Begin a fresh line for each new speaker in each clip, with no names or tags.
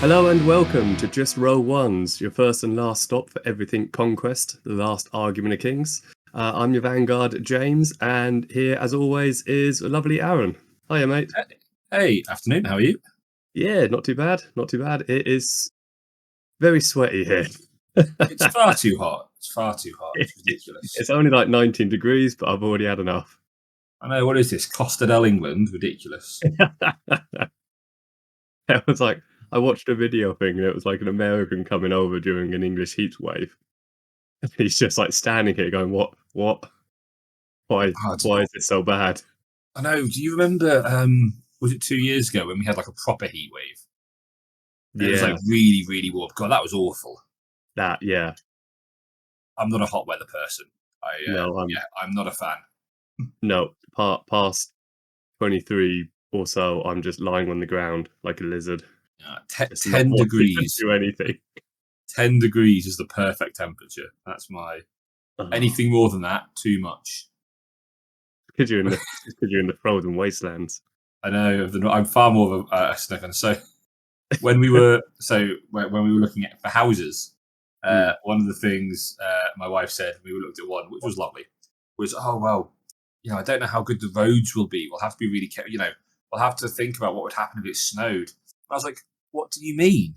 Hello and welcome to Just Row Ones, your first and last stop for everything Conquest, the last argument of kings. I'm your vanguard, James, and here, as always, is lovely Aaron. Hiya, mate.
Hey, afternoon. How are you?
Yeah, not too bad, not too bad. It is very sweaty here.
It's far too hot. It's far too hot. It's ridiculous.
It's only like 19 degrees, but I've already had enough.
I know. What is this? Costa del England? Ridiculous.
It was like, I watched a video thing and it was like an American coming over during an English heat wave. He's just like standing here going, what? Why is it so bad?
I know. Do you remember? Was it 2 years ago when we had like a proper heat wave? And it was like really, really warm. God, that was awful.
Yeah.
I'm not a hot weather person. I'm not a fan.
No, past 23 or so, I'm just lying on the ground like a lizard.
10 degrees.
Do anything.
10 degrees is the perfect temperature. That's my. Anything more than that, too much.
Because you're in the frozen wastelands.
I know. I'm far more of a sniffin. So when we were looking at for houses, one of the things my wife said we looked at one, which was lovely, was I don't know how good the roads will be. We'll have to be really careful. We'll have to think about what would happen if it snowed. And I was like, what do you mean?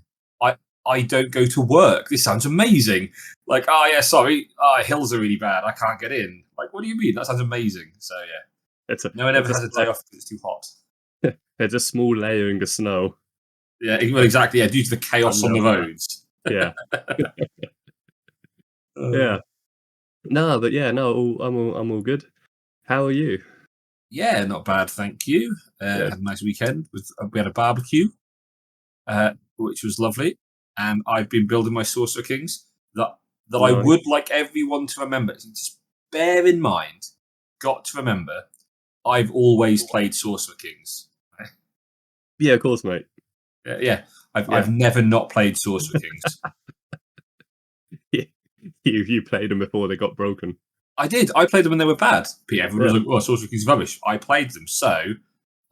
I don't go to work. This sounds amazing. Like, sorry, hills are really bad. I can't get in. Like, what do you mean? That sounds amazing. So yeah, no one ever has a day off because it's too hot.
There's a small layering of snow.
Yeah, well, exactly. Yeah, due to the chaos on the roads.
Yeah. Yeah. No, but yeah, no, I'm all good. How are you?
Yeah, not bad, thank you. Had a nice weekend. We had a barbecue, which was lovely, and I've been building my Sorcerer Kings. That I would like everyone to remember. Just bear in mind, got to remember, I've always played Sorcerer Kings.
Yeah, of course, mate.
I've never not played Sorcerer Kings.
You played them before they got broken.
I did. I played them when they were bad. Everyone was like, "Oh, Sorcerer Kings rubbish." I played them, so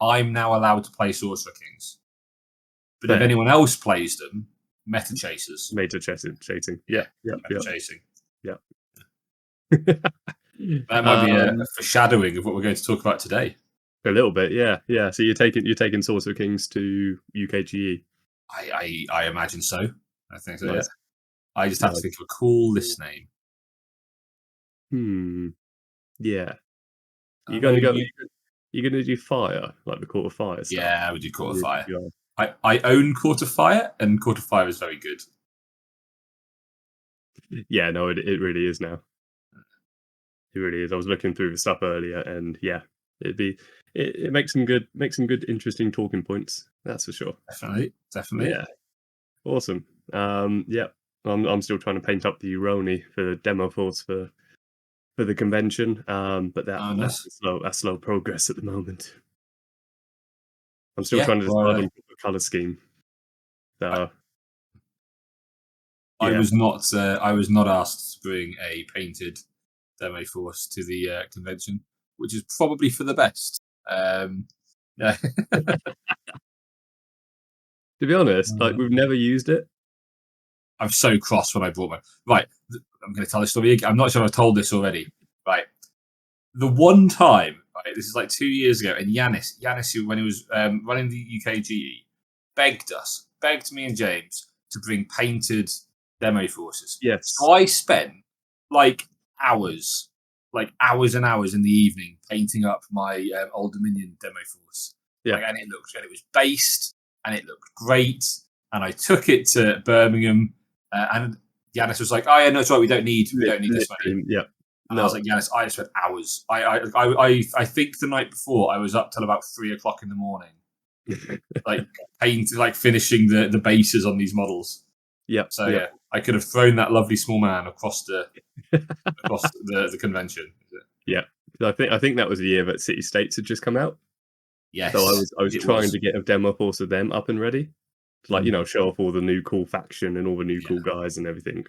I'm now allowed to play Sorcerer Kings. But if anyone else plays them, meta chasers.
Meta chasing. Yeah.
Chasing.
Yeah.
That might be a foreshadowing of what we're going to talk about today.
A little bit, yeah. So you're taking Sorcerer Kings to UKGE.
I imagine so. I think so.
Nice.
Yeah. I just have to think of a cool list name.
Yeah. You're gonna do fire, like the Court of Fire stuff.
Yeah, I would do Court of Fire. I own Court of Fire, and Court of Fire is very good.
Yeah, no, it really is now. It really is. I was looking through the stuff earlier, and yeah, it makes some good, interesting talking points. That's for sure.
Definitely.
Yeah, awesome. Yeah, I'm still trying to paint up the Uroni for the demo force for the convention. But that's slow progress at the moment. I'm still trying to decide on the color scheme. So
I was not asked to bring a painted demo force to the convention, which is probably for the best. Yeah.
To be honest, like we've never used it.
I'm so cross when I brought my right. I'm going to tell this story again. I'm not sure I've told this already. Right, the one time, right, this is like 2 years ago, and Yanis, who when he was running the UKGE, begged me and James to bring painted demo forces.
Yes.
So I spent like hours and hours in the evening painting up my Old Dominion demo force.
Yeah,
and it was based, and it looked great. And I took it to Birmingham, and Yanis was like, "Oh yeah, no, it's right. We don't need this money."
Yeah.
And I was like, Yanis, I spent hours. I think the night before I was up till about 3 o'clock in the morning, finishing the bases on these models.
Yeah.
So yeah, I could have thrown that lovely small man across the convention.
Yeah, I think that was the year that City States had just come out.
Yes.
So I was trying to get a demo force of them up and ready, to show off all the new cool faction and all the new cool guys and everything.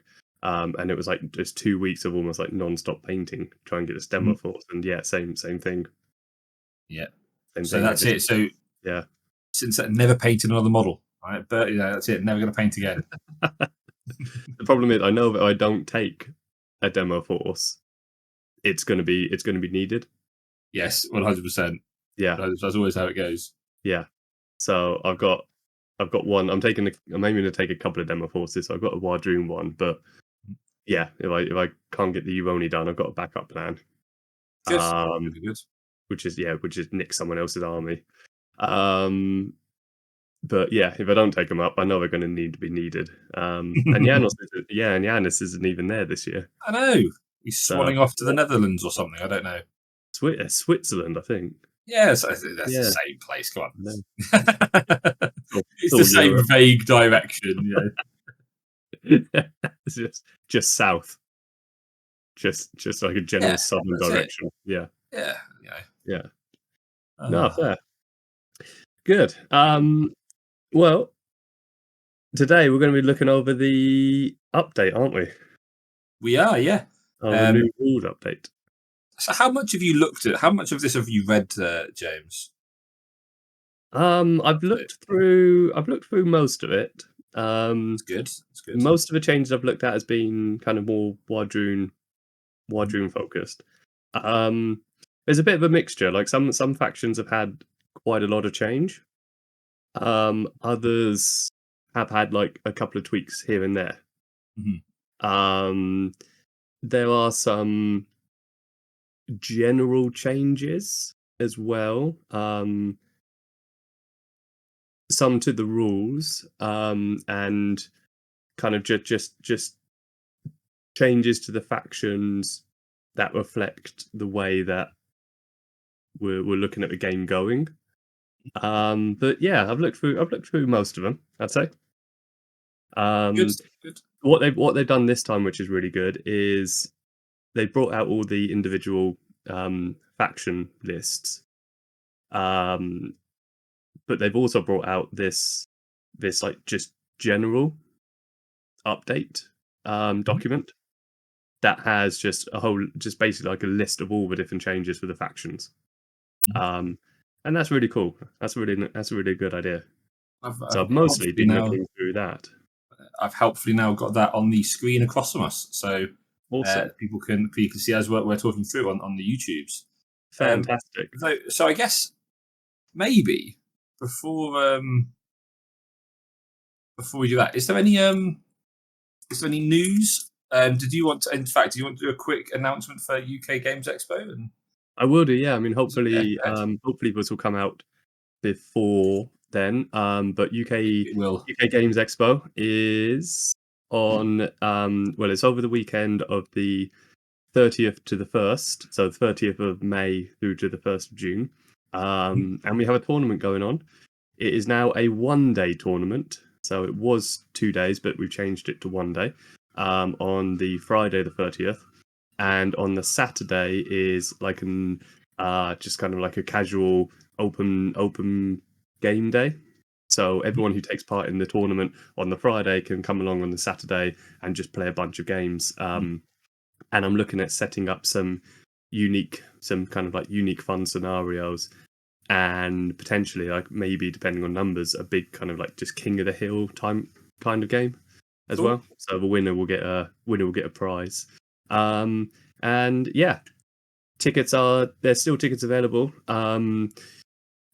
And it was like just 2 weeks of almost like non-stop painting, try and get this demo force, and same thing.
Yeah. So that's it. So
yeah,
since I never painted another model. Right, but that's it. Never going to paint again.
The problem is, I know that I don't take a demo force, it's gonna be needed.
Yes, 100%.
Yeah,
That's always how it goes.
yeah. So I've got one. I'm aiming to take a couple of demo forces. So I've got a Wardroom one, but yeah, if I can't get the Uroni done, I've got a backup plan.
Good.
Um,
Really good.
which is nick someone else's army. Um, but yeah, if I don't take them up, I know they're going to need to be needed. And Janos isn't even there this year.
I know. He's
So
swanning off to the Netherlands or something. I don't know.
Switzerland, I think.
Yeah, that's the
Yeah,
same place. Come on.
no,
It's the same
Europe.
vague direction.
It's just south, just like a general
Yeah,
southern
that's it.
direction. Yeah,
Yeah.
yeah. No,
Uh,
fair. Good. Well, today we're going to be looking over the update, aren't we?
we are, yeah.
Oh, the new rules update.
So how much have you looked at? How much of this have you read, James?
I've looked through most of it.
It's good. It's good.
Most of the changes I've looked at has been kind of more Wardroom focused. There's a bit of a mixture. Like some factions have had quite a lot of change. Others have had like a couple of tweaks here and there.
Mhm.
There are some general changes as well. Some to the rules, and kind of just changes to the factions that reflect the way that we're looking at the game going. But yeah, I've looked through most of them, I'd say.
Good.
Um,
Good.
what they've done this time, which is really good, is they brought out all the individual faction lists. But they've also brought out this like just general update document that has just basically like a list of all the different changes for the factions. And that's really cool. That's a really good idea. So I've mostly been looking through that.
I've helpfully now got that on the screen across from us, so
Awesome.
people can see as we're talking through on the YouTubes.
Fantastic.
So I guess maybe before we do that, is there any news? Did you want to? In fact, do you want to do a quick announcement for UK Games Expo? And
I will do, yeah. I mean,
yeah,
hopefully this will come out before then. But
it will.
UK Games Expo is on well, it's over the weekend of the 30th to the 1st, so the 30th of May through to the 1st of June. And we have a tournament going on. It is now a 1-day tournament. So it was 2 days, but we've changed it to 1 day. On the Friday the 30th. And on the Saturday is like an just kind of like a casual open game day. So everyone who takes part in the tournament on the Friday can come along on the Saturday and just play a bunch of games. And I'm looking at setting up some kind of like unique fun scenarios, and potentially like maybe depending on numbers, a big kind of like just King of the Hill kind of game as well. So the winner will get a prize. And yeah, there's still tickets available.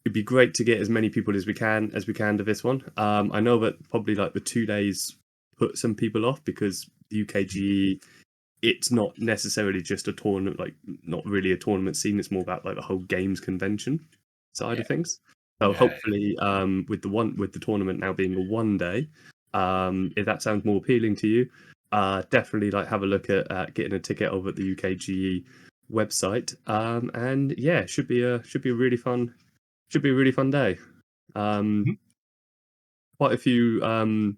It'd be great to get as many people as we can to this one. I know that probably like the 2 days put some people off because the UKGE, it's not necessarily just a tournament, like not really a tournament scene. It's more about like the whole games convention side of things. So hopefully, with the tournament now being a 1 day, if that sounds more appealing to you, definitely like have a look at getting a ticket over at the UKGE website. And yeah, should be a really fun day. Quite a few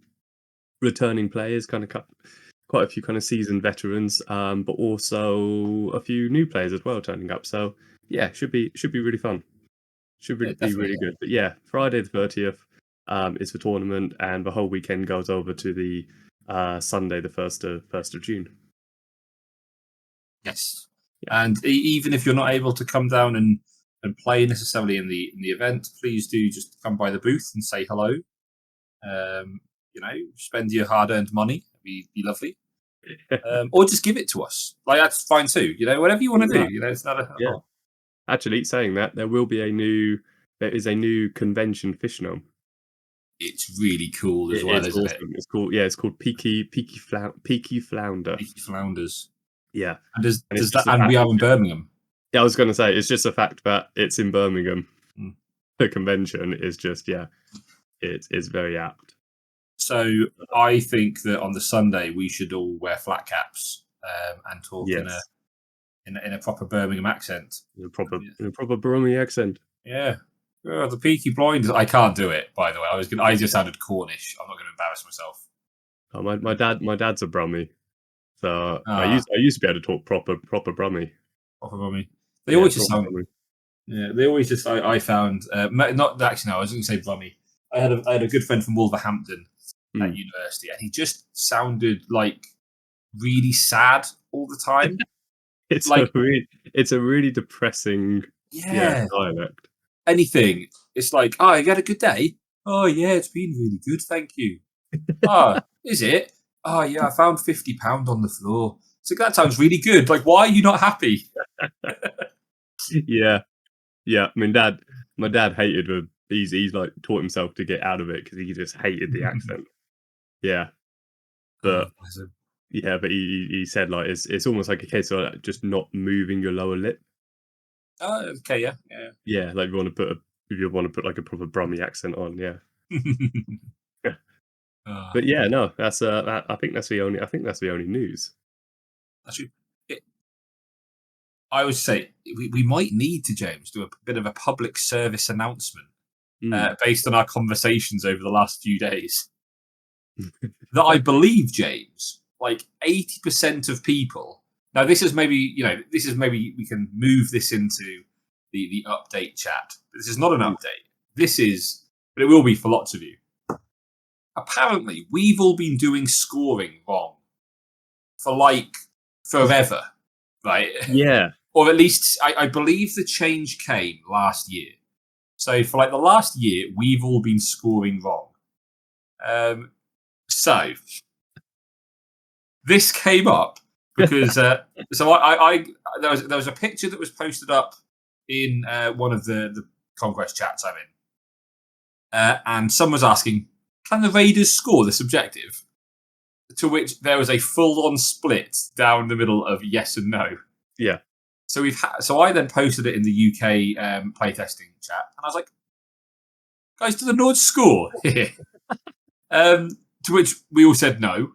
returning players, quite a few kind of seasoned veterans, but also a few new players as well turning up. So yeah, should be really fun. Should be really good. But yeah, Friday the 30th is the tournament, and the whole weekend goes over to the Sunday the 1st of June.
Yes, yeah. And even if you're not able to come down and play necessarily in the event, please do just come by the booth and say hello. Spend your hard-earned money. It'd be lovely. Or just give it to us. Like, that's fine too. Whatever you want to do. It's not a.
Yeah.
Oh,
Actually, saying that, there is a new convention fish gnome.
it's really cool as well,
It's
isn't it?
awesome. It's called Peaky Flounder.
Peaky Flounders.
Yeah,
And does
and it's
that?
just the
And we
fact.
are in Birmingham.
Yeah, I was going to say it's just the fact that it's in Birmingham.
Mm.
The convention is just it's very apt.
So I think that on the Sunday we should all wear flat caps and talk
Yes,
in a proper Birmingham accent.
in a proper Brummie accent.
Yeah. Oh, the Peaky Blinders. I can't do it, by the way. I just sounded Cornish. I'm not going to embarrass myself.
Oh, my dad's a Brummie, so I
Ah,
used to be able to talk proper Brummie.
proper Brummie. They
Yeah,
always just
proper
sound.
Brummie.
Yeah, they always just. I found not actually. No, I was going to say Brummie. I had a good friend from Wolverhampton at
Mm.
university, and he just sounded like really sad all the time.
It's
Like,
a really depressing
yeah,
dialect.
anything. It's like, oh, you had a good day? Oh, yeah, it's been really good, thank you. Oh, is it? Oh, yeah, I found £50 on the floor. It's like, that sounds really good. Like, why are you not happy?
Yeah, yeah. I mean, my dad hated the. He's like taught himself to get out of it because he just hated the accent. Yeah,
Oh,
but yeah, but he said like it's almost like a case of like, just not moving your lower lip.
okay, yeah, yeah.
Yeah, like if you want to put like a proper Brummie accent on, yeah.
Ah,
But yeah, no, I think that's the only news.
actually, I would say we might need to, James, do a bit of a public service announcement
Mm.
based on our conversations over the last few days. That I believe, James, like 80% of people. Now, this is maybe we can move this into the update chat. This is not an
Mm.
update. But it will be for lots of you. Apparently, we've all been doing scoring wrong for like forever, right?
Yeah,
Or at least I believe the change came last year. So for like the last year, we've all been scoring wrong. So this came up because I there was a picture that was posted up in one of the Conquest chats I'm in, and someone was asking, "Can the Raiders score this objective?" To which there was a full-on split down the middle of yes and no.
yeah.
So I then posted it in the UK playtesting chat, and I was like, "Guys, do the Nords score?" To which we all said no.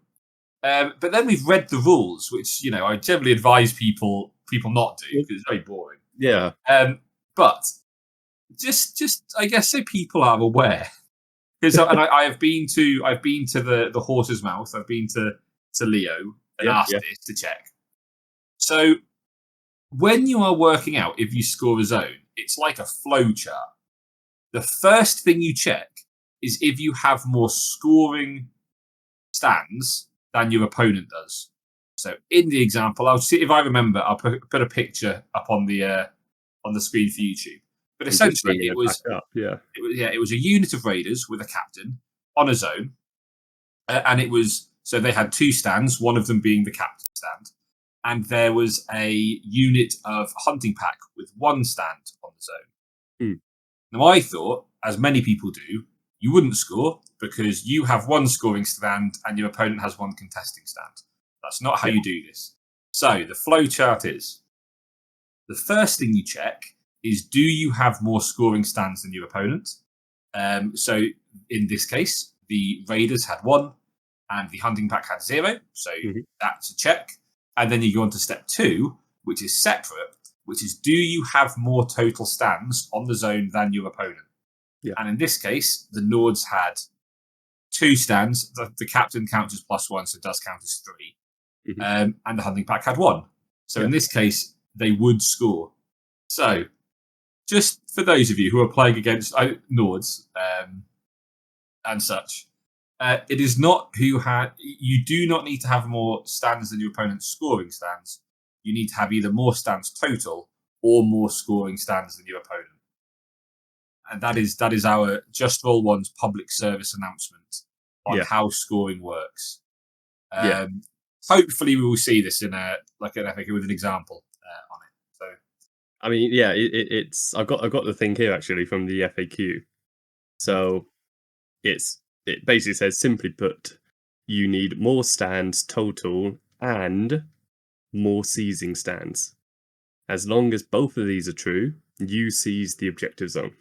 But then we've read the rules, which I generally advise people not to because it's very boring.
Yeah.
But just I guess so people are aware. Because I have been to the horse's mouth. I've been to Leo and asked
Yeah.
this to check. So when you are working out if you score a zone, it's like a flow chart. The first thing you check is if you have more scoring stands than your opponent does. So in the example, I'll see if I remember. I'll put a picture up on the screen for YouTube. But essentially, it was a unit of raiders with a captain on a zone, and it was so they had two stands, one of them being the captain stand, and there was a unit of hunting pack with one stand on the zone.
Hmm.
Now, I thought, as many people do, you wouldn't score because you have one scoring stand and your opponent has one contesting stand. That's not how you do this. So the flow chart is the first thing you check is do you have more scoring stands than your opponent? So in this case, the Raiders had one and the hunting pack had 0. So that's a check. And then you go on to step 2, which is separate, which is do you have more total stands on the zone than your opponent?
Yeah.
And in this case, the Nords had 2 stands. The captain counts as +1, so it does count as 3. And the hunting pack had 1. So in this case, they would score. So just for those of you who are playing against Nords and such, it is not who had. You do not need to have more stands than your opponent's scoring stands. You need to have either more stands total or more scoring stands than your opponent. and that is our Just Roll One's public service announcement on how scoring works. Hopefully, we will see this in an FAQ with an example on it. So,
I mean, yeah, it's I've got the thing here actually from the FAQ. So it basically says, simply put, you need more stands total and more seizing stands. As long as both of these are true, you seize the objective zone.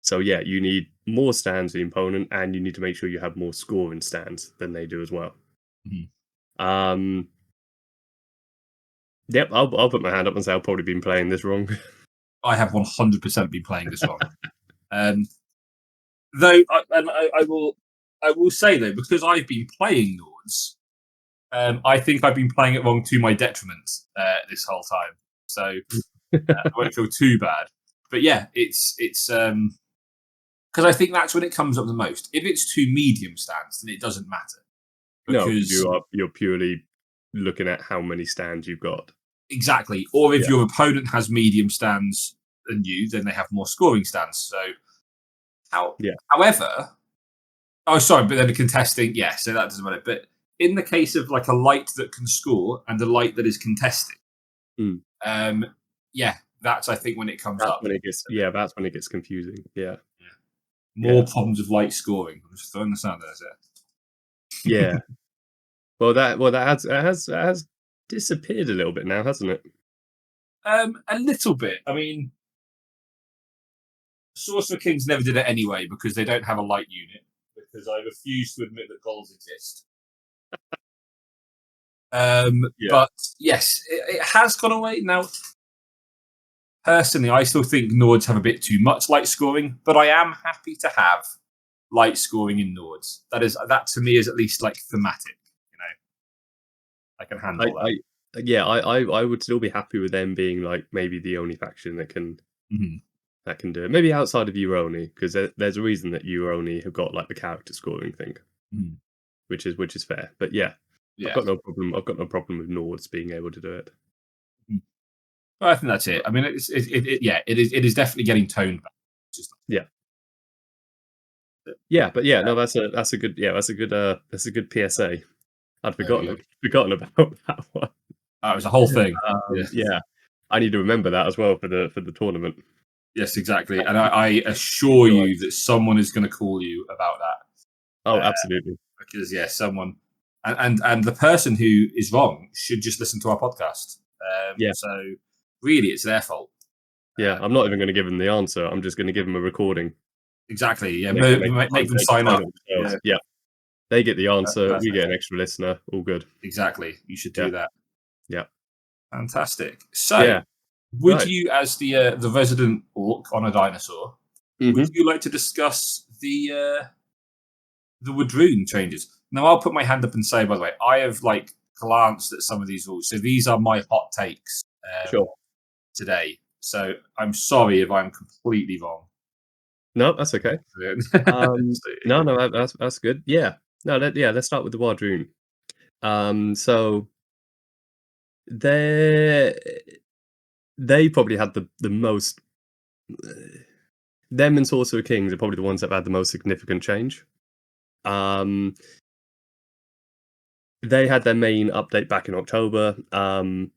So yeah, you need more stands for the opponent, and you need to make sure you have more scoring stands than they do as well. Yep, I'll put my hand up and say I've probably been playing this wrong.
I have 100% been playing this wrong. Though, I will say though, because I've been playing Nords, I think I've been playing it wrong to my detriment this whole time. So I won't feel too bad. But yeah, it's because I think that's when it comes up the most. If it's two medium stands, then it doesn't matter.
Because you're purely looking at how many stands you've got.
Exactly. Or if your opponent has medium stands than you, then they have more scoring stands. So however, but then the contesting, so that doesn't matter. But in the case of like a light that can score and a light that is contesting, that's I think when it comes up.
That's when it gets confusing. Yeah.
More problems with light scoring. I'm just throwing this out there, is it?
Yeah. Well, that has disappeared a little bit now, hasn't it?
A little bit. I mean, Sorcerer Kings never did it anyway because they don't have a light unit. Because I refuse to admit that goals exist. But yes, it has gone away now. Personally, I still think Nords have a bit too much light scoring, but I am happy to have light scoring in Nords. That to me is at least like thematic. I can handle that.
I would still be happy with them being like maybe the only faction that can do it. Maybe outside of Uroni, because there's a reason that Uroni have got like the character scoring thing, which is fair. But I've got no problem. I've got no problem with Nords being able to do it.
Well, I think that's it. I mean, it is definitely getting toned back.
That's a good PSA. I'd forgotten about that one.
It was a whole thing.
I need to remember that as well for the tournament.
Yes, exactly. And I assure you that someone is going to call you about that.
Oh, absolutely.
Because someone and the person who is wrong should just listen to our podcast. So really, it's their fault.
I'm not even going to give them the answer. I'm just going to give them a recording.
Exactly. Yeah, make them sign up.
Yeah. They get the answer. We get an extra listener. All good.
Exactly. You should do that.
Yeah.
Fantastic. So, would you, as the resident orc on a dinosaur, would you like to discuss the Wadroon changes? Now, I'll put my hand up and say, by the way, I have glanced at some of these rules. So these are my hot takes today. So I'm sorry if I'm completely wrong.
No, that's okay. No, that's good. Yeah. No, let's start with the Wadroon. So they probably had the most. Them and Sorcerer Kings are probably the ones that have had the most significant change. They had their main update back in October, and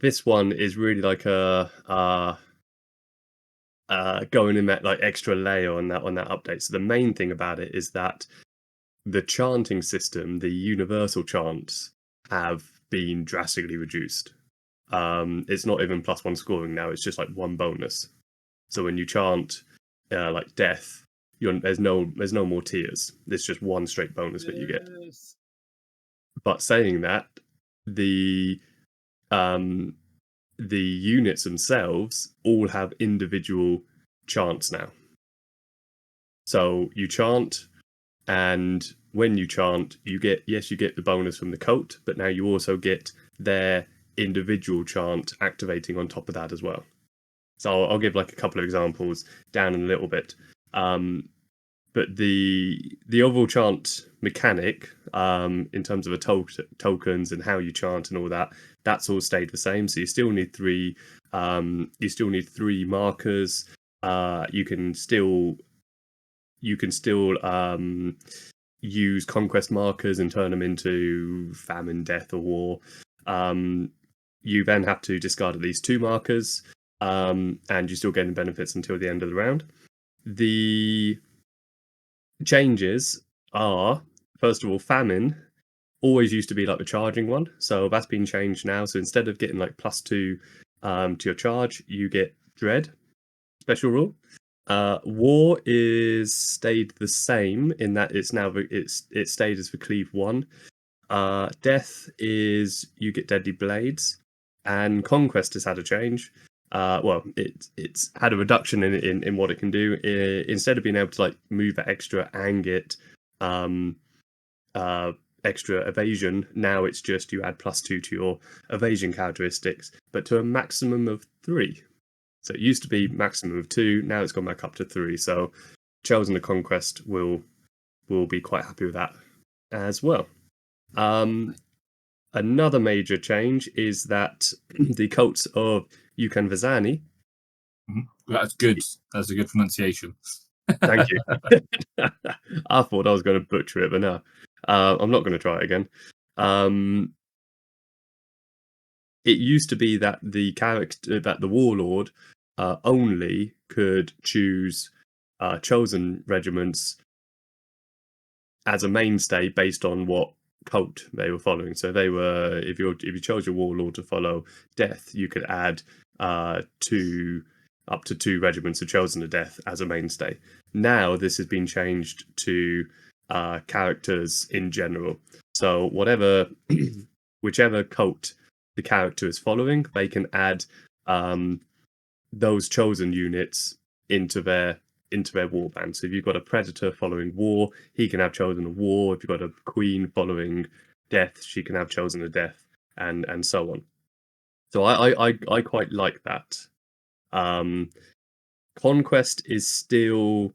this one is really like going in that like extra layer on that update. So the main thing about it is that the chanting system, the universal chants, have been drastically reduced. It's not even +1 scoring now; it's just like 1 bonus. So when you chant like death, there's no more tears. It's just 1 straight bonus that you get. But saying that, the units themselves all have individual chants now. So you chant, and when you chant, you get the bonus from the coat, but now you also get their individual chant activating on top of that as well. So I'll give like a couple of examples down in a little bit. But the overall chant mechanic in terms of tokens and how you chant and all that, that's all stayed the same. So you still need three. You still need three markers. You can still use conquest markers and turn them into famine, death, or war. You then have to discard at least two markers, and you're still getting benefits until the end of the round. The changes are, first of all, famine always used to be like the charging one, so that's been changed now. So instead of getting like +2 to your charge, you get dread. Special rule. War is stayed the same in that it's now it stayed as the cleave 1. Death is you get deadly blades, and conquest has had a change. Well, it's had a reduction in what it can do. Instead of being able to like move that extra and get extra evasion, now it's just you add +2 to your evasion characteristics, but to a maximum of 3. So it used to be maximum of 2, now it's gone back up to 3. So Chosen to Conquest will be quite happy with that as well. Another major change is that the cults of Yukan Vazani.
That's good. That's a good pronunciation.
Thank you. I thought I was going to butcher it, but no. I'm not going to try it again. It used to be that the warlord only could choose chosen regiments as a mainstay based on what cult they were following. So they were, if you chose your warlord to follow death, you could add up to 2 regiments of chosen to death as a mainstay. Now this has been changed to characters in general. So whichever cult the character is following, they can add those chosen units into their warband. So if you've got a predator following war, he can have chosen a war. If you've got a queen following death, she can have chosen a death, and so on. So I quite like that. Conquest is still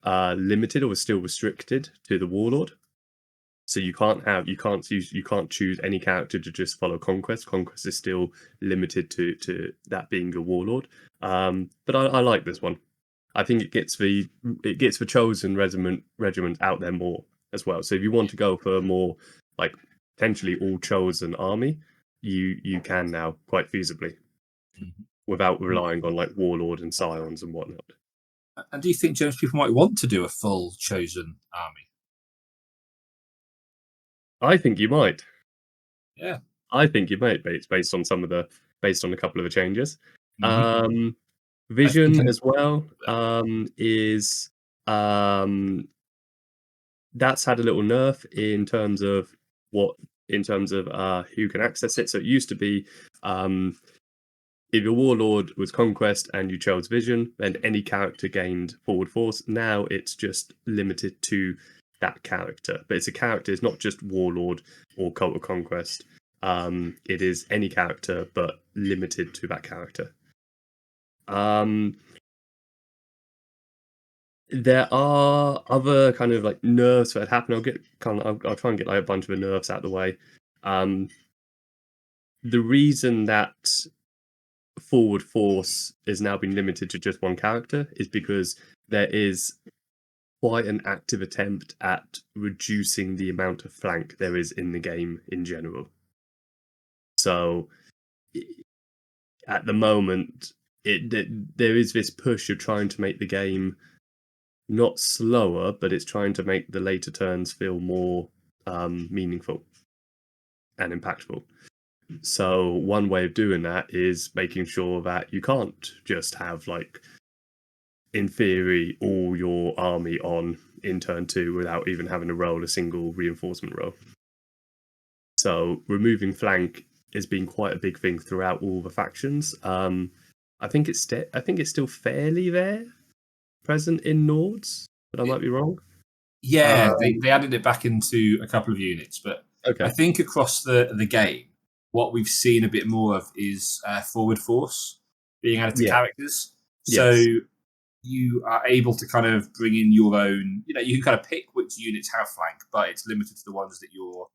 limited or is still restricted to the warlord. So you can't choose any character to just follow Conquest. Conquest is still limited to that being your warlord. But I like this one. I think it gets the chosen regiment out there more as well. So if you want to go for a more like potentially all chosen army, you can now quite feasibly without relying on like warlord and scions and whatnot.
And do you think, James, people might want to do a full chosen army?
I think you might.
Yeah,
I think you might. Based on a couple of the changes. Vision as well is that's had a little nerf in terms of who can access it. So it used to be if your warlord was Conquest and you chose Vision, then any character gained forward force. Now it's just limited to that character, but it's a character. It's not just warlord or cult of Conquest. It is any character, but limited to that character. There are other kind of like nerfs that happen. I'll try and get like a bunch of the nerfs out of the way. The reason that forward force is now been limited to just one character is because there is quite an active attempt at reducing the amount of flank there is in the game in general. So at the moment, there is this push of trying to make the game not slower, but it's trying to make the later turns feel more meaningful and impactful. So one way of doing that is making sure that you can't just have, like, in theory, all your army on in turn 2 without even having to roll a single reinforcement roll. So removing flank has been quite a big thing throughout all the factions. I think it's still fairly present in Nords, but I might be wrong.
Yeah, they added it back into a couple of units, but
okay.
I think across the game, what we've seen a bit more of is forward force being added to characters. So you are able to kind of bring in your own. You can kind of pick which units have flank, but it's limited to the ones that your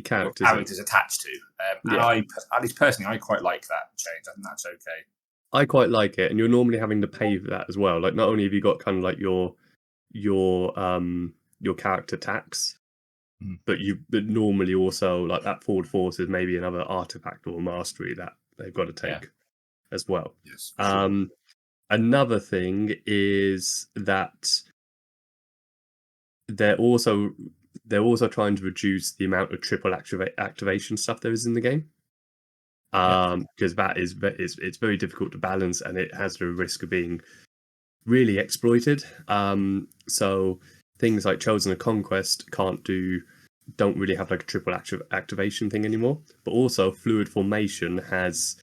character's attached to. And I, at least personally, I quite like that change. I think that's okay.
I quite like it, and you're normally having to pay for that as well. Like, not only have you got kind of like your character tax, but normally also like that forward force is maybe another artifact or mastery that they've got to take as well.
Yes.
Another thing is that they're also trying to reduce the amount of triple activation stuff there is in the game. Because that is it's very difficult to balance, and it has the risk of being really exploited. So things like Chosen of Conquest don't really have like a triple activation thing anymore. But also Fluid Formation has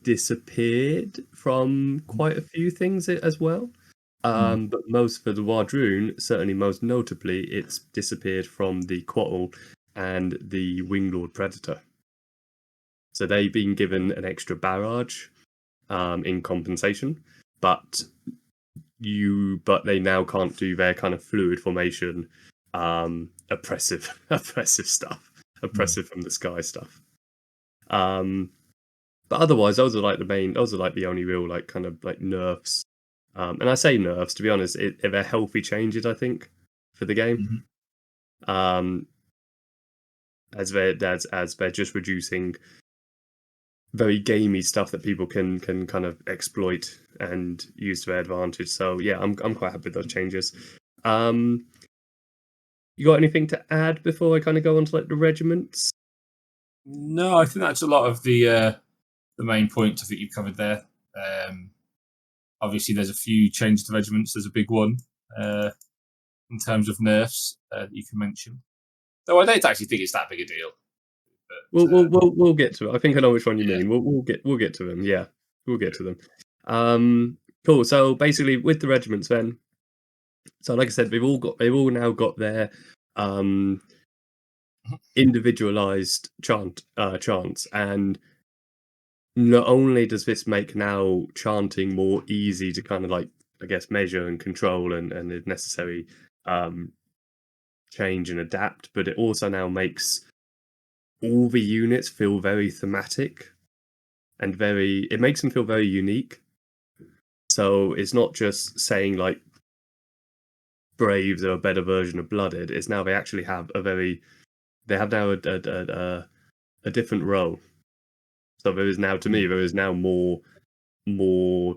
disappeared from quite a few things as well. But most for the Wadroon, certainly most notably, it's disappeared from the Quattle and the Winglord Predator. So they've been given an extra barrage in compensation, but they now can't do their kind of fluid formation oppressive stuff, oppressive from the sky stuff. But otherwise, those are like the only real like kind of like nerfs. And I say nerfs, to be honest, they're healthy changes, I think, for the game. As they're just reducing very gamey stuff that people can kind of exploit and use to their advantage. So yeah, I'm quite happy with those changes. You got anything to add before I kind of go on to like the regiments?
No, I think that's a lot of the main points I think you've covered there. Obviously, there's a few changes to regiments. There's a big one in terms of nerfs that you can mention. Though I don't actually think it's that big a deal.
But, we'll get to it. I think I know which one you mean. We'll get to them. Yeah, we'll get to them. Cool. So basically, with the regiments, then, so like I said, they've all now got their individualized chants, and not only does this make now chanting more easy to kind of like, I guess, measure and control and if necessary change and adapt, but it also now makes all the units feel very thematic and it makes them feel very unique. So it's not just saying like Braves are a better version of Blooded. It's now they actually have a different role. So there is now, to me, more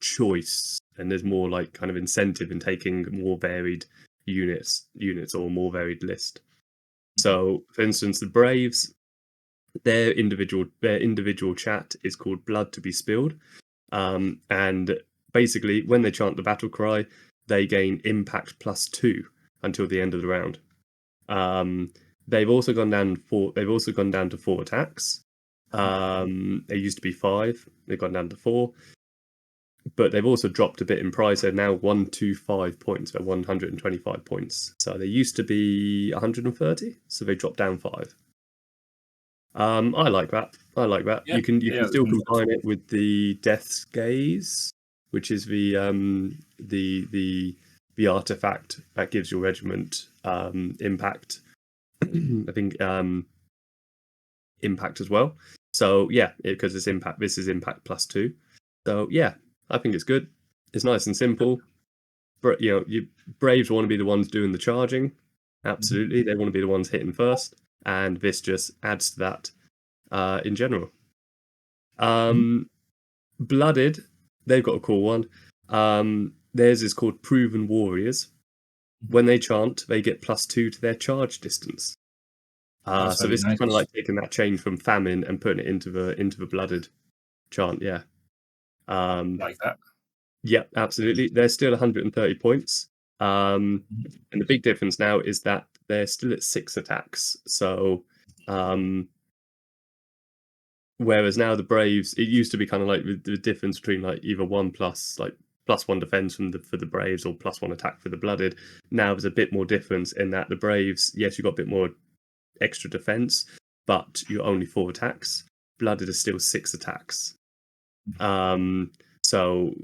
choice, and there's more like kind of incentive in taking more varied units or more varied list. So, for instance, the Braves, their individual chat is called Blood to be Spilled, and basically when they chant the battle cry, they gain impact +2 until the end of the round. They've also gone down to 4 attacks. They used to be 5. They've gone down to 4. But they've also dropped a bit in price. They're now 125 points, so 125 points. So they used to be 130, so they dropped down 5. I like that. Yeah, you can still combine it with the Death's Gaze, which is the artifact that gives your regiment impact. I think impact as well. So yeah, because it's impact. This is impact +2. So yeah, I think it's good. It's nice and simple. But Braves want to be the ones doing the charging. Absolutely, they want to be the ones hitting first, and this just adds to that in general. Blooded, they've got a cool one. Theirs is called Proven Warriors. When they chant, they get +2 to their charge distance. So this is kind of like taking that change from Famine and putting it into the Blooded chant. Yeah.
Like that.
Yeah, absolutely. They're still 130 points. And the big difference now is that they're still at 6 attacks. So whereas now the Braves, it used to be kind of like the difference between like either +1 defense for the Braves or +1 attack for the Blooded. Now there's a bit more difference in that the Braves, yes, you've got a bit more extra defense, but you're only 4 attacks. Blooded is still 6 attacks. So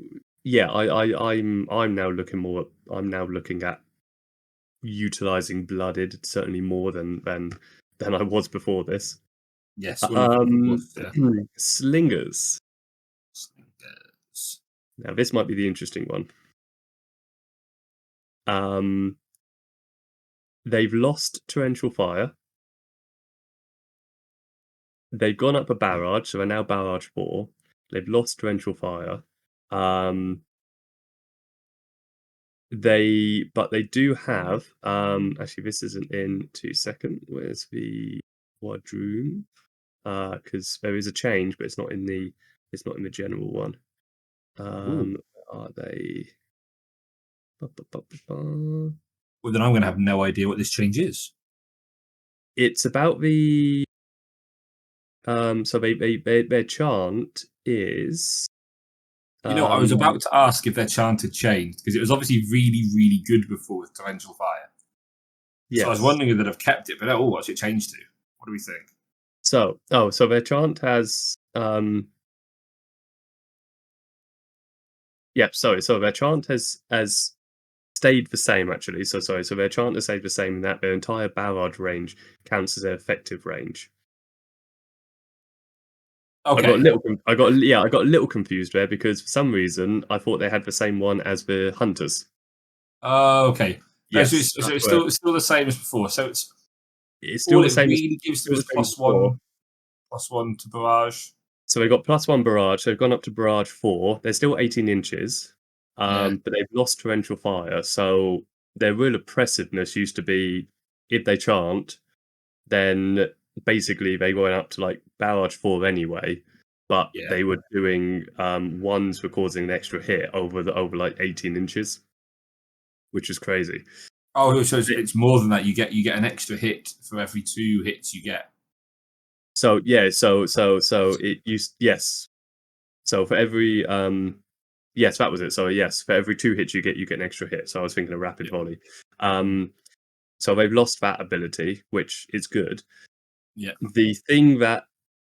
yeah, I'm now looking at utilizing blooded certainly more than I was before this.
Yes, well, of
Um,
course, yeah.
slingers.
Slingers.
Now this might be the interesting one. Um, they've lost torrential fire. They've gone up a barrage, so they're now barrage 4. They've lost torrential fire. Um, they do have actually this isn't in 2 second. Where's the quadroon? Because there is a change, but it's not in the general one.
Ooh.
Are they? Ba, ba, ba, ba, ba.
Well, then I'm going to have no idea what this change is.
It's about the so their chant is
You know, I was about to ask if their chant had changed because it was obviously really, really good before with torrential fire. So I was
yes.
wondering if they'd have kept it, but what's it changed to? What do we think?
So so their chant has yeah, sorry, so their chant has stayed the same actually. So sorry, so their chant has stayed the same in that their entire barrage range counts as their effective range.
Okay.
I got a little confused there because for some reason I thought they had the same one as the hunters.
Okay. No, so
Yes, that's
it's
where
still the same as before. So
it's
all
still the
it
same as
really gives them
still the
is
same as before.
plus one to barrage.
So they got +1 barrage, so they've gone up to barrage 4. They're still 18 inches,
Yeah.
but they've lost torrential fire. So their real oppressiveness used to be if they chant, then basically they went up to like barrage 4 anyway, but
Yeah.
they were doing ones were causing an extra hit over like 18 inches, which is crazy.
Oh, so it's more than that. You get an extra hit for every 2 hits you get.
So yeah, so it used yes. So for every yes, that was it. So yes, for every 2 hits you get an extra hit. So I was thinking a rapid
Yeah.
volley. So they've lost that ability, which is good.
Yeah.
The thing that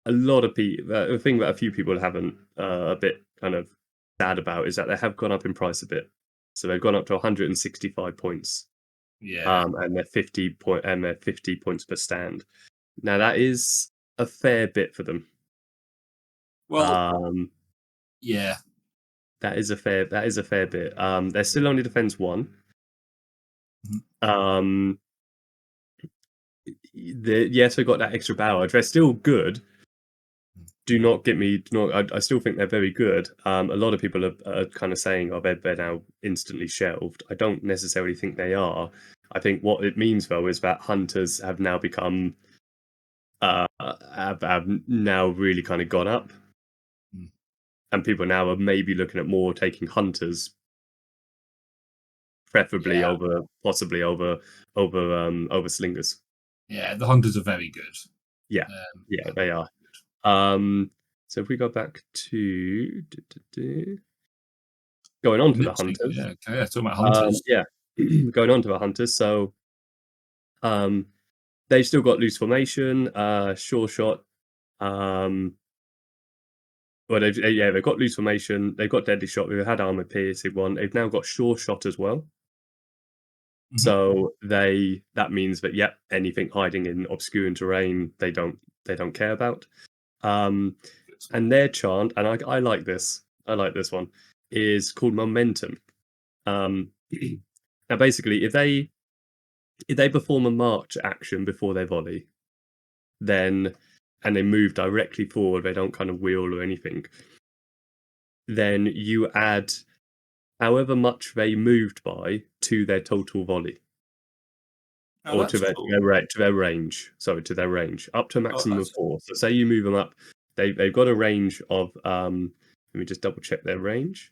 a lot of people, the thing that a few people haven't a bit kind of sad about is that they have gone up in price a bit. So they've gone up to 165 points,
Yeah.
and they're 50 points per stand. Now that is a fair bit for them.
Well,
Um,
yeah.
that is a fair bit. They're still only defense 1.
Mhm.
Um, yes, they got that extra barrage. They're still good. Do not get me. Do not, I still think they're very good. A lot of people are kind of saying, "Oh, they're now instantly shelved." I don't necessarily think they are. I think what it means though is that hunters have now become have now really kind of gone up,
Mm.
and people now are maybe looking at more taking hunters, preferably
Yeah.
over possibly over slingers.
Yeah. The hunters are very good.
Yeah,
Um,
yeah, they are. Um, so if we go back to going on to the
literally,
hunters,
yeah. Okay. Yeah. Talking about hunters.
yeah, going on to the hunters. So um, they've still got loose formation, sure shot. Um, well, they've got loose formation. They've got deadly shot. We've had armor piercing one. They've now got sure shot as well.
Mhm.
So that means that anything hiding in obscure terrain, they don't care about. Um,
Good.
and their chant, and I like this. I like this one. Is called momentum. Um, now, basically, if they perform a march action before their volley, then and they move directly forward, they don't kind of wheel or anything. Then you add however much they moved by to their total volley.
Oh,
Or
that's cool.
to their range. Sorry, to their range, up to a
Oh,
maximum of
that's
4. So say you move them up, they've got a range of, let me just double check their range.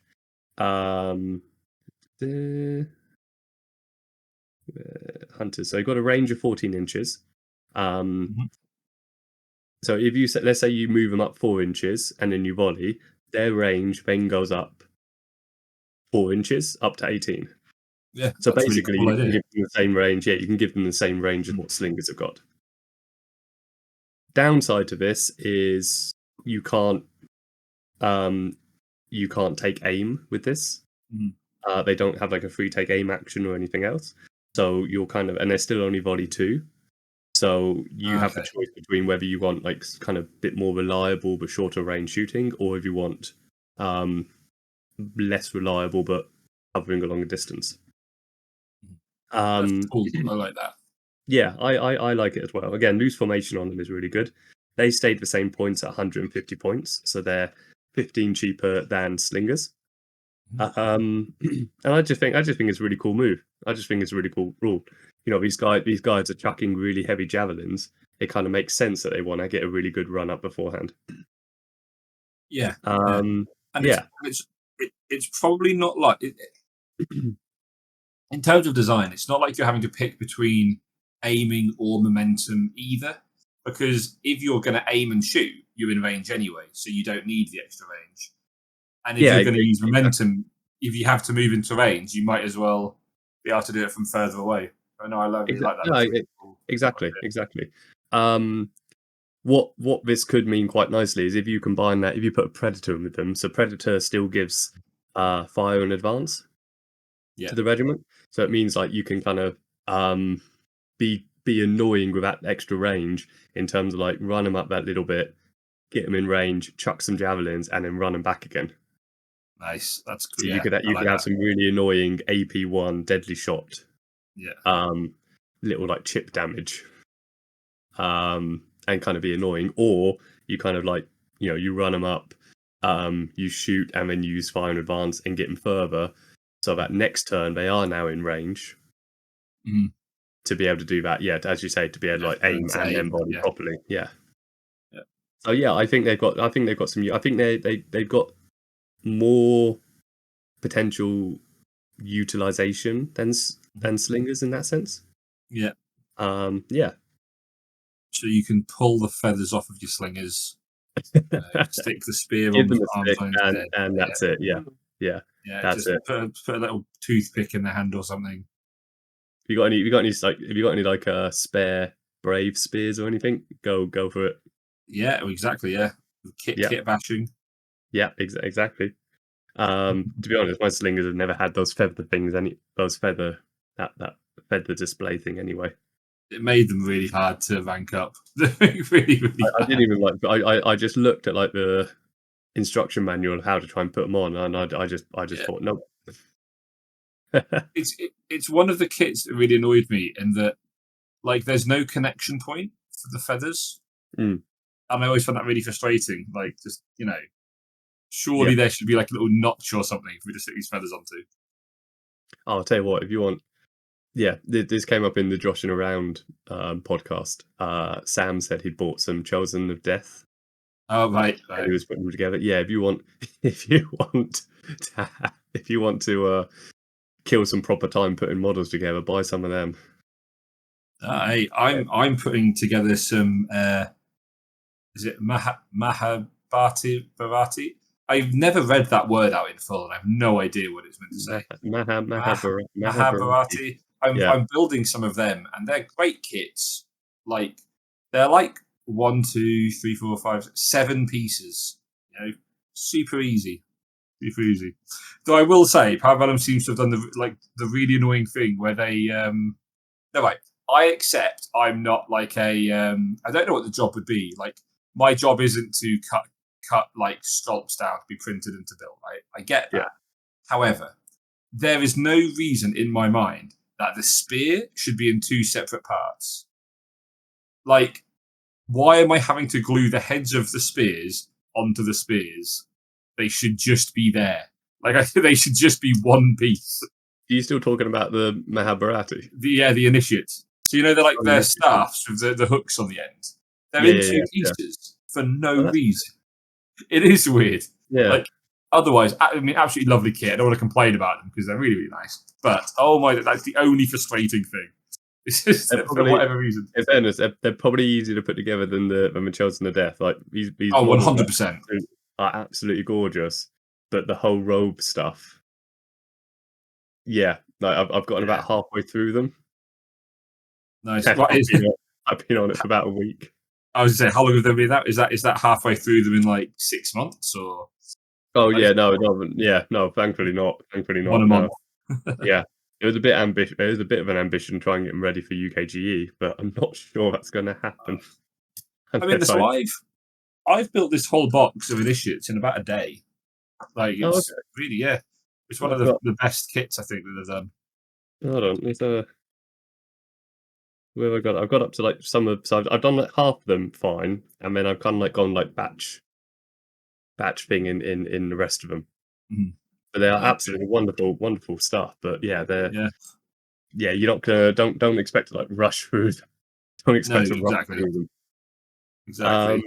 The hunters, so they've got a range of 14 inches.
Mhm.
So if you let's say you move them up 4 inches and then you volley, their range then goes up 4 inches up to 18.
Yeah.
So
That's a really
basically,
cool
you can
idea.
give them the same range. Yeah, you can give them the same range as
Mm.
what slingers have got. Downside to this is you can't um you can't take aim with this. They don't have like a free take aim action or anything else. So you're kind of, and they're still only volley 2. So you have the choice between whether you want like kind of bit more reliable but shorter range shooting, or if you want less reliable but covering a longer distance.
That's cool. I like that.
Yeah, I like it as well. Again, loose formation on them is really good. They stayed the same points at 150 points, so they're 15 cheaper than slingers. And I just think it's a really cool move. I just think it's a really cool rule. You know, these guys are chucking really heavy javelins. It kind of makes sense that they want to get a really good run up beforehand.
Yeah.
And
it's probably not like in terms of design, it's not like you're having to pick between aiming or momentum either, because if you're going to aim and shoot, you're in range anyway, so you don't need the extra range. And if you're going to use momentum, if you have to move into range, you might as well be able to do it from further away. I know I like that.
Really cool. Exactly. What this could mean quite nicely is if you combine that, if you put a predator with them, so predator still gives fire in advance to the regiment. So it means like you can kind of be annoying with that extra range in terms of like run them up that little bit, get them in range, chuck some javelins, and then run them back again.
Nice. That's cool.
So you could have some really annoying AP1 deadly shot. Little like chip damage. And kind of be annoying, or you kind of like, you know, you run them up, you shoot and then use fire in advance and get them further, so that next turn they are now in range to be able to do that. Yeah, as you say, to be able to like aim and then body properly. Yeah. So yeah, I think they've got some. I think they've got more potential utilization than slingers in that sense.
Yeah.
Yeah.
So you can pull the feathers off of your slingers, stick the spear on the arm's head,
and that's it. Yeah. That's it.
Put a little toothpick in the hand or something.
Have you got any like spare brave spears or anything? Go for it.
Yeah, exactly. Yeah, kit bashing.
Yeah, exactly. To be honest, my slingers have never had those feather things. That feather display thing anyway.
It made them really hard to rank up. really
I didn't even like. I just looked at like the instruction manual of how to try and put them on, and I just thought no.
It's one of the kits that really annoyed me in that, like, there's no connection point for the feathers, and I always found that really frustrating. Like, just, you know, surely there should be like a little notch or something for me to stick these feathers onto.
I'll tell you what, if you want. Yeah, this came up in the Joshing Around podcast. Sam said he'd bought some Chosen of Death.
Oh right.
And he was putting them together. Yeah, if you want to kill some proper time putting models together, buy some of them.
I'm putting together some. Is it Mahabharati? I've never read that word out in full, and I have no idea what it's meant to say. Mahabharati. I'm building some of them, and they're great kits. Like, they're like 1, 2, 3, 4, 5, 7 pieces. You know, super easy. Though I will say, Parabellum seems to have done the really annoying thing where they they're right. I accept I'm not like a I don't know what the job would be. Like, my job isn't to cut like scallops down to be printed into build. I get that. However, there is no reason in my mind that the spear should be in 2 separate parts. Like, why am I having to glue the heads of the spears onto the spears? They should just be there. Like, I think they should just be one piece.
Are you still talking about the Mahabharati?
The initiates. So, you know, they're like their staffs with the hooks on the end. They're in 2 pieces for no reason. It is weird.
Yeah.
Like, otherwise, I mean, absolutely lovely kit. I don't want to complain about them because they're really, really nice. But, oh my, that's the only frustrating thing. It's just for whatever reason.
In fairness, they're probably easier to put together than the Chosen of Death. Like, these
100%.
Are absolutely gorgeous. But the whole robe stuff, like I've gotten about halfway through them.
Nice.
I've been on it for about a week.
I was going to say, how long have they been out? Is that halfway through them in like 6 months or?
Oh
Like,
yeah, no, yeah, no. Thankfully not. Thankfully
one
not.
a month.
No. Yeah, it was a bit ambitious. It was a bit of an ambition to try and get them ready for UKGE, but I'm not sure that's going to happen
I mean,
unless
so
I.
I've built this whole box of initiates in about a day. Like,
Oh,
it's
okay.
really, yeah, it's one of
I've got.
the best kits I think that they've done.
Hold on. It's a. Where have I got? I've got up to like some of. So I've done like half of them fine, and then I've kind of like gone like batch thing in the rest of them.
Mhm.
But they are
Okay.
absolutely wonderful, wonderful stuff. But yeah, they're
Yeah.
you're not gonna don't expect to like rush through. Don't
No,
expect to rush
exactly.
through them. Um,
Exactly.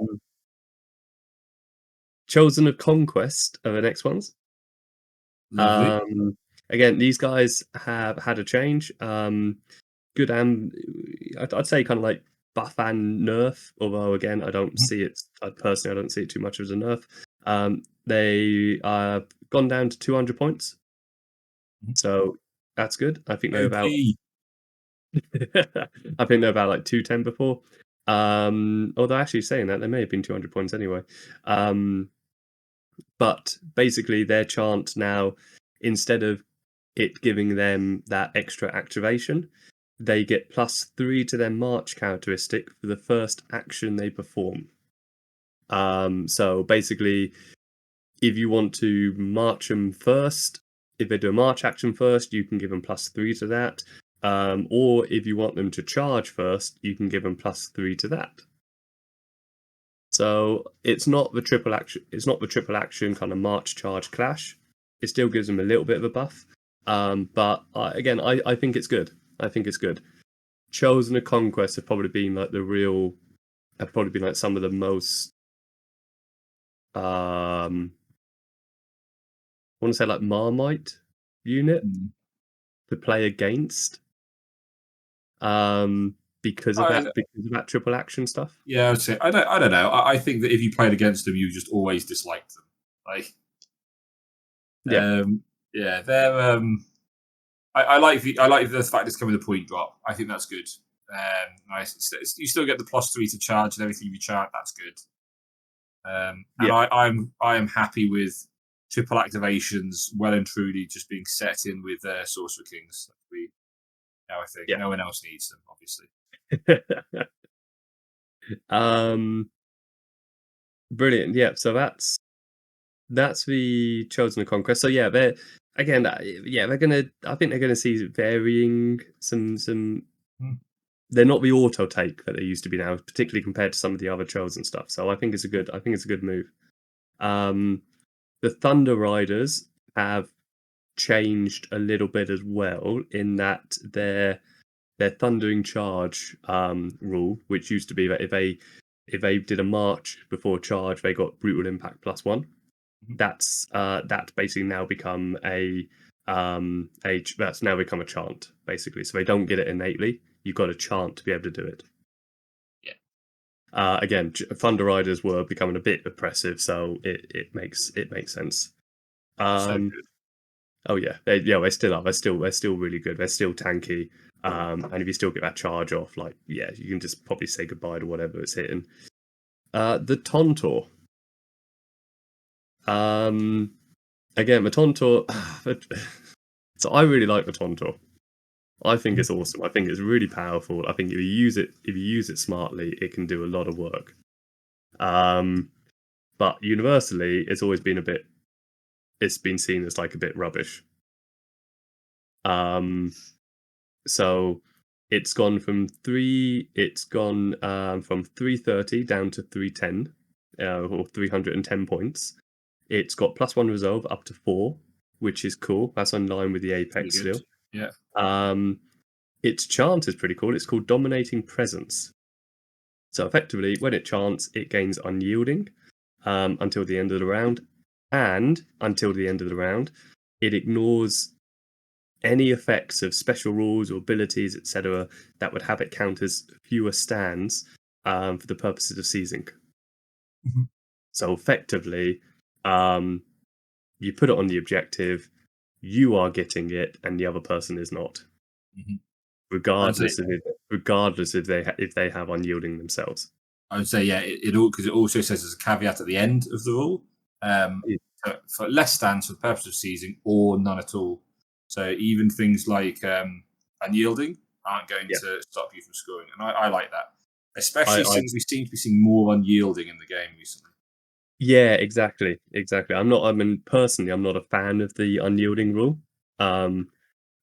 Chosen of Conquest are the next ones.
Lovely.
Um, Again, these guys have had a change. Good and I'd say kind of like buff and nerf. Although again, I don't
Mhm.
see it. I personally, I don't see it too much as a nerf. They are gone down to 200 points,
Mhm.
so that's good. I think they're about.
OP.
I think they're about like 210 before. Although actually saying that, they may have been 200 points anyway. Um, but basically, their chant now, instead of it giving them that extra activation, they get +3 to their march characteristic for the first action they perform. So basically, if you want to march them first, if they do a march action first, you can give them +3 to that. Or if you want them to charge first, you can give them +3 to that. So it's not the triple action. It's not the triple action kind of march charge clash. It still gives them a little bit of a buff. But again, I think it's good. I think it's good. Chosen a Conquest have probably been like the real. Have probably been like some of the most. I want to say like Marmite unit
Mm.
to play against. Because of
I,
that triple action stuff.
yeah, I would say I don't know. I think that if you played against them, you just always disliked them. Like,
Yeah,
um, yeah, they're I like the fact it's coming with a point drop. I think that's good. Nice. You still get the +3 to charge and everything you charge. That's good. And
yeah,
I am happy with triple activations well and truly just being set in with Sorcerer Kings. We now I think
yeah.
no one else needs them, obviously.
um, Brilliant. Yeah, so that's the Chosen of Conquest. So yeah, they're again, yeah, they're gonna. I think they're gonna see varying some.
Hmm.
They're not the auto take that they used to be now, particularly compared to some of the other Chosen stuff. So I think it's a good. I think it's a good move. Um, the Thunder Riders have changed a little bit as well in that their thundering charge rule, which used to be that if they did a march before charge, they got brutal impact +1.
Mhm.
That's basically now become that's now become a chant basically. So they don't get it innately. You've got a chant to be able to do it.
Yeah,
Again, Thunder Riders were becoming a bit oppressive, so it makes sense.
so
Um,
good.
Oh yeah, they still are. They're still really good. They're still tanky. And if you still get that charge off, like yeah, you can just probably say goodbye to whatever it's hitting. The Tontor. Um, Again, the Tontor. So I really like the Tontor. I think
Mhm.
it's awesome. I think it's really powerful. I think if you use it smartly, it can do a lot of work. Um, but universally, it's always been a bit. It's been seen as like a bit rubbish. Um, So it's gone from 330 down to 310, or 310 points. It's got +1 resolve up to 4, which is cool. That's in line with the
Pretty
Apex
good.
still.
Yeah.
Um, its chant is pretty cool. It's called Dominating Presence. So effectively, when it chants, it gains Unyielding until the end of the round, and until the end of the round, it ignores any effects of special rules or abilities, etc., that would have it count as fewer stands for the purposes of seizing.
Mhm.
So effectively, um, you put it on the objective, you are getting it, and the other person is not,
Mhm. I'd say
regardless if they have unyielding themselves.
yeah, it all because it also says there's a caveat at the end of the rule. Um,
Yeah.
for less stands for the purpose of seizing, or none at all. So even things like unyielding aren't going
Yeah.
to stop you from scoring, and I like that, especially
I
since we seem to be seeing more unyielding in the game recently.
Yeah, exactly, exactly. Personally, I'm not a fan of the unyielding rule. Um,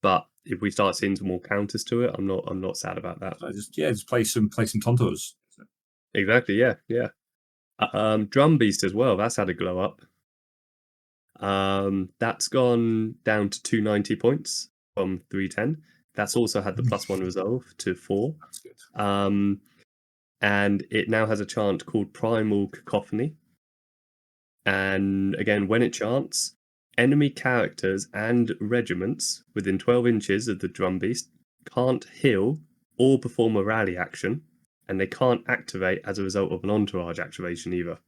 but if we start seeing some more counters to it, I'm not sad about that.
So just play some Tontos.
Exactly, yeah, yeah. Drum Beast as well, that's had a glow up. That's gone down to 290 points from 310. That's also had the +1 resolve to 4.
That's good.
And it now has a chant called Primal Cacophony. And again, when it chants, enemy characters and regiments within 12 inches of the drum beast can't heal or perform a rally action, and they can't activate as a result of an entourage activation either.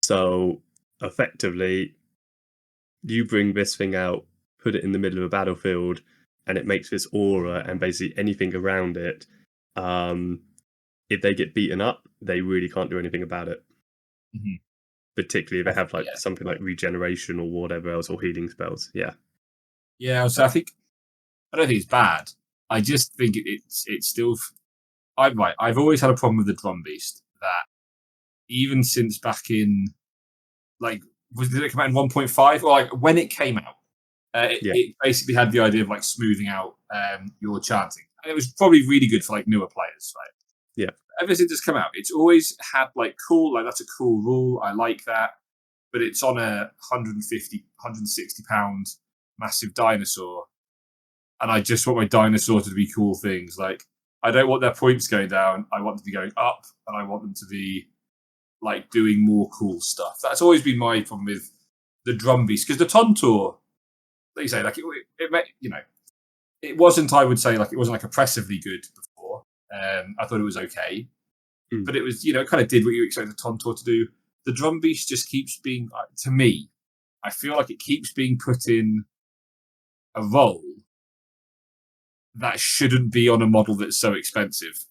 So effectively, you bring this thing out, put it in the middle of a battlefield, and it makes this aura, and basically anything around it. If they get beaten up, they really can't do anything about it.
Mhm.
Particularly if they have like
Yeah,
something like regeneration or whatever else, or healing spells. Yeah.
yeah. So I don't think it's bad. I just think it's still. I'm right. I've always had a problem with the drum beast that even since back in like did it come out in 1.5 or like when it came out,
Yeah.
it basically had the idea of like smoothing out your chanting, and it was probably really good for like newer players, right?
Yeah.
Ever since it's come out, it's always had like cool, like that's a cool rule. I like that, but it's on a 150, 160 pound massive dinosaur, and I just want my dinosaur to be cool things. Like I don't want their points going down. I want them to be going up, and I want them to be like doing more cool stuff. That's always been my problem with the drum beast because the Tontor, like you say, like it wasn't. I would say like it wasn't like oppressively good before. I thought it was okay,
Mm.
but it was it kind of did what you expect the Tontor to do. The drum beast just keeps being to me. I feel like it keeps being put in a role that shouldn't be on a model that's so expensive.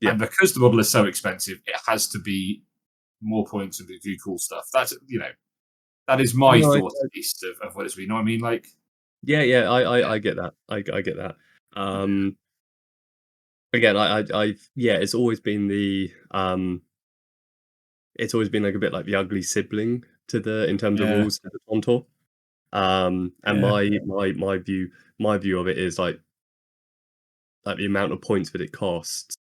Yeah.
And because the model is so expensive, it has to be more points and do cool stuff. That's that is my
No,
thought at least of what it's been. You know what I mean? Like
yeah, yeah,
yeah,
I get that. I get that. Again, yeah, it's always been like a bit like the ugly sibling to the in terms of
yeah,
rules to the Tontor. And
yeah,
my view of it is like the amount of points that it costs,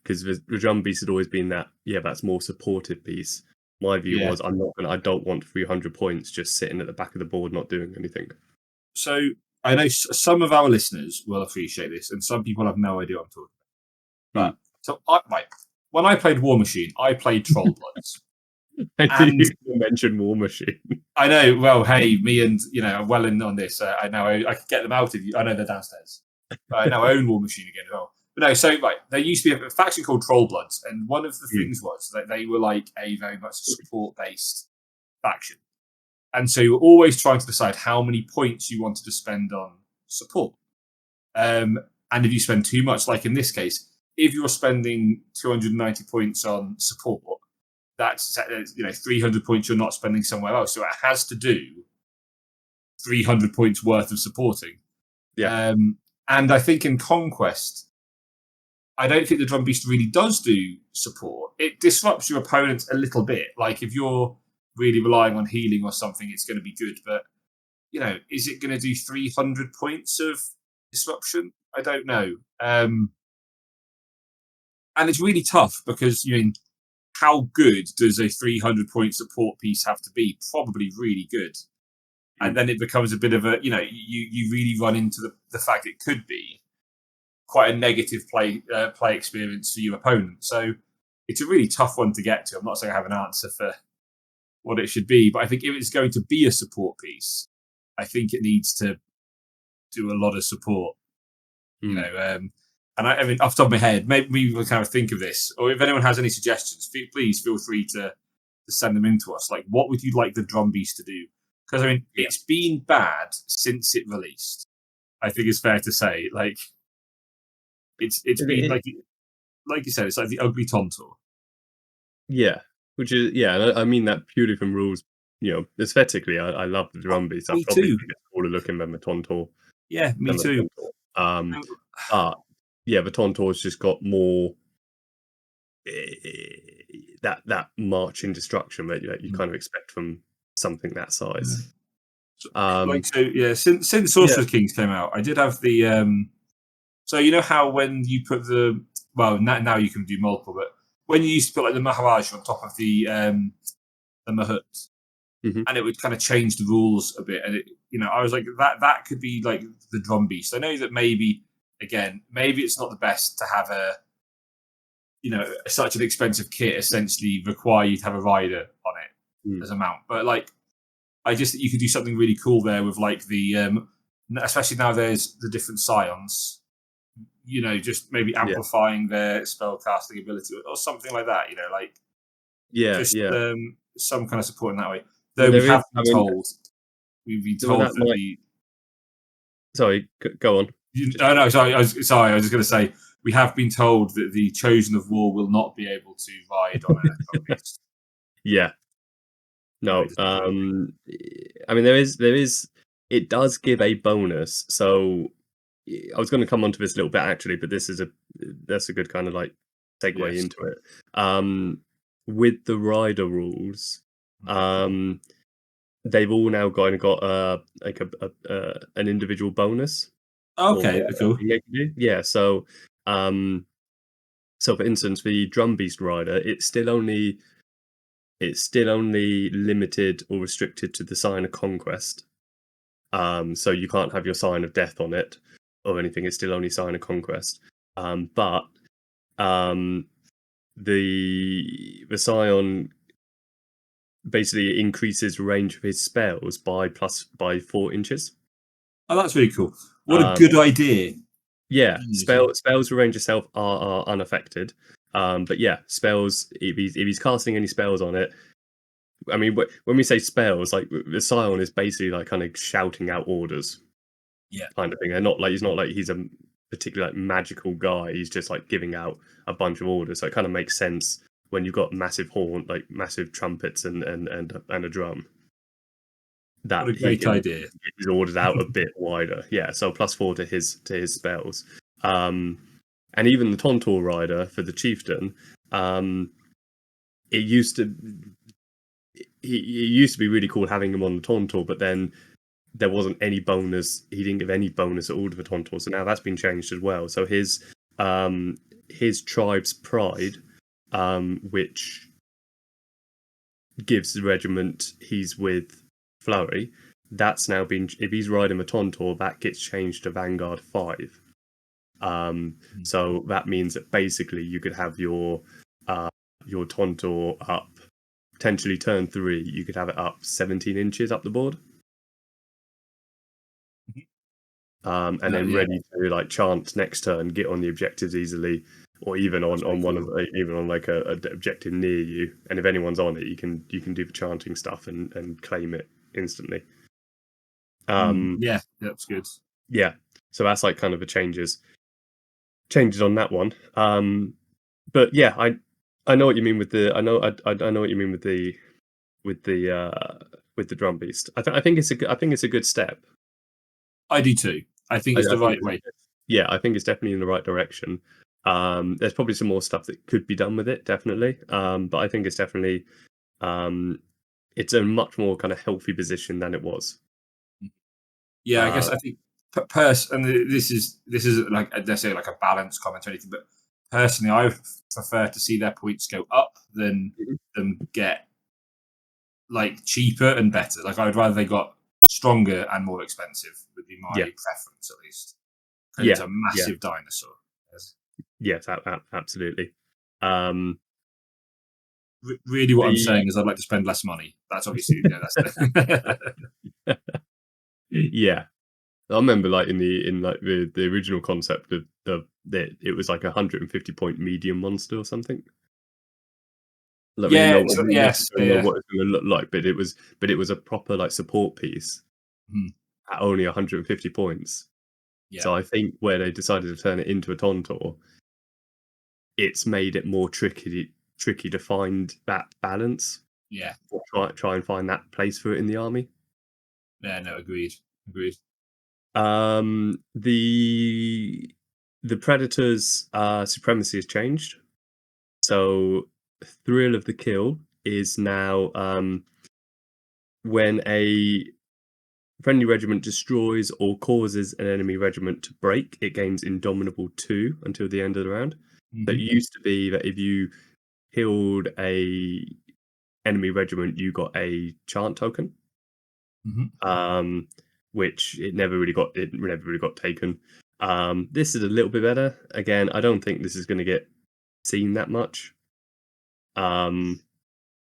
because the drum beast had always been that, yeah, that's more supportive piece. My view
yeah.
was I don't want 300 points just sitting at the back of the board not doing anything.
So I know some of our listeners will appreciate this, and some people have no idea what I'm talking
Hmm.
about. But so right, when I played War Machine, I played Troll Bloods,
I knew
and
you were gonna mention War Machine.
I know. Well, hey, me and I'm well in on this. I know I could get them out if you. I know they're downstairs. But I now own War Machine again as well. But no, so right, there used to be a faction called Troll Bloods, and one of the
Hmm.
things was that they were like a very much support based faction. And so you were always trying to decide how many points you wanted to spend on support. And if you spend too much, like in this case, if you're spending 290 points on support, that's 300 points you're not spending somewhere else. So it has to do 300 points worth of supporting.
Yeah.
And I think in Conquest, I don't think the drum beast really does do support. It disrupts your opponent a little bit. Like if you're really relying on healing or something, it's going to be good. But is it going to do 300 points of disruption? I don't know. And it's really tough because how good does a 300 point support piece have to be? Probably really good.
Hmm.
And then it becomes a bit of a you really run into the fact it could be quite a negative play experience for your opponent. So it's a really tough one to get to. I'm not saying I have an answer for what it should be, but I think if it's going to be a support piece, I think it needs to do a lot of support.
Hmm.
And I mean, off the top of my head, maybe we'll kind of think of this, or if anyone has any suggestions, please feel free to send them in to us. Like, what would you like the drum beast to do? Because I mean,
Yeah.
it's been bad since it released. I think it's fair to say, like, it's been like you said, it's like the ugly Tontor.
Yeah, which is, yeah, and I mean that purely from rules aesthetically, I love the drum beats. I
Me
probably
too.
think it's cooler looking than the Tontor.
Yeah, me too.
Um,
Um,
but yeah, the Tontor's just got more that marching destruction that you kind of expect from something that
Yeah.
size.
So,
Um,
yeah, since
yeah.
Sorcerer Kings came out, I did have the so you know how when you put the well now you can do multiple, but when you used to put like the Maharaj on top of the Mahut,
Mhm.
and it would kind of change the rules a bit, and I was like that could be like the drum beast. I know that maybe it's not the best to have a such an expensive kit essentially require you to have a rider on it
Mm.
as a mount, but like I just think you could do something really cool there with like especially now there's the different scions. Just maybe
Yeah.
amplifying their spell casting ability or something like that. Like
Yeah,
just
yeah.
some kind of support in that way.
Well,
Though
there is. I mean,
we've been
well,
told
that
that
might.
the
Sorry, go on.
oh no, sorry, I was just going to say we have been told that the Chosen of War will not be able to ride on a drum beast.
Yeah.
No,
No.
it doesn't really.
I mean, there is. It does give a bonus. So I was going to come onto this a little bit actually, but that's a good kind of like segue
Yes.
into it. Um, with the rider rules, um, they've all now kind of got like an individual bonus or
Okay,
whatever
cool.
thing they can do. Yeah. Um, so for instance, the drum beast rider, it's still only limited or restricted to the sign of conquest. So you can't have your sign of death on it or anything. It's still only sign of conquest. But um, the scion basically increases range of his spells by 4 inches.
Oh, that's really cool. What a
Um,
good idea.
yeah,
Genius.
spells with range itself are unaffected. But yeah, spells if he's casting any spells on it. I mean, when we say spells, like the scion is basically like kind of shouting out orders,
Yeah.
kind of thing. They're not like he's a particular like magical guy. He's just like giving out a bunch of orders. So it kind of makes sense when you've got massive horn, like massive trumpets and a drum,
What
that
a
he
great
can
idea.
get his orders out a bit wider. Yeah, so +4 to his spells. Um, and even the Tontor rider for the chieftain, it used to he used to be really cool having him on the Tontor, but then there wasn't any bonus. He didn't give any bonus at all to the Tontor, so now that's been changed as well. So his tribe's pride, which gives the regiment he's with Flurry, that's now been if he's riding a Tontor, that gets changed to Vanguard 5.
Mhm.
So that means that basically you could have your Tontor up potentially turn 3. You could have it up 17 inches up the board. And then
Yeah.
ready to like chant next turn, get on the objectives easily, or even
That's
on
pretty
one of
cool.
even on like a objective near you. And if anyone's on it, you can do the chanting stuff and claim it instantly.
Yeah, that's good.
Yeah, so that's like kind of the changes on that one. But yeah, I know what you mean with the I know what you mean with the with the drum beast. I think it's a good step.
I do too. I think it's
I
the
think
right way.
yeah, I think it's definitely in the right direction. There's probably some more stuff that could be done with it, definitely. But I think it's definitely um, it's a much more kind of healthy position than it was.
Yeah, I
Uh,
guess I think and this is like let's say like a balanced comment or anything, but personally, I prefer to see their points go up than
Mhm.
them get like cheaper and better. Like I'd rather they got stronger and more expensive would be my
Yeah,
preference at least because it's
yeah,
a
yeah,
massive dinosaur. Yes.
yes, absolutely. Um,
Really, what I'm
the
saying is I'd like to spend less money. That's obviously that's
yeah, I remember like in the original concept of it was like 150 point medium monster or something. Like we didn't
yeah,
know we didn't
yes,
necessarily know what it's going to look like, but it was a proper like support piece
mhm,
at only 150 points.
yeah.
So I think where they decided to turn it into a Tontor, it's made it more tricky to find that balance.
Yeah.
or try and find that place for it in the army.
Yeah. No. Agreed. Agreed.
The Predator's supremacy has changed. So thrill of the kill is now when a friendly regiment destroys or causes an enemy regiment to break, it gains Indomitable 2 until the end of the round. So it
Hmm.
used to be that if you killed a enemy regiment, you got a chant token,
Hmm.
um, which it never really got taken. This is a little bit better. Again, I don't think this is going to get seen that much. Um,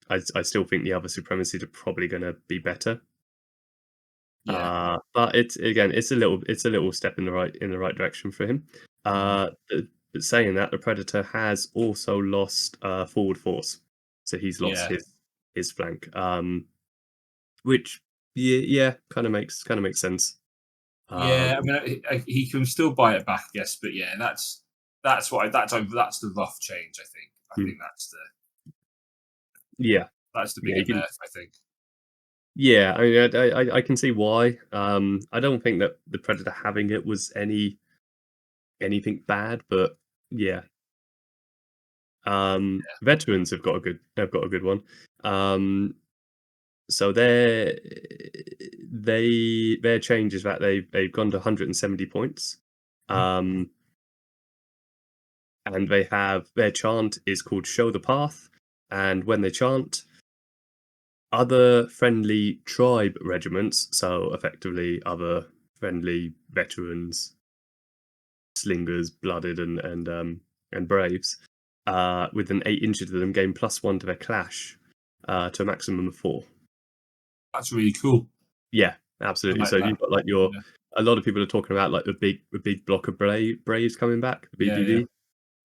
I still think the other supremacies are probably going to be better.
Yeah.
But it's a little step in the right direction for him.
Hmm.
But saying that, the Predator has also lost forward force, so he's lost
Yeah.
his flank. Which yeah, kind of makes sense.
Yeah. I
Um,
mean, he can still buy it back, I guess. But yeah, that's the rough change. I think. I
hmm,
think
yeah,
that's the
yeah,
bigger
you can.
nerf. I think.
Yeah, I mean, I can see why. I don't think that the Predator having it was anything bad, but yeah, veterans have got a good one. Um, so their change is that they've gone to 170 points.
Mhm.
Um, and they have their chant is called Show the Path, and when they chant, other friendly tribe regiments, so effectively other friendly veterans, slingers, blooded, and braves, within 8 inches of them gain +1 to their clash, to a maximum of 4.
That's really cool.
Yeah,
I
absolutely.
like
So if
that.
you've got like your
Yeah.
a lot of people are talking about like the big block of braves coming back, the
Yeah. Yeah.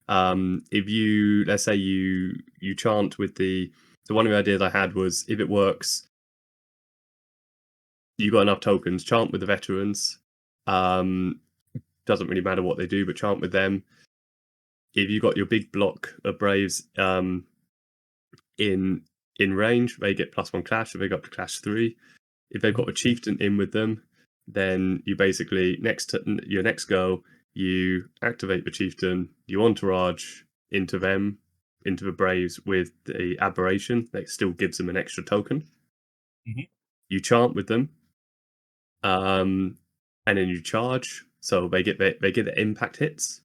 BBB. If you let's say you chant with the one of the ideas I had was if it works, you got enough tokens, chant with the veterans. Um, doesn't really matter what they do, but chant with them. If you got your big block of braves in range, they get +1 clash, if they got to clash 3. If they've
Mhm.
got a chieftain in with them, then you basically your next go, you activate the chieftain, you entourage into them, into the braves with the aberration that still gives them an extra token.
Mhm.
You chant with them, um, and then you charge, so they get their impact hits,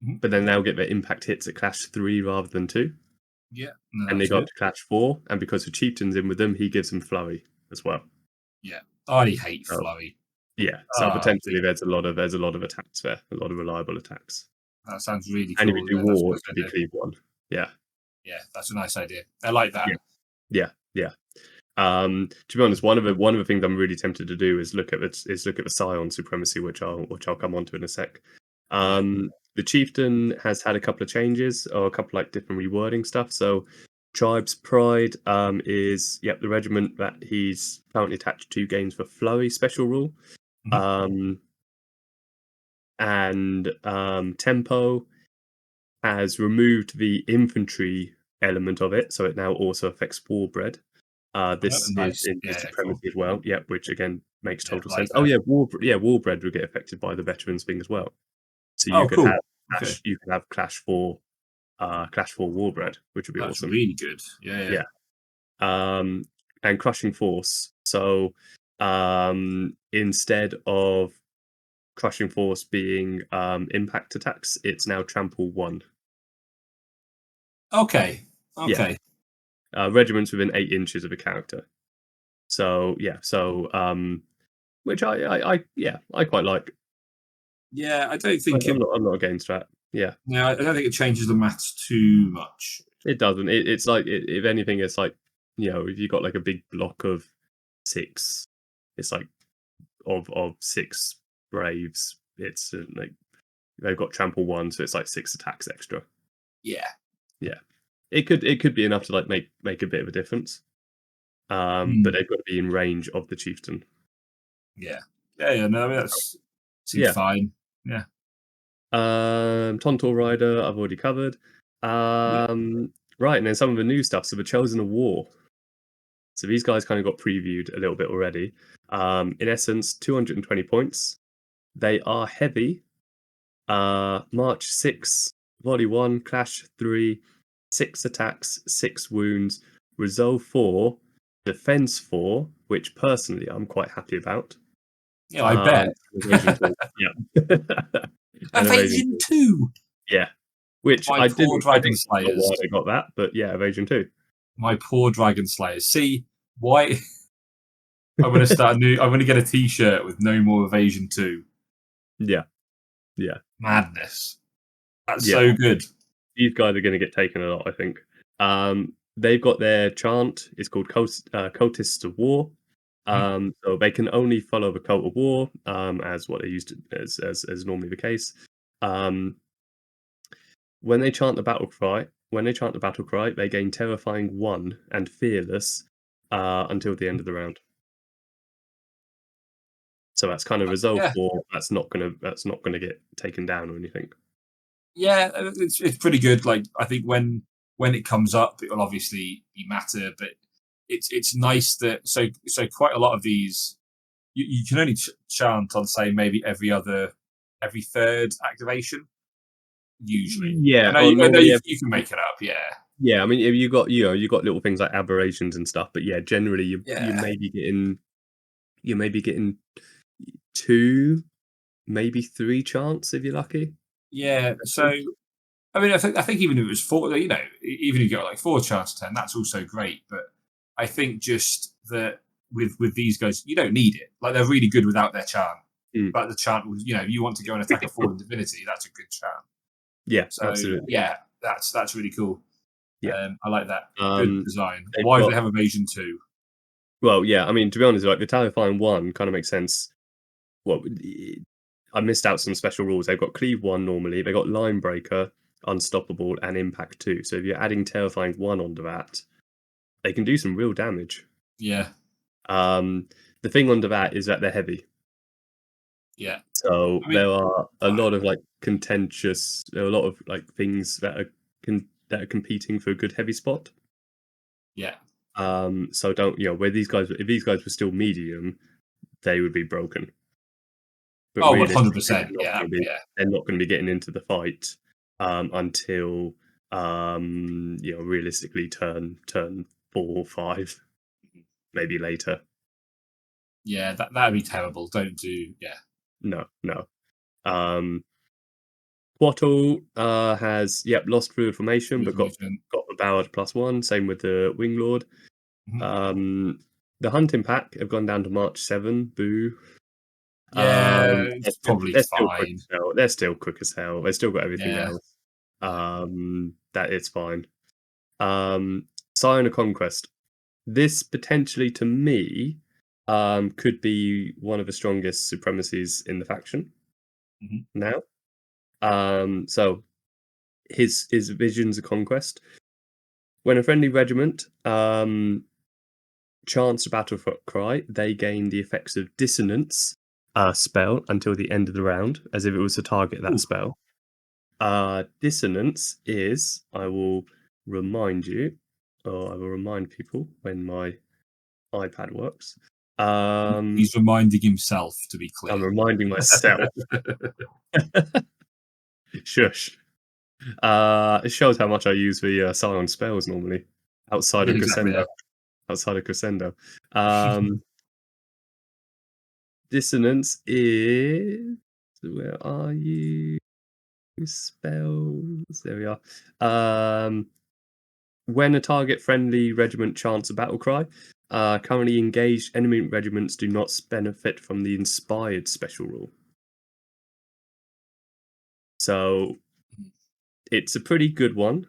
Mhm.
but then they'll get their impact hits at clash 3 rather than 2,
Yeah. No,
and they
that's
go up
good.
to clash 4, and because the chieftain's in with them, he gives them flurry as well.
Yeah. I hate
So
flurry.
yeah, so
Ah,
potentially there's a lot of attacks there, a lot of reliable attacks.
that sounds really
And if you
cool.
do
Yeah, that's a
war, it
nice
can be
idea.
cleave one. Yeah,
Yeah, that's a nice idea. I like that.
yeah, yeah, yeah. To be honest, one of the things I'm really tempted to do is look at the Scion supremacy, which I'll come on to in a sec.
Yeah.
The chieftain has had a couple of changes or a couple like different rewording stuff. So Tribe's Pride is the regiment that he's currently attached to gains for flurry special rule.
Mhm.
Um, and Tempo has removed the infantry element of it, so it now also affects Warbread.
Oh,
This is
nice.
in his
Yeah, cool.
supremacy as well. Yeah, which again makes
Yeah,
total
like
sense. Oh
that.
yeah, Warbread would get affected by the veterans thing as well. So
Oh, cool. Okay.
You could have Clash for Warbread, which would be
That's
awesome.
really good. Yeah, yeah.
Yeah. Um, and Crushing Force. So instead of Crushing Force being impact attacks, it's now Trample 1.
Okay.
Yeah.
Okay.
Regiments within 8 inches of a character. So yeah, which I quite like.
Yeah, I don't think it.
I'm not against that. Yeah,
Yeah, I don't think it changes the maths too much.
it doesn't. It's like if anything, it's like if you got like a big block of 6, it's like of 6 braves. It's like they've got trample 1, so it's like 6 attacks extra.
Yeah.
Yeah, it could be enough to like make a bit of a difference. But
Mm.
they've got to be in range of the chieftain.
Yeah. Yeah, yeah. No, I mean, that's seems
Yeah.
fine. Yeah.
Tontor Rider, I've already covered.
Yeah.
Right, and then some of the new stuff. So the Chosen of War. So these guys kind of got previewed a little bit already. In essence, 220 points. They are heavy. March 6, volley 1, clash 3, 6 attacks, 6 wounds, resolve 4, defense 4, which personally I'm quite happy about.
Yeah, I bet.
Evasion 2. Yeah. And
Evasion 2.
Yeah. Which
My
I
poor
didn't
Dragon
know
Slayers.
why they got that, but yeah, Evasion 2.
My poor Dragon Slayers. See, why I'm gonna get a t-shirt with no more Evasion 2.
Yeah. Yeah.
Madness. That's
Yeah.
so good.
These guys are gonna get taken a lot, I think. They've got their chant. It's called Cultists of War. So they can only follow the cult of war, as what they used to as normally the case. When they chant the battle cry, they gain terrifying 1 and fearless until the end of the round. So that's kind of resolve
Yeah.
4. That's not gonna get taken down or anything.
Yeah, it's pretty good. Like, I think when it comes up, it will obviously be matter, but it's nice that so quite a lot of these you can only chant on, say, maybe every third activation usually.
Yeah,
I know
normally
you can make it up. Yeah,
yeah, I mean, if you got you got little things like aberrations and stuff, but yeah, generally you
yeah,
may be getting 2, maybe 3 chants if you're lucky.
yeah. So I mean, I think even if it was 4, even if you got like 4 chants to 10, that's also great. But I think just that with these guys, you don't need it. Like, they're really good without their chant.
Mm.
But the chant was, you want to go and attack a fallen divinity, that's a good chant.
Yeah,
So
absolutely.
yeah, that's really cool.
Yeah.
I like that. Good design. Why do they have Evasion 2?
Well, yeah, I mean, to be honest, like the Terrifying 1 kind of makes sense. Well, I missed out some special rules. They've got Cleave 1 normally, they've got Line Breaker, Unstoppable, and Impact 2. So if you're adding Terrifying 1 onto that, they can do some real damage.
Yeah.
The thing under that is that they're heavy.
Yeah.
So
I mean,
there are a lot of there are a lot of things that are competing for a good heavy spot.
yeah.
So don't where these guys if these guys were still medium, they would be broken. But
Oh,
realistically,
100%. Yeah. Yeah.
they're not going to be getting into the fight until realistically turn 4 or 5, maybe later.
Yeah, that'd be terrible. Don't do. Yeah.
No. Quattle has lost Fluid Formation, but got the Ballad +1. Same with the Winglord. The Hunting Pack have gone down to March 7. Boo.
Yeah, it's probably fine.
They're still quick as hell. They've still got everything
Yeah.
else. That it's fine. Scion of Conquest. This potentially, to me, could be one of the strongest supremacies in the faction now. So his Visions of Conquest. When a friendly regiment chants a battle cry, they gain the effects of Dissonance spell until the end of the round, as if it was to target that spell. Dissonance is, I will remind people when my iPad works.
He's reminding himself, to be clear.
I'm reminding myself. Shush. It shows how much I use the Scion spells normally outside of Crescendo. Outside of Crescendo. Dissonance is, where are you? Spells. There we are. When a target friendly regiment chants a battle cry, currently engaged enemy regiments do not benefit from the inspired special rule. So it's a pretty good one.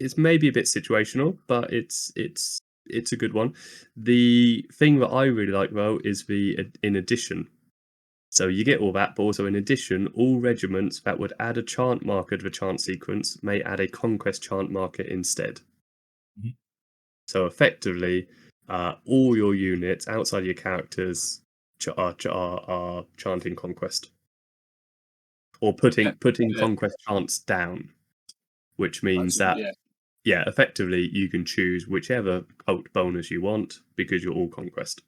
It's maybe a bit situational, but it's a good one. The thing that I really like though is the in addition. So you get all that, but also in addition, all regiments that would add a chant marker to the chant sequence may add a conquest chant marker instead. So effectively, all your units outside your characters are chanting conquest, or putting conquest chants down, which means that yeah, effectively, you can choose whichever cult bonus you want because you're all Conquest.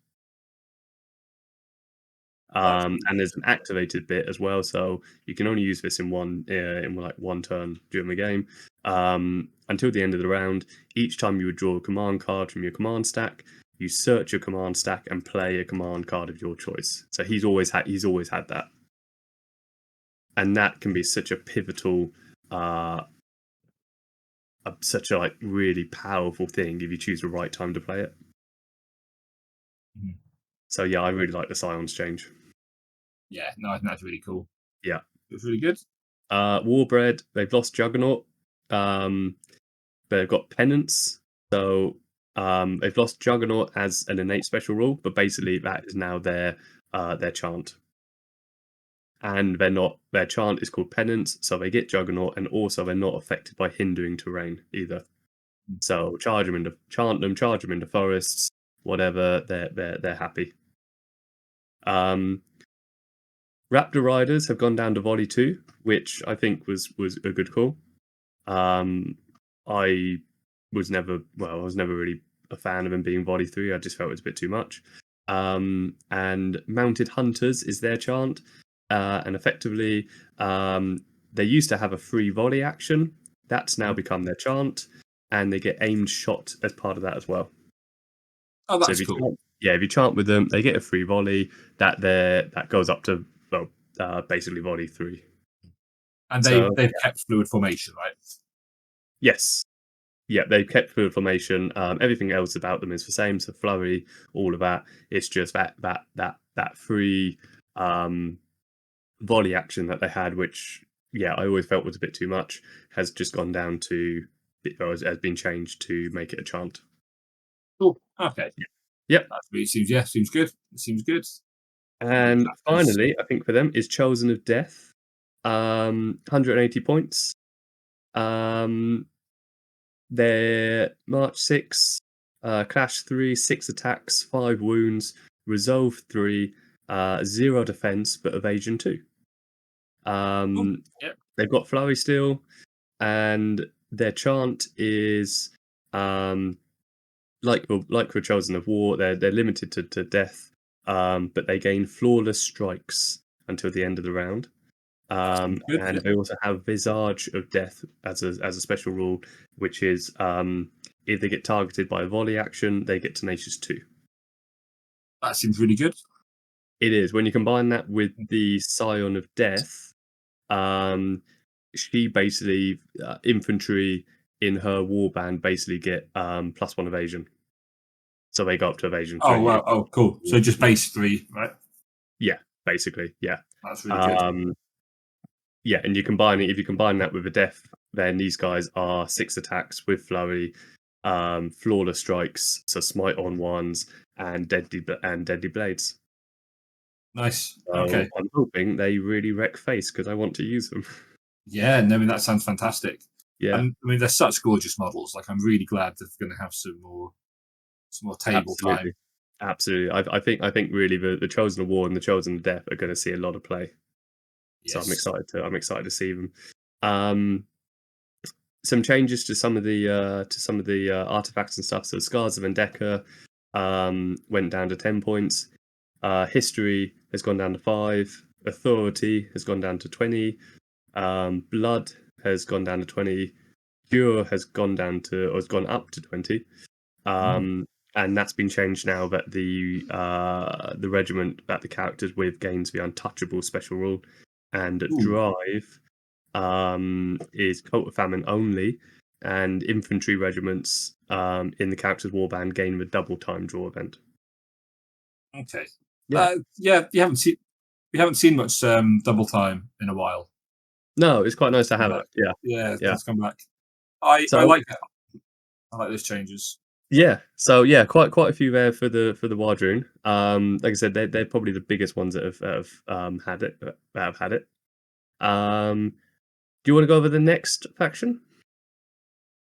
That's really
And
good.
there's an activated bit as well, so you can only use this in like one turn during the game. Until the end of the round, each time you would draw a command card from your command stack, you search your command stack and play a command card of your choice. So he's always had that, and that can be such a pivotal, such a like really powerful thing if you choose the right time to play it.
Mhm.
So yeah, I really like the Scions change.
Yeah, no, I think that's really cool.
Yeah.
It's really good.
Warbred, they've lost Juggernaut. Um, they've got Penance. So they've lost Juggernaut as an innate special rule, but basically that is now their chant. And their chant is called Penance, so they get Juggernaut, and also they're not affected by hindering terrain either.
Mm.
So chant them, charge them into forests, whatever. They're happy. Raptor Riders have gone down to Volley 2, which I think was a good call. I I was never really a fan of him being Volley 3. I just felt it was a bit too much. And Mounted Hunters is their chant. And effectively, they used to have a free volley action. That's now become their chant. And they get aimed shot as part of that as well.
Oh,
So
that's cool.
if you chant with them, they get a free volley that goes up to basically volley 3.
And
So
they've kept fluid formation, right?
yes, yeah, they've kept fluid formation. Everything else about them is the same. So flurry, all of that. It's just that free volley action that they had, which I always felt was a bit too much, has just gone down to or has been changed to make it a chant.
Cool. Okay.
Yep.
That really seems good. It seems good. Good
And
practice.
finally, I think for them is Chosen of Death. 180 points. Um, they're March 6, Clash 3, 6 attacks, 5 wounds, Resolve 3, 0 defense, but evasion 2.
Cool.
Um,
Yep.
they've got Flurry still, and their chant is like for Chosen of War, they're limited to death, but they gain flawless strikes until the end of the round.
That seems good.
And
Yep.
they also have Visage of Death as a special rule, which is if they get targeted by a volley action, they get Tenacious 2.
That seems really good.
It is. When you combine that with the Scion of Death, um, she basically, infantry in her warband basically get +1 evasion. So they go up to evasion
Oh
3.
wow. Oh cool. So just base 3, right?
Yeah, basically, yeah.
That's really good.
Um, Yeah, and if you combine that with a death, then these guys are 6 attacks with flurry, flawless strikes, so smite on ones, and deadly blades.
Nice.
So
Okay.
I'm hoping they really wreck face because I want to use them.
Yeah. No, I mean that sounds fantastic.
Yeah,
And I mean they're such gorgeous models. Like I'm really glad they're going to have some more table time.
absolutely, absolutely. I think really the chosen of war and the chosen of death are going to see a lot of play. So
Yes.
I'm excited to see them. Um, some changes to some of the artifacts and stuff. So Scars of Endeca went down to 10 points. History has gone down to 5. Authority has gone down to 20. Blood has gone down to 20. Cure has gone up to 20.
Mm.
And that's been changed now that the regiment that the characters with gains the untouchable special rule, and
Ooh.
drive is Cult of Famine only, and infantry regiments in the character's warband gain the double time draw event.
Okay.
Yeah.
Yeah. We haven't seen much double time in a while.
No, it's quite nice
It's
to
come
have
back.
it. Yeah.
Yeah,
Yeah.
it's come back. I
So
like it. I like those changes.
so quite a few there for the Wardroon. Like I said, they're probably the biggest ones that have had it that have had it. Do you want to go over the next faction?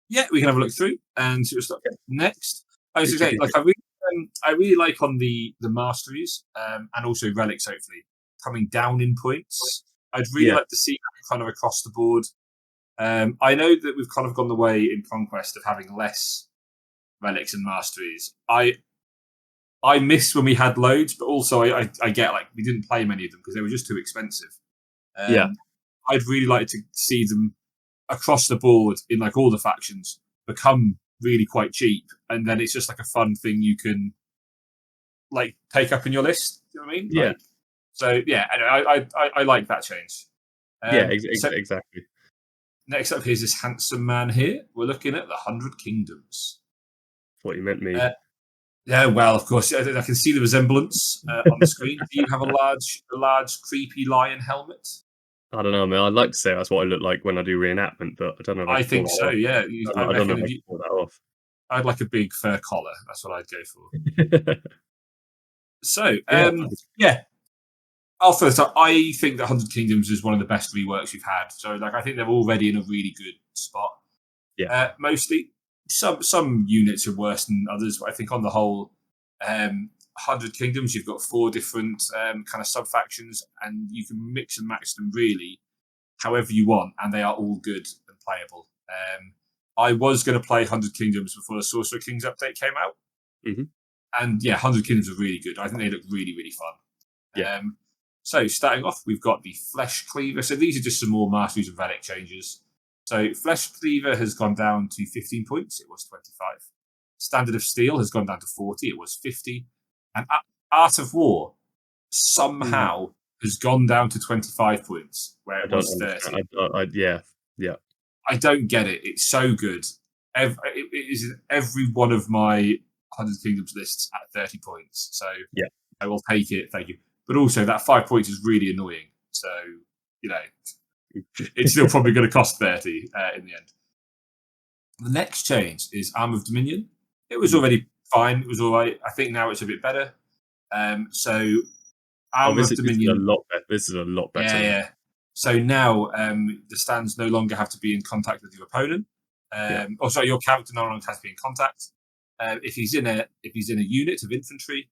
Yeah, we can have a look through and see what's up
Yeah.
next. I was
Who's
going to say,
kicking
like, I really like on the masteries and also relics, hopefully coming down in points. I'd really
Yeah.
like to see that kind of across the board. I know that we've kind of gone the way in Conquest of having less relics and masteries. I miss when we had loads, but also I get like we didn't play many of them because they were just too expensive.
Yeah,
I'd really like to see them across the board in like all the factions become really quite cheap, and then it's just like a fun thing you can like take up in your list. You know what I mean?
yeah,
Like, so yeah, I like that change.
yeah.
So
Exactly.
next up, here's this handsome man here. We're looking at the Hundred Kingdoms.
What you meant me.
Uh, yeah, well, of course, I can see the resemblance on the screen. Do you have a large, creepy lion helmet?
I don't know, man. I'd like to say that's what I look like when I do reenactment, but I don't know if I
I
can pull
think so.
that off.
Yeah, I
I don't know
reckon
if
if
I can
you,
pull that off.
I'd like a big fur collar. That's what I'd go for. So,
Yeah,
yeah, after this, I think that Hundred Kingdoms is one of the best reworks we've had. So, like, I think they're already in a really good spot.
yeah.
Mostly, some units are worse than others, but I think on the whole, Hundred Kingdoms, you've got 4 different kind of sub factions, and you can mix and match them really however you want, and they are all good and playable. I was going to play Hundred Kingdoms before the Sorcerer Kings update came out,
Mhm.
and yeah, Hundred Kingdoms are really good. I think they look really, really fun.
Yeah.
So starting off, we've got the Flesh Cleaver. So these are just some more masteries and relic changes. So Flesh Cleaver has gone down to 15 points. It was 25. Standard of Steel has gone down to 40. It was 50. And Art of War
Mm.
somehow has gone down to 25 points, where
I
it
don't
was
understand.
30.
Yeah, yeah,
I don't get it. It's so good. It is in every one of my Hundred Kingdoms lists at 30 points. So
yeah.
I will take it. Thank you. But also, that 5 points is really annoying. So, you know, it's still probably going to cost 30 in the end. The next change is Arm of Dominion. It was
Mhm.
already fine. It was all right. I think now it's a bit better. So,
Oh,
Arm of
this is a
Dominion.
lot better. This is a lot better
Yeah,
now.
yeah. So now the stands no longer have to be in contact with your opponent.
Yeah.
Sorry, your character no longer has to be in contact. If he's in a unit of infantry,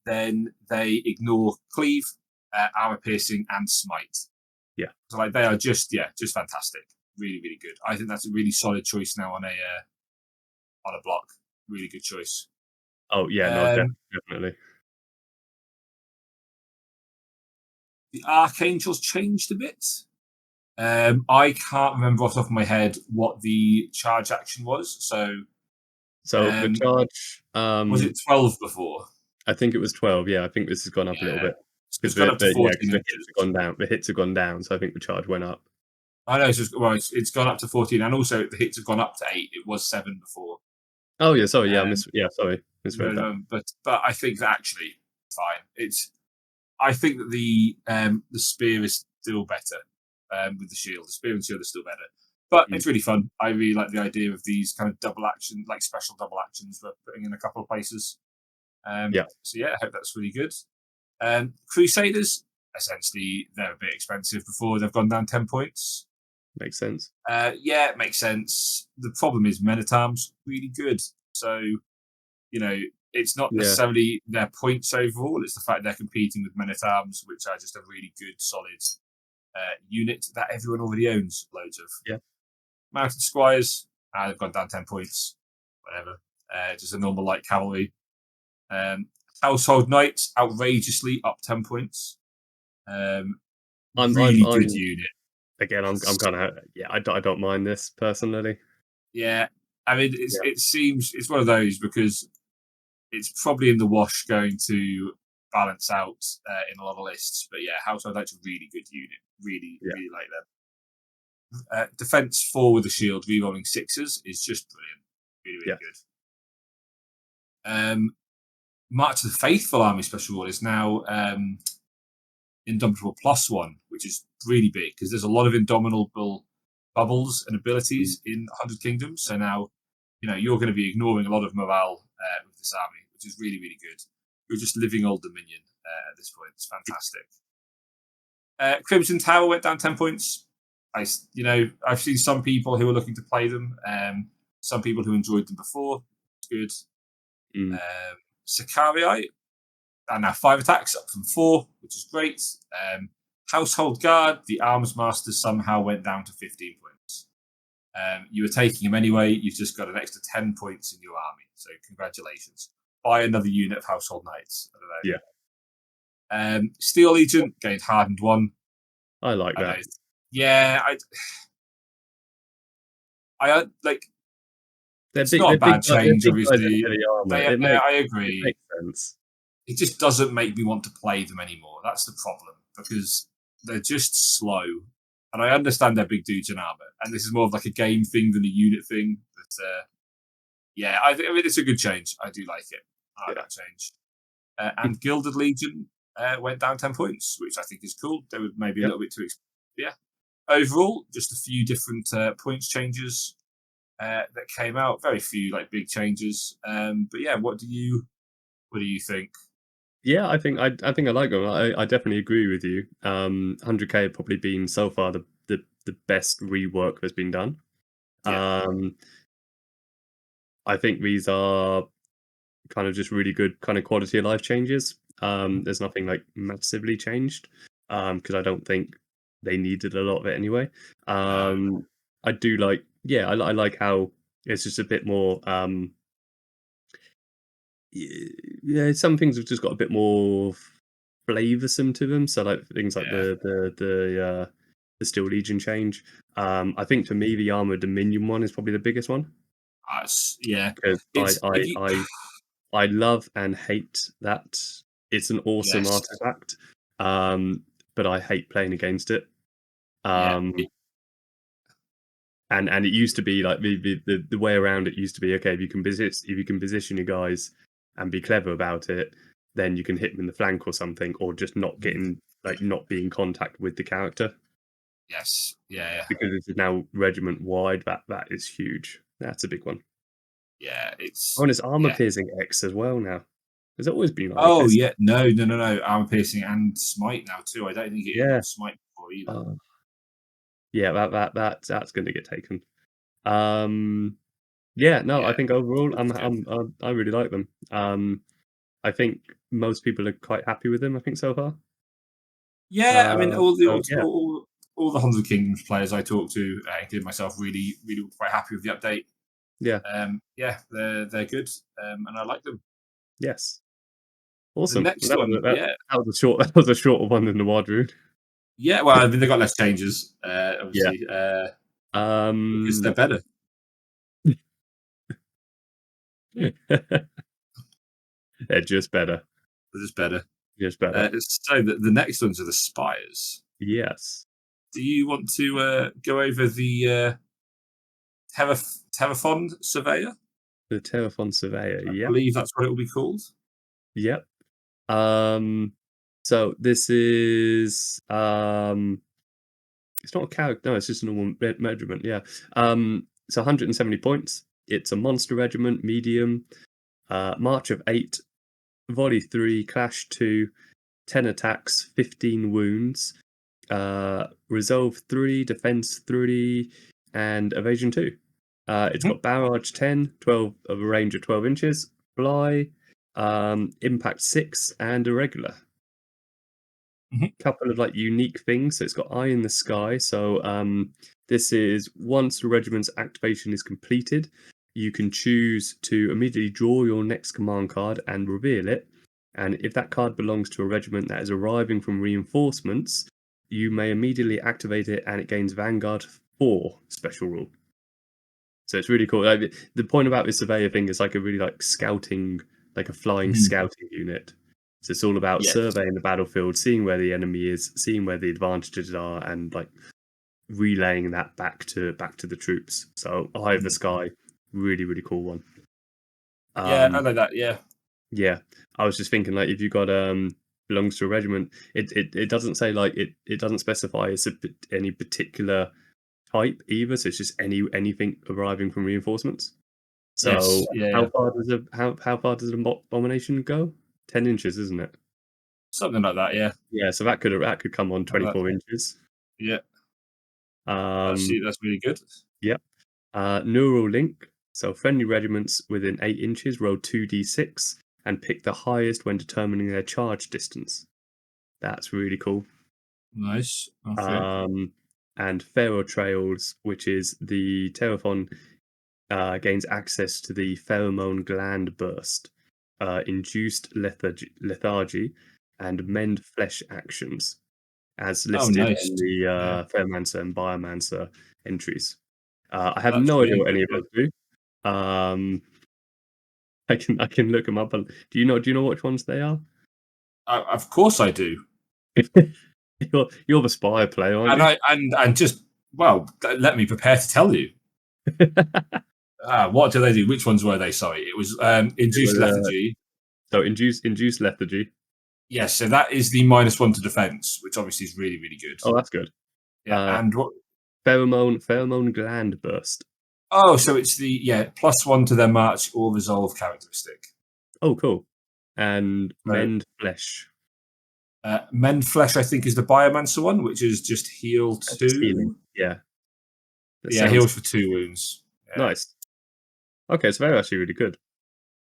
then they ignore cleave, armor piercing, and smite.
Yeah.
So like they are just fantastic, really really good. I think that's a really solid choice now on a block. Really good choice.
Oh, yeah, no,
Um,
definitely.
the Archangels changed a bit. I can't remember off the top of my head what the charge action was. So
So the
um,
charge,
was it 12 before?
I think it was 12, yeah, I think this has gone up a little
Yeah,
bit
so
because
it's gone up to
yeah,
14
because the hits
inches.
have gone down. The hits have gone down, so I think the charge went up.
I know it's gone up to 14, and also the hits have gone up to 8. It was 7 before.
Oh, yeah, sorry,
Um,
sorry, misread that.
but I think that actually fine. I think that the spear is still better with the shield. The spear and shield are still better, but
Mm.
it's really fun. I really like the idea of these kind of double action, like special double actions we're putting in a couple of places.
Yeah,
So yeah, I hope that's really good. Crusaders, essentially, they're a bit expensive before they've gone down 10 points.
makes sense.
Yeah, it makes sense. The problem is Men at Arms really good. So it's not
Yeah,
necessarily their points overall; it's the fact they're competing with Men at Arms, which are just a really good, solid unit that everyone already owns loads of.
yeah.
Mounted Squires, they've gone down 10 points, whatever. Just a normal light cavalry. Um, Household Knights, outrageously up 10 points. Really good
I'm
unit.
again, I'm kinda yeah, I don't mind this personally.
Yeah, I mean,
Yeah,
it seems it's one of those because it's probably in the wash going to balance out in a lot of lists. But yeah, Household Knight's a really good unit. Really,
yeah,
really like them. Defense 4 with the shield, rerolling sixes is just brilliant. Really,
yeah.
really good. March of the Faithful Army Special Rule is now Indomitable +1, which is really big because there's a lot of Indomitable bubbles and
Mm.
abilities in 100 Kingdoms. So now, you're going to be ignoring a lot of morale with this army, which is really, really good. You're just living old Dominion at this point. It's fantastic. Crimson Tower went down 10 points. I've seen some people who are looking to play them. Some people who enjoyed them before. It's good.
Mm.
Sicarii are now 5 attacks up from 4, which is great. Household Guard, the Arms Master somehow went down to 15 points. You were taking him anyway. You've just got an extra 10 points in your army. So congratulations. Buy another unit of household knights. I don't know.
Yeah,
Steel Legion gained hardened 1.
I like
I know.
that.
Yeah, I like.
They're
It's
big.
not a
They're big.
bad
They're
change,
big guys in
obviously.
heavy armor.
I
It
agree.
makes sense.
It just doesn't make me want to play them anymore. That's the problem because they're just slow. And I understand they're big dudes in armor, and this is more of like a game thing than a unit thing. But yeah, I mean it's a good change. I do like it. I like
Yeah.
that change. And Gilded Legion went down 10 points, which I think is cool. They were maybe a
Yep.
little bit too expensive. Yeah. Overall, just a few different points changes that came out. Very few like big changes. But yeah, what do you think?
Yeah, I think I like them. I definitely agree with you. 100k have probably been so far the best rework that's been done.
Yeah.
I think these are kind of just really good kind of quality of life changes.
Mhm.
There's nothing like massively changed because I don't think they needed a lot of it anyway.
No.
I do like, yeah, I like how it's just a bit more. Yeah, some things have just got a bit more flavoursome to them. So like things like
Yeah.
the Steel Legion change. I think for me the Armored Dominion one is probably the biggest one
Yeah.
because
It's if you.
I love and hate that. It's an awesome
Yes.
artifact, but I hate playing against it.
Yeah.
And it used to be like the way around it used to be okay, if you can position your guys and be clever about it, then you can hit them in the flank or something, or just not
Mhm.
getting like not be in contact with the character
Yes. Yeah.
because this is now regiment wide. That is huge. That's a big one.
Yeah.
Oh,
It's
and it's armor
yeah.
piercing X as well now. There's always been armor
Oh
piercing.
yeah. No. Armor piercing and smite now too. I don't think it
Yeah.
enabled smite before either.
Uh, yeah, that's going to get taken. Yeah, no, I
Yeah.
think overall,
It's good.
I really like them. I think most people are quite happy with them. I think so far.
Yeah. I mean,
So yeah,
all the Hundred Kingdoms players I talked to, including myself, really were quite happy with the update.
yeah,
Yeah, they're good, and I like them.
yes,
The
awesome.
next one, yeah,
That was a short that was a shorter one than the Wardroom.
yeah. Well, I mean, they got less changes,
Yeah.
obviously, because they're
Um,
better.
they're just better,
They're just better.
just better.
So the next ones are the spires.
Yes,
Do you want to go over the Terrafond Surveyor?
the Terraform Surveyor.
I
Yep,
believe that's what it will be called.
yep. Um, so this is it's not a character. No, it's just a normal measurement. Yeah. So 170 points. It's a monster regiment, medium, march of 8, volley 3, clash 2, 10 attacks, 15 wounds, resolve 3, defense 3, and evasion 2. It's
Mhm,
got barrage 10, 12 of a range of 12 inches, fly, impact 6, and irregular.
mhm,
Couple of like unique things. So it's got Eye in the Sky. So this is once the regiment's activation is completed, you can choose to immediately draw your next command card and reveal it. And if that card belongs to a regiment that is arriving from reinforcements, you may immediately activate it and it gains Vanguard 4 special rule. So it's really cool. Like, the point about this surveyor thing is like a really like scouting, like a flying
mhm.
scouting unit. So it's all about
Yes.
surveying the battlefield, seeing where the enemy is, seeing where the advantages are, and like relaying that back to the troops. So Eye of the
Mhm.
Sky, really cool one.
Yeah, I
Um,
like that. Yeah.
yeah, I was just thinking like if you got belongs to a regiment, it doesn't say like it doesn't specify any particular type either. So it's just anything arriving from reinforcements. So
Yes. Yeah.
how far does an abomination go? 10 inches, isn't it?
Something like that. Yeah.
Yeah, so that could come on
Like that.
24 inches.
Yeah.
Um,
That's really good.
yep. Neural link. So friendly regiments within 8 inches roll 2d6 and pick the highest when determining their charge distance. That's really cool.
Nice. Okay.
Um, and Pharaoh Trails, which is the Terraphon gains access to the pheromone gland burst, induced lethargy, and mend flesh actions, as
Oh,
listed
nice.
on the
Yeah,
Ferromancer and Biomancer entries. I have
that's
no idea
really
what
good.
any of
Yeah.
those do. I can look them up. Do you know which ones they are?
Of course I do.
You're the spy player, aren't
And
you?
and just well, let me prepare to tell you. What do they do? Which ones were they? Sorry, it was
It
induced
was,
lethargy.
so induce lethargy.
Yes, so that is the -1 to defense, which obviously is really really good.
Oh, that's good.
Yeah,
Uh,
and what?
pheromone gland burst.
Oh, so it's the +1 to their march or resolve characteristic.
Oh, cool. And
So
mend flesh.
mend flesh, I think, is the biomancer one, which is just heal
Just healing.
2.
Yeah, that
Yeah,
sounds
heals for 2 wounds. Yeah.
nice. Okay, so they're actually really good.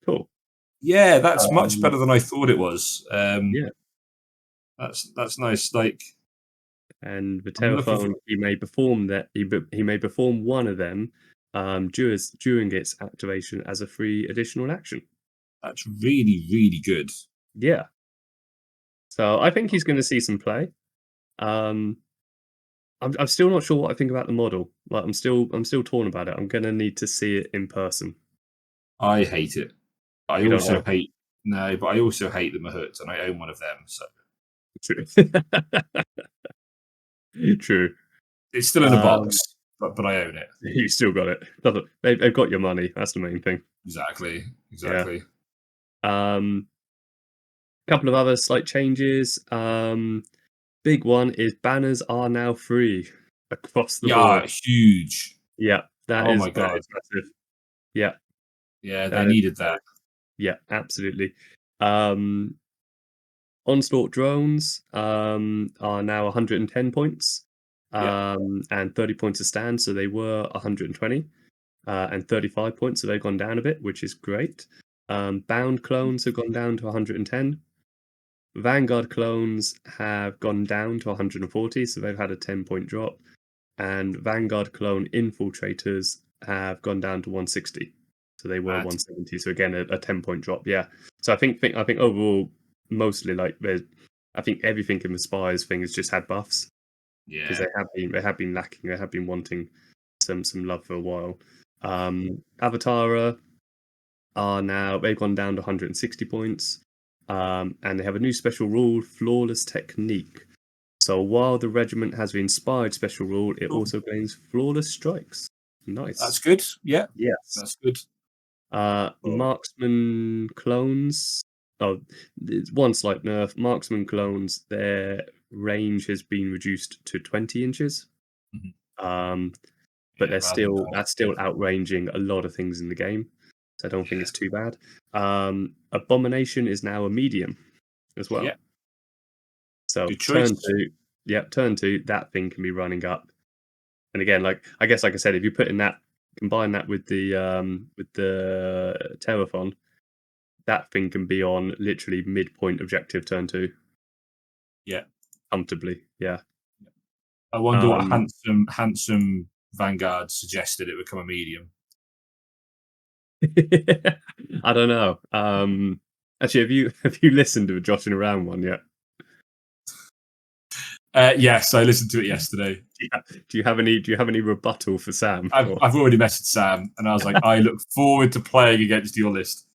Cool.
Yeah, that's much
Um,
better than I thought it was.
yeah,
That's nice. Like
and the
I'm looking for
telephone, he may perform one of them during its activation as a free additional action.
that's really really good.
Yeah. So I think he's going to see some play. Um, I'm still not sure what I think about the model. Like I'm still torn about it. I'm going to need to see it in person.
I hate it. I
You don't
also
like
hate no, but I also hate the Mahut, and I own one of them. So
it? True. True.
it's still in a box,
Um,
but I own it.
you still got it. They've got your money. That's the main thing.
Exactly,
Yeah.
exactly.
Um, couple of other slight changes. Big one is banners are now free across the board.
Yeah, huge.
Yeah, that
Oh
is
my
that
god.
is massive. Yeah,
Yeah, they
that is
needed that.
massive. Yeah, absolutely. Um, Onslaught drones are now 110 points
Yeah,
and 30 points a stand, so they were 120 and 35 points, so they've gone down a bit, which is great. Bound clones have gone down to 110. Vanguard clones have gone down to 140, so they've had a 10-point drop. And Vanguard clone infiltrators have gone down to 160. So they were
mad.
170. So again, a 10-point drop. Yeah. So I think overall, mostly like I think everything in the spies thing has just had buffs because
Yeah,
they have been lacking. They have been wanting some love for a while. Avatara are now they've gone down to 160 points. And they have a new special rule, flawless technique. So while the regiment has the inspired special rule, it
cool.
also gains flawless strikes.
That's
Nice.
good. Yeah,
Yes.
that's good. Oh,
Marksman clones. Oh, there's one slight nerf. Marksman clones, their range has been reduced to 20 inches.
mhm.
Um, but
Yeah,
they're
rather than
still
that.
that's still outranging a lot of things in the game. So I don't think
Yeah,
it's too bad. Abomination is now a medium as well.
yeah.
So
Good choice.
turn two, that thing can be running up. And again, like I guess, like I said, if you combine that with the Terraphon, that thing can be on literally midpoint objective turn two
Yeah.
comfortably. Yeah.
I wonder what
Um,
handsome Vanguard suggested it become a medium.
I don't know. Actually, have you listened to the Joshing Around one yet?
Yes, I listened to it yesterday.
Do you have any rebuttal for Sam?
I've already messaged Sam, and I was like, I look forward to playing against your list.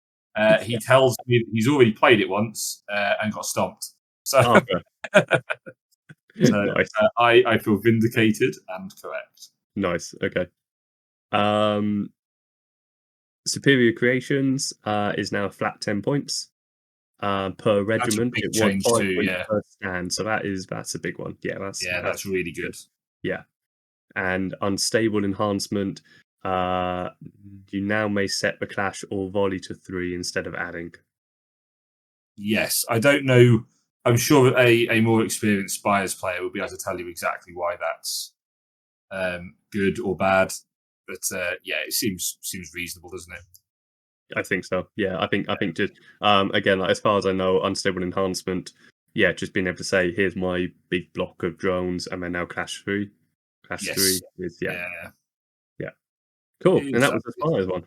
He tells me that he's already played it once and got stomped. So,
Oh, okay.
so
Nice,
I feel vindicated and correct.
nice. Okay. Um, Superior Creations is now a flat 10 points per
That's a
regiment.
big
It was
change
5
too.
points
Yeah,
per stand, so that's a big one. Yeah, that's
yeah,
that's
that's really
good.
good.
Yeah, and unstable enhancement. Uh, you now may set the clash or volley to 3 instead of adding.
Yes, I don't know. I'm sure that a more experienced Spires player will be able to tell you exactly why that's good or bad. But yeah, it seems reasonable, doesn't it?
I think so. Yeah, I think just again, like, as far as I know, unstable enhancement. Yeah, just being able to say, here's my big block of drones, and they're now clash free. Mastery
Yes.
is
Yeah.
yeah. Cool. And that was the
Exactly.
Spires one.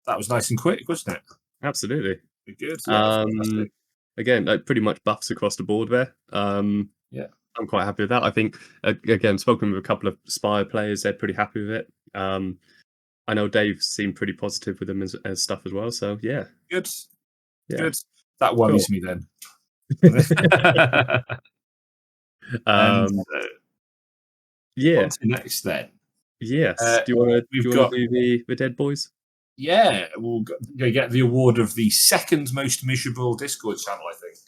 That was nice and quick, wasn't it?
Absolutely.
Good. Yeah,
Um,
fantastic.
again, like pretty much buffs across the board there.
Yeah.
I'm quite happy with that. I think again, spoken with a couple of Spire players, they're pretty happy with it. I know Dave seemed pretty positive with them as stuff as well. So yeah,
Good.
yeah,
Good. That
cool.
worries me then. And
um,
on
yeah,
to next then.
yes.
Uh,
Do you want to
we've got
do the Dead Boys?
we'll get the award of the second most miserable Discord channel, I think.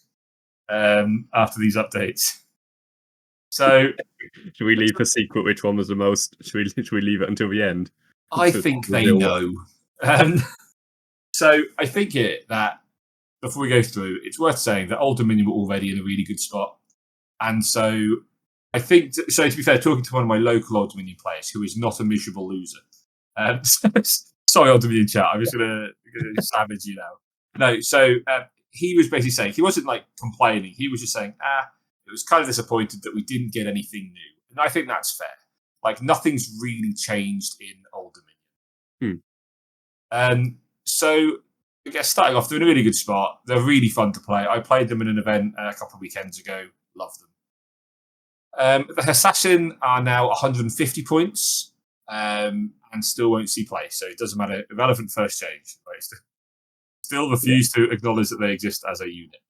After these updates. So
Should we leave a secret which one was the most? Should we leave it until the end?
I
To
think they
reveal what-
know. So I think that before we go through, it's worth saying that Old Dominion were already in a really good spot. And so I think, so to be fair, talking to one of my local Old Dominion players who is not a miserable loser. Sorry, Old Dominion chat, I'm just going to savage you now. No, so he was basically saying, he wasn't like complaining, he was just saying, it was kind of disappointed that we didn't get anything new. And I think that's fair. Like, nothing's really changed in Old Dominion. So I guess starting off, they're in a really good spot. They're really fun to play. I played them in an event a couple of weekends ago. Love them. The Assassin are now 150 points and still won't see play. So it doesn't matter. Irrelevant first change. Right? Still refuse to acknowledge that they exist as a unit.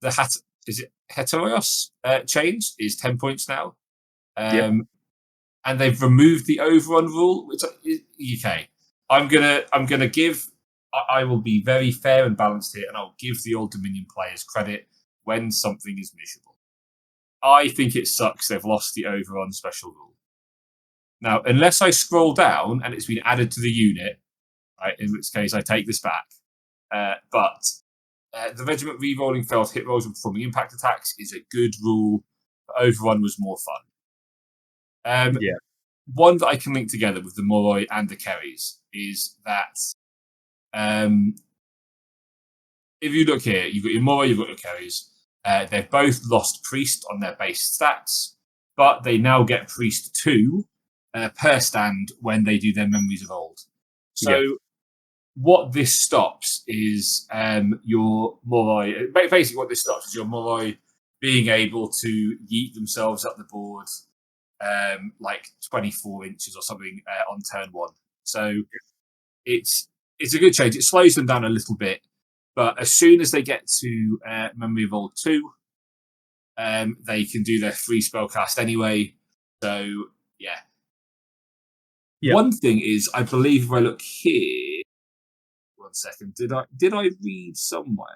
The Heteros change is 10 points now. And they've removed the overrun rule, which UK. I'm gonna give. I will be very fair and balanced here, and I'll give the Old Dominion players credit when something is miserable. I think it sucks they've lost the overrun special rule. Now, unless I scroll down and it's been added to the unit, right, in which case I take this back. But the regiment re-rolling failed hit rolls and performing impact attacks is a good rule. The overrun was more fun. One that I can link together with the Moroi and the Kerrys is that if you look here, you've got your Moroi, you've got your Kerrys. They've both lost Priest on their base stats, but they now get Priest 2 per stand when they do their Memories of Old. So what this stops is your Moroi. Basically, what this stops is your Moroi being able to yeet themselves up the board like 24 inches or something on turn 1. So it's a good change. It slows them down a little bit, but as soon as they get to Memory of Old 2, they can do their free spell cast anyway. So yeah. One thing is, I believe if I look here, 1 second, did I read somewhere?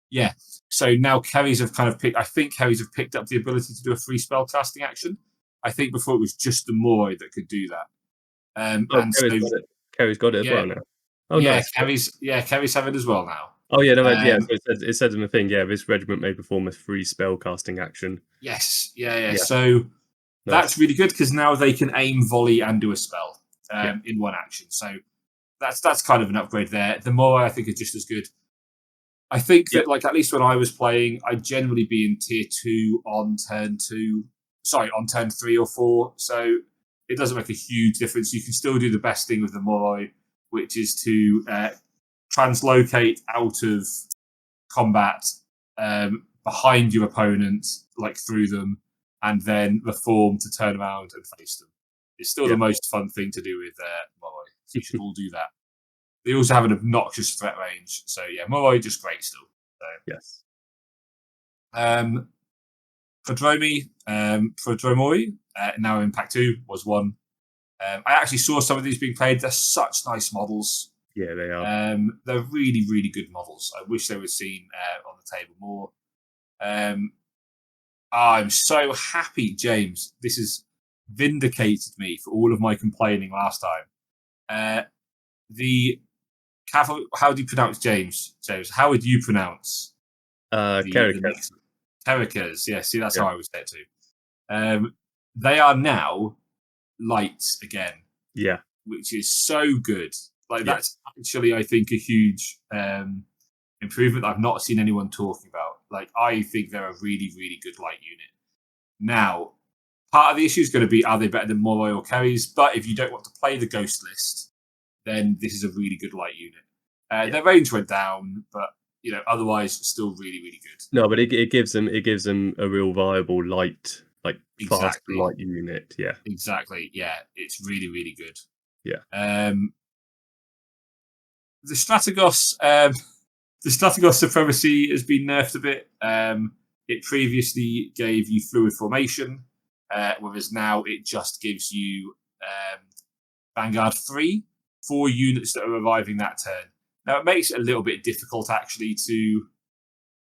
Yeah. So now Kerrys have kind of picked. I think Kerrys have picked up the ability to do a free spell casting action. I think before it was just the Moroi that could do that. And
Kerry's got it as well now. Oh,
yeah,
nice.
Kerrys have it as well now.
Oh yeah, no, So it says in the thing, this regiment may perform a free spell casting action.
Yes, yeah. So that's really good because now they can aim, volley, and do a spell in one action. So that's kind of an upgrade there. The Moroi I think are just as good. I think that, like, at least when I was playing, I'd generally be in tier 2 on turn 2. Sorry, on turn 3 or 4. So it doesn't make a huge difference. You can still do the best thing with the Moroi, which is to translocate out of combat behind your opponent, like through them, and then reform to turn around and face them. It's still the most fun thing to do with Moroi. So you should all do that. They also have an obnoxious threat range. So yeah, Moroi just great still. So,
yes.
Prodromoi, now in Pack 2, was one. I actually saw some of these being played. They're such nice models.
Yeah, they are.
They're really, really good models. I wish they were seen on the table more. I'm so happy, James. This has vindicated me for all of my complaining last time. How do you pronounce James? James, how would you pronounce
Kerrikas?
Kerrikas, yeah. See, that's how I would say it too. They are now lights again.
Yeah,
which is so good. Like that's actually, I think, a huge improvement that I've not seen anyone talking about. Like, I think they're a really, really good light unit. Now, part of the issue is going to be, are they better than Moroi or Kerry's? But if you don't want to play the Ghost list, then this is a really good light unit. Their range went down, but otherwise still really, really good.
No, but it gives them a real viable light, like fast
Exactly.
light unit. Yeah,
Exactly. Yeah, it's really, really good.
yeah.
The Strategos, supremacy has been nerfed a bit. It previously gave you fluid formation, whereas now it just gives you Vanguard 3 for units that are arriving that turn. Now it makes it a little bit difficult actually to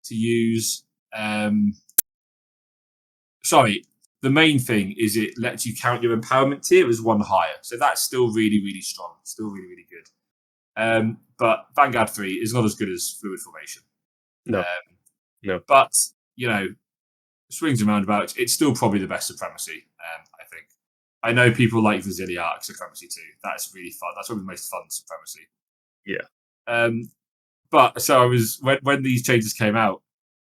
use. Sorry, the main thing is it lets you count your empowerment tier as one higher, so that's still really, really strong. Still really, really good. But Vanguard 3 is not as good as Fluid Formation.
No, no.
But, swings and roundabouts, it's still probably the best Supremacy, I think. I know people like Vasiliarch Supremacy too. That's really fun. That's probably the most fun Supremacy.
Yeah.
But so I was when these changes came out,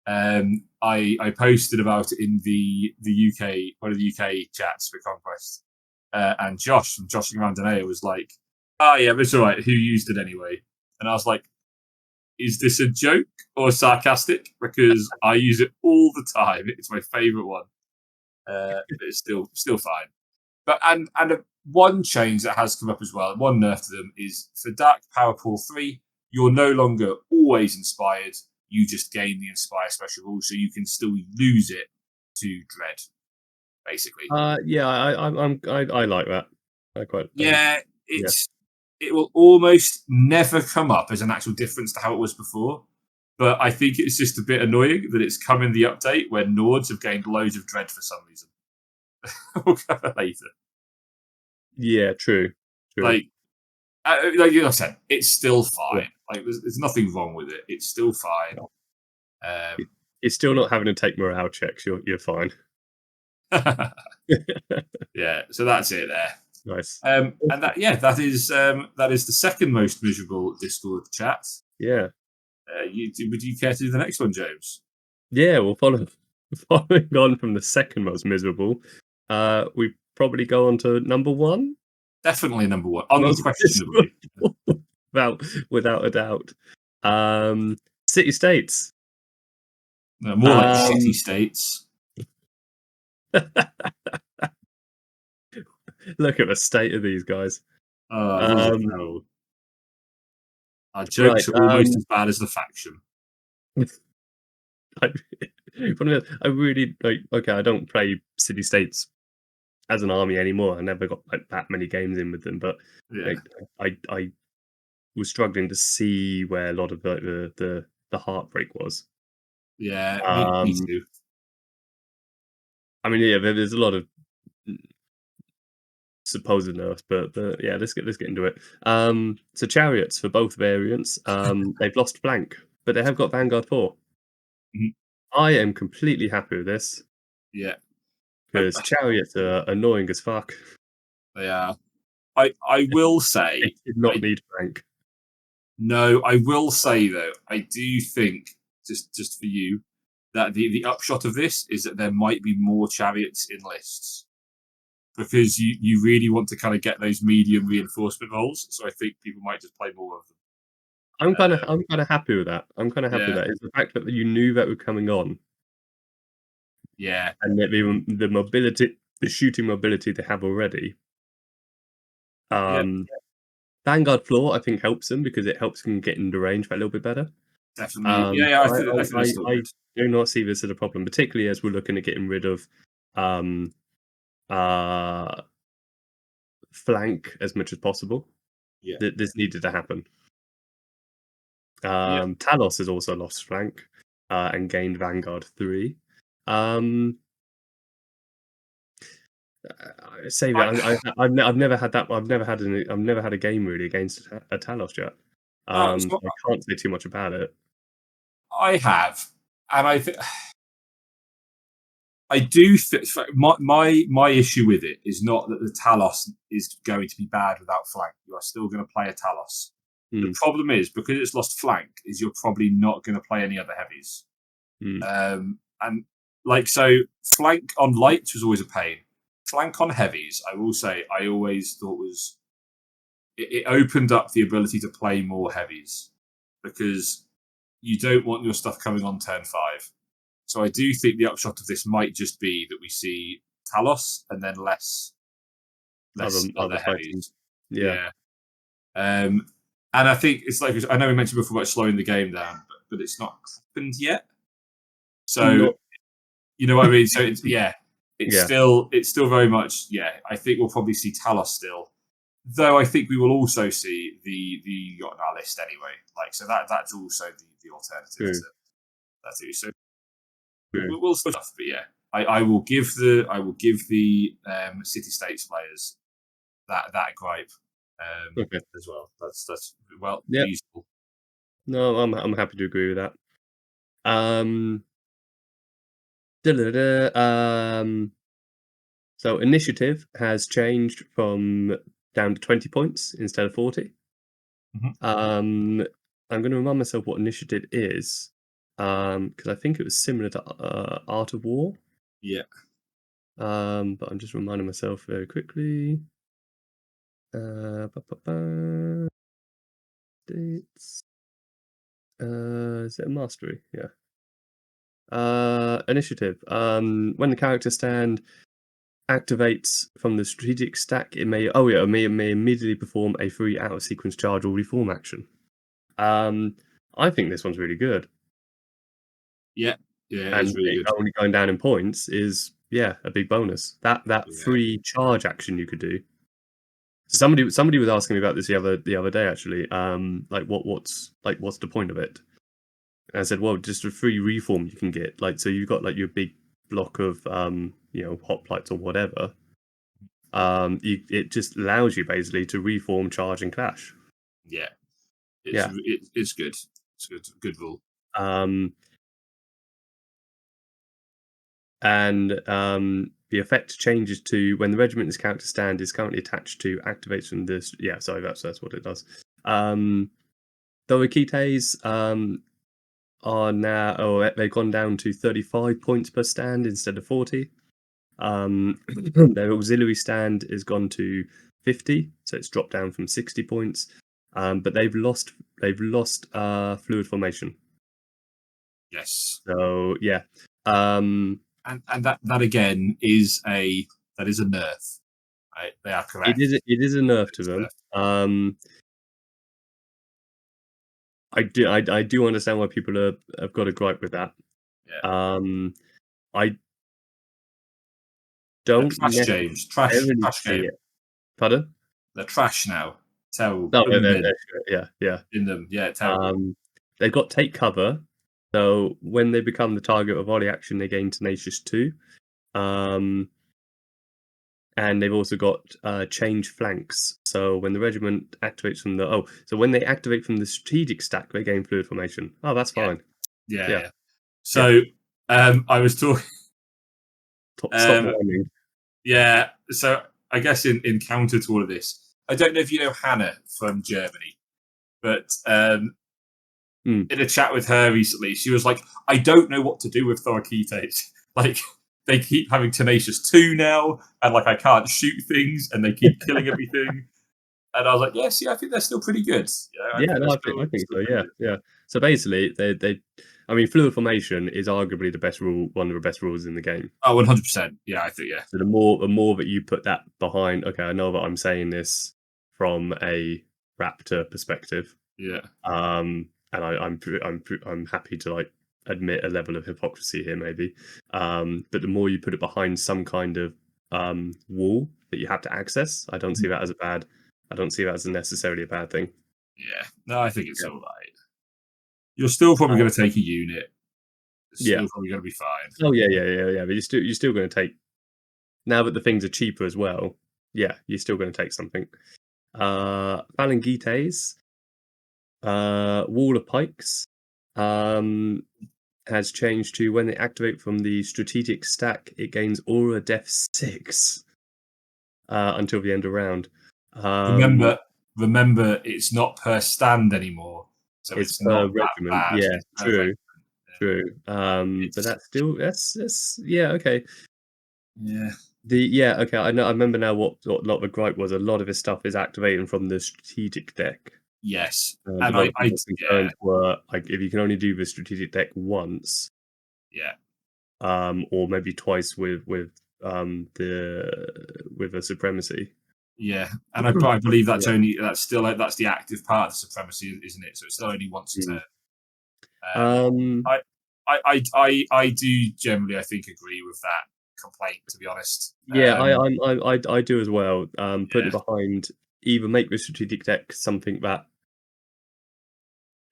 I posted about it in the UK, one of the UK chats for Conquest, and Josh from Joshing Around Danae was like, "Oh yeah, but it's all right. Who used it anyway?" And I was like, "Is this a joke or sarcastic? Because I use it all the time. It's my favourite one. But it's still fine." But one change that has come up as well, one nerf to them, is for Dark Power Pool 3, you're no longer always inspired. You just gain the Inspire special rule, so you can still lose it to Dread, basically.
Yeah, I like that. I quite.
Yeah, it will almost never come up as an actual difference to how it was before. But I think it's just a bit annoying that it's come in the update where Nords have gained loads of Dread for some reason. We'll cover later.
Yeah, true.
Like I said, it's still fine. Yeah. Like there's nothing wrong with it. It's still fine.
You're still not having to take morale checks. You're fine.
Yeah, so that's it there.
Nice.
And that is the second most miserable Discord chat.
Yeah.
Would you care to do the next one, James?
Yeah, well, following on from the second most miserable, we probably go on to number one.
Definitely number one, unquestionably,
without a doubt. City states.
No, more like shitty states.
Look at the state of these guys.
Our jokes are almost as bad as the faction.
I really like. Okay, I don't play city states as an army anymore. I never got like that many games in with them, but I was struggling to see where a lot of the heartbreak was.
Yeah, me too.
I mean, yeah, there's a lot of supposed nerfs, but yeah, let's get into it. So chariots for both variants. They've lost flank, but they have got Vanguard 4.
Mm-hmm.
I am completely happy with this.
Yeah,
because chariots are annoying as fuck.
They are. I will say
they did not need flank.
No, I will say though, I do think just for you that the upshot of this is that there might be more chariots in lists because you really want to kind of get those medium reinforcement roles. So I think people might just play more of them.
I'm kind of happy with that. I'm kind of happy with that. It's the fact that you knew that were coming on.
Yeah,
and that the mobility, the shooting mobility they have already. Vanguard floor, I think, helps them because it helps them get into range a little bit better.
Definitely. I
do not see this as a problem, particularly as we're looking at getting rid of flank as much as possible.
Yeah.
This needed to happen. Talos has also lost flank and gained Vanguard 3. Say that I've never had that. I've never had a game really against a Talos yet. I can't say too much about it.
I have, and I do. My issue with it is not that the Talos is going to be bad without flank. You are still going to play a Talos. The problem is because it's lost flank, is you're probably not going to play any other heavies.
Mm.
And like so, flank on lights was always a pain. Flank on heavies, I will say, I always thought was it opened up the ability to play more heavies because you don't want your stuff coming on turn 5. So I do think the upshot of this might just be that we see Talos and then less
Other
other
titans.
heavies.
Yeah.
Yeah. And I think it's like I know we mentioned before about slowing the game down, but it's not happened yet. So
Not.
you know what I mean. So it's
Yeah.
it's still very much I think we'll probably see Talos still, though I think we will also see the on our list anyway. Like so that's also the alternative
True.
to that too. So
True.
we'll still stuff, but I will give the city states players that gripe
Okay.
as well. That's well
Yeah.
reasonable.
No, I'm happy to agree with that. Um. Da-da-da, so initiative has changed from down to 20 points instead of 40.
Mhm.
I'm going to remind myself what initiative is, because I think it was similar to Art of War.
Yeah.
But I'm just reminding myself very quickly. Ba-ba-ba. Dates. Is it a mastery? Yeah. Initiative. When the character stand activates from the strategic stack, it may immediately perform a free out of sequence charge or reform action. I think this one's really good,
Yeah. Yeah, it is
and
really
it
good.
only going down in points is a big bonus. That
Yeah.
free charge action you could do. Somebody was asking me about this the other day actually. Like what's the point of it? And I said, well, just a free reform you can get. Like so you've got like your big block of hoplites or whatever. It just allows you basically to reform, charge, and clash.
Yeah.
Yeah.
It's good. It's good. Good rule.
Um, and the effect changes to when the regiment's character stand is currently attached to activates from this. Yeah, sorry, that's what it does. Dorikites are now, they've gone down to 35 points per stand instead of 40. Their auxiliary stand is gone to 50, so it's dropped down from 60 points. But they've lost fluid formation.
Yes.
So yeah, um,
And that again is a nerf. Right? They are correct.
it is a nerf to
It's a
them.
nerf.
I do understand why people have got a gripe with that.
Yeah.
I
They're
don't
trash, James. Trash
necessarily see
game.
it. Pardon?
They're trash now. Terrible.
No,
Put them in.
yeah.
In them. Yeah, terrible.
They've got take cover, so when they become the target of volley action, they gain tenacious 2. And they've also got change flanks. So when the regiment activates from so when they activate from the strategic stack, they gain fluid formation. Oh, that's
Yeah.
fine.
Yeah.
Yeah.
Yeah. So I was talking.
Stop whining.
Yeah. So I guess in counter to all of this, I don't know if you know Hannah from Germany, but in a chat with her recently, she was like, "I don't know what to do with Thorakites. Like they keep having tenacious 2 now, and like I can't shoot things, and they keep killing everything." And I was like, "Yes, yeah, I think they're still pretty good. I
Yeah,
think
no,
they're
I think
still
so.
pretty
Yeah,
good."
yeah. So basically, I mean, fluid formation is arguably the best rule, one of the best rules in the game.
Oh, 100%. Yeah, I think
So the more that you put that behind, okay, I know that I'm saying this from a raptor perspective,
yeah,
and I'm happy to like admit a level of hypocrisy here, maybe. But the more you put it behind some kind of wall that you have to access, I don't see that as a bad. I don't see that as necessarily a bad thing.
yeah. No, I think it's
Yeah.
all right. You're still probably
Uh,
going to take a unit. It's
yeah.
still probably going to be fine.
Oh yeah. But you're still going to take now that the things are cheaper as well. Yeah, you're still going to take something. Phalangites, Wall of Pikes, has changed to when they activate from the strategic stack, it gains Aura Def 6 until the end of round.
Remember, it's not per stand anymore, so
It's
it's
per
not that
regiment.
bad.
Yeah,
It's per
true.
regiment.
true. But
It's
that's yeah, okay.
yeah,
Okay, I know. I remember now what a lot of the gripe was. A lot of his stuff is activating from the strategic deck,
yes,
and a
and
lot of
I
people's
yeah,
concerns were like if you can only do the strategic deck once,
yeah,
or maybe twice with a supremacy.
yeah, and I believe
Yeah.
that's still like, that's the active part of the supremacy, isn't it? So it's still only once a
Mm.
turn.
Um.
I, I do generally, I think, agree with that complaint. To be honest,
Yeah, I do as well. Putting
yeah,
it behind either make the strategic deck something that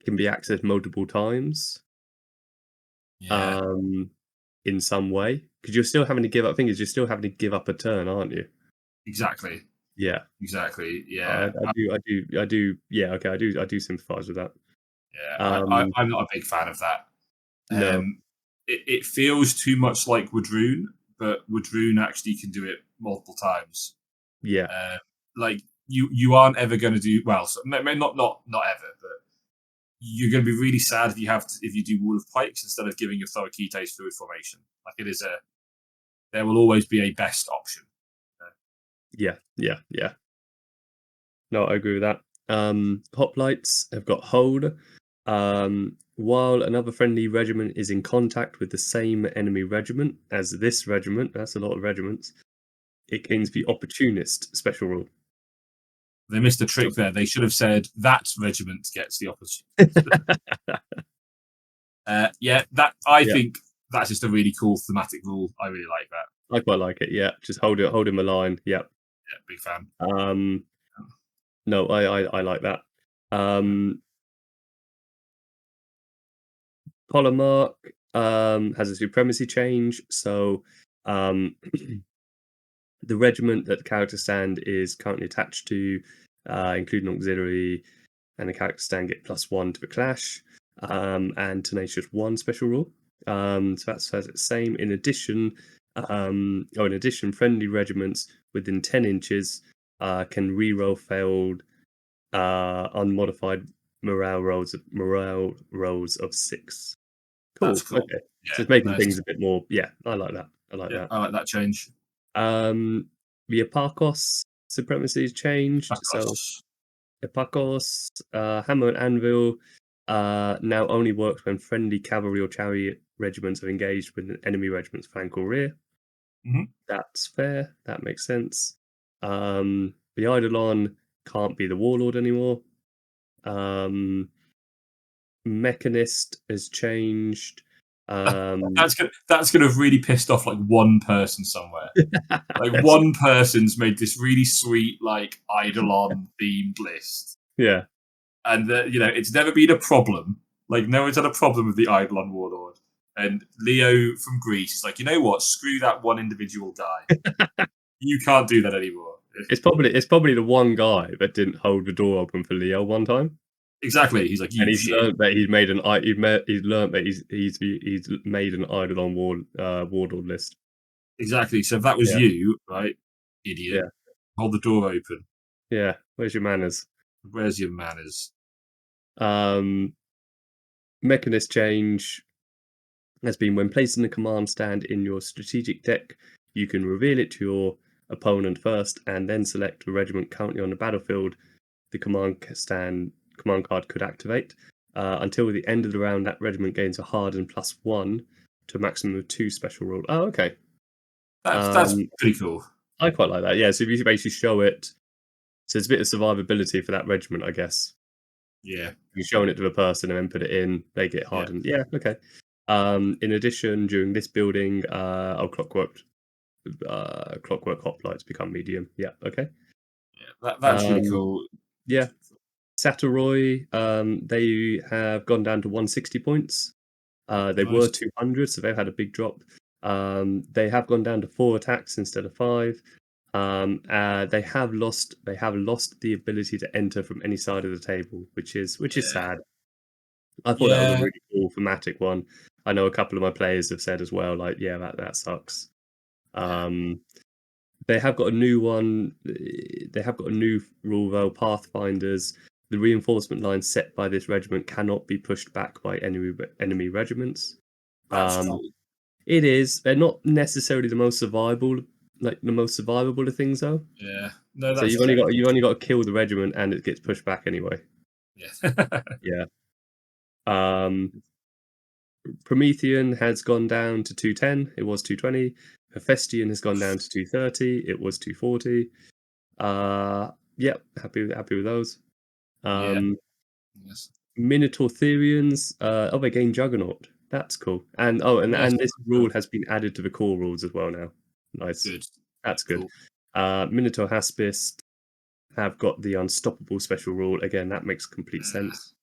can be accessed multiple times,
yeah,
um, in some way, because you're still having to give up. Thing is, you're still having to give up a turn, aren't you?
exactly,
Yeah,
exactly,
I,
yeah,
I do, I do, I do. Yeah, okay, I do sympathise with that.
yeah.
Um,
I'm not a big fan of that.
no,
It feels too much like Woodrune, but Woodrune actually can do it multiple times.
yeah,
Uh, like you aren't ever going to do well. So, not ever, but you're going to be really sad if if you do Wall of Pikes instead of giving your Thorakites Fluid Formation. Like it is there will always be a best option.
yeah. No, I agree with that. Hoplites have got hold. While another friendly regiment is in contact with the same enemy regiment as this regiment, that's a lot of regiments, it gains the opportunist special rule.
They missed a
So
trick there. They should have said that regiment gets the opportunity. Yeah, that I
yeah,
think that's just a really cool thematic rule. I really like that.
I quite like it. Yeah, just hold him a line. Yeah.
Yeah, big fan.
Um, no, I like that. Um, Polemark has a supremacy change, so um the regiment that the character stand is currently attached to, including auxiliary and the character stand get +1 to the clash, and Tenacious 1 special rule. So that's says the same. In addition, friendly regiments within 10 inches can reroll failed unmodified morale rolls of 6.
That's
Cool.
cool.
Okay. So
Yeah,
it's making things
nice.
a bit more. Yeah, I like that. I like
Yeah,
that.
I like that change.
The Epakos supremacy has changed. So
Akos.
Epakos, hammer and anvil, now only works when friendly cavalry or chariot regiments are engaged with an enemy regiment's flank or rear.
Hmm.
That's fair. That makes sense. The Eidolon can't be the warlord anymore. Um, Mechanist has changed. Um,
That's gonna have really pissed off like one person somewhere. Like one person's made this really sweet like Eidolon themed list,
yeah,
and it's never been a problem. Like no one's had a problem with the Eidolon warlord. And Leo from Greece is like, you know what? Screw that one individual guy. You can't do that anymore.
it's probably the one guy that didn't hold the door open for Leo one time.
Exactly. He's like,
And
you shit.
he's made an Eidolon warlord list.
Exactly. So if that was
Yeah,
you, right, idiot,
yeah,
hold the door open.
yeah. Where's your manners?
Where's your manners?
Um, Mechanist change has been when placing the command stand in your strategic deck, you can reveal it to your opponent first, and then select the regiment currently on the battlefield. The command card could activate. Until the end of the round, that regiment gains a hardened +1 to a maximum of 2 special rule. Oh, okay.
That's
Um,
pretty cool.
I quite like that. Yeah, so if you basically show it, so it's a bit of survivability for that regiment, I guess.
Yeah.
You're showing it to a person and then put it in, they get
Yeah.
hardened. Yeah, okay. In addition, during this building, clockwork hoplites become medium. Yeah, okay.
Yeah. That's really
Um,
cool.
yeah, Saturoi, they have gone down to 160 points. They were
Nice.
200, so they've had a big drop. They have gone down to 4 attacks instead of 5. They have lost the ability to enter from any side of the table, which is
Yeah.
sad. I thought that was a
Yeah.
really cool thematic one. I know a couple of my players have said as well, like, yeah, that sucks.
Yeah.
Um, they have got a new one. They have got a new rule though, Pathfinders. The reinforcement lines set by this regiment cannot be pushed back by enemy regiments.
That's
Um,
cool.
it is. They're not necessarily the most survivable, like the most survivable of things, though.
Yeah. No,
So
that's
you've only got to kill the regiment, and it gets pushed back anyway.
yeah.
Yeah. Promethean has gone down to 210. It was 220. Hephaestion has gone down to 230. It was 240. Yep, happy with those.
Yeah. Yes.
Minotaur Therians. They gained Juggernaut. That's cool. And
Yes.
and this rule has been added to the core rules as well now. Nice.
Good.
That's good.
Cool.
Minotaur Haspist have got the Unstoppable special rule. Again, that makes complete sense.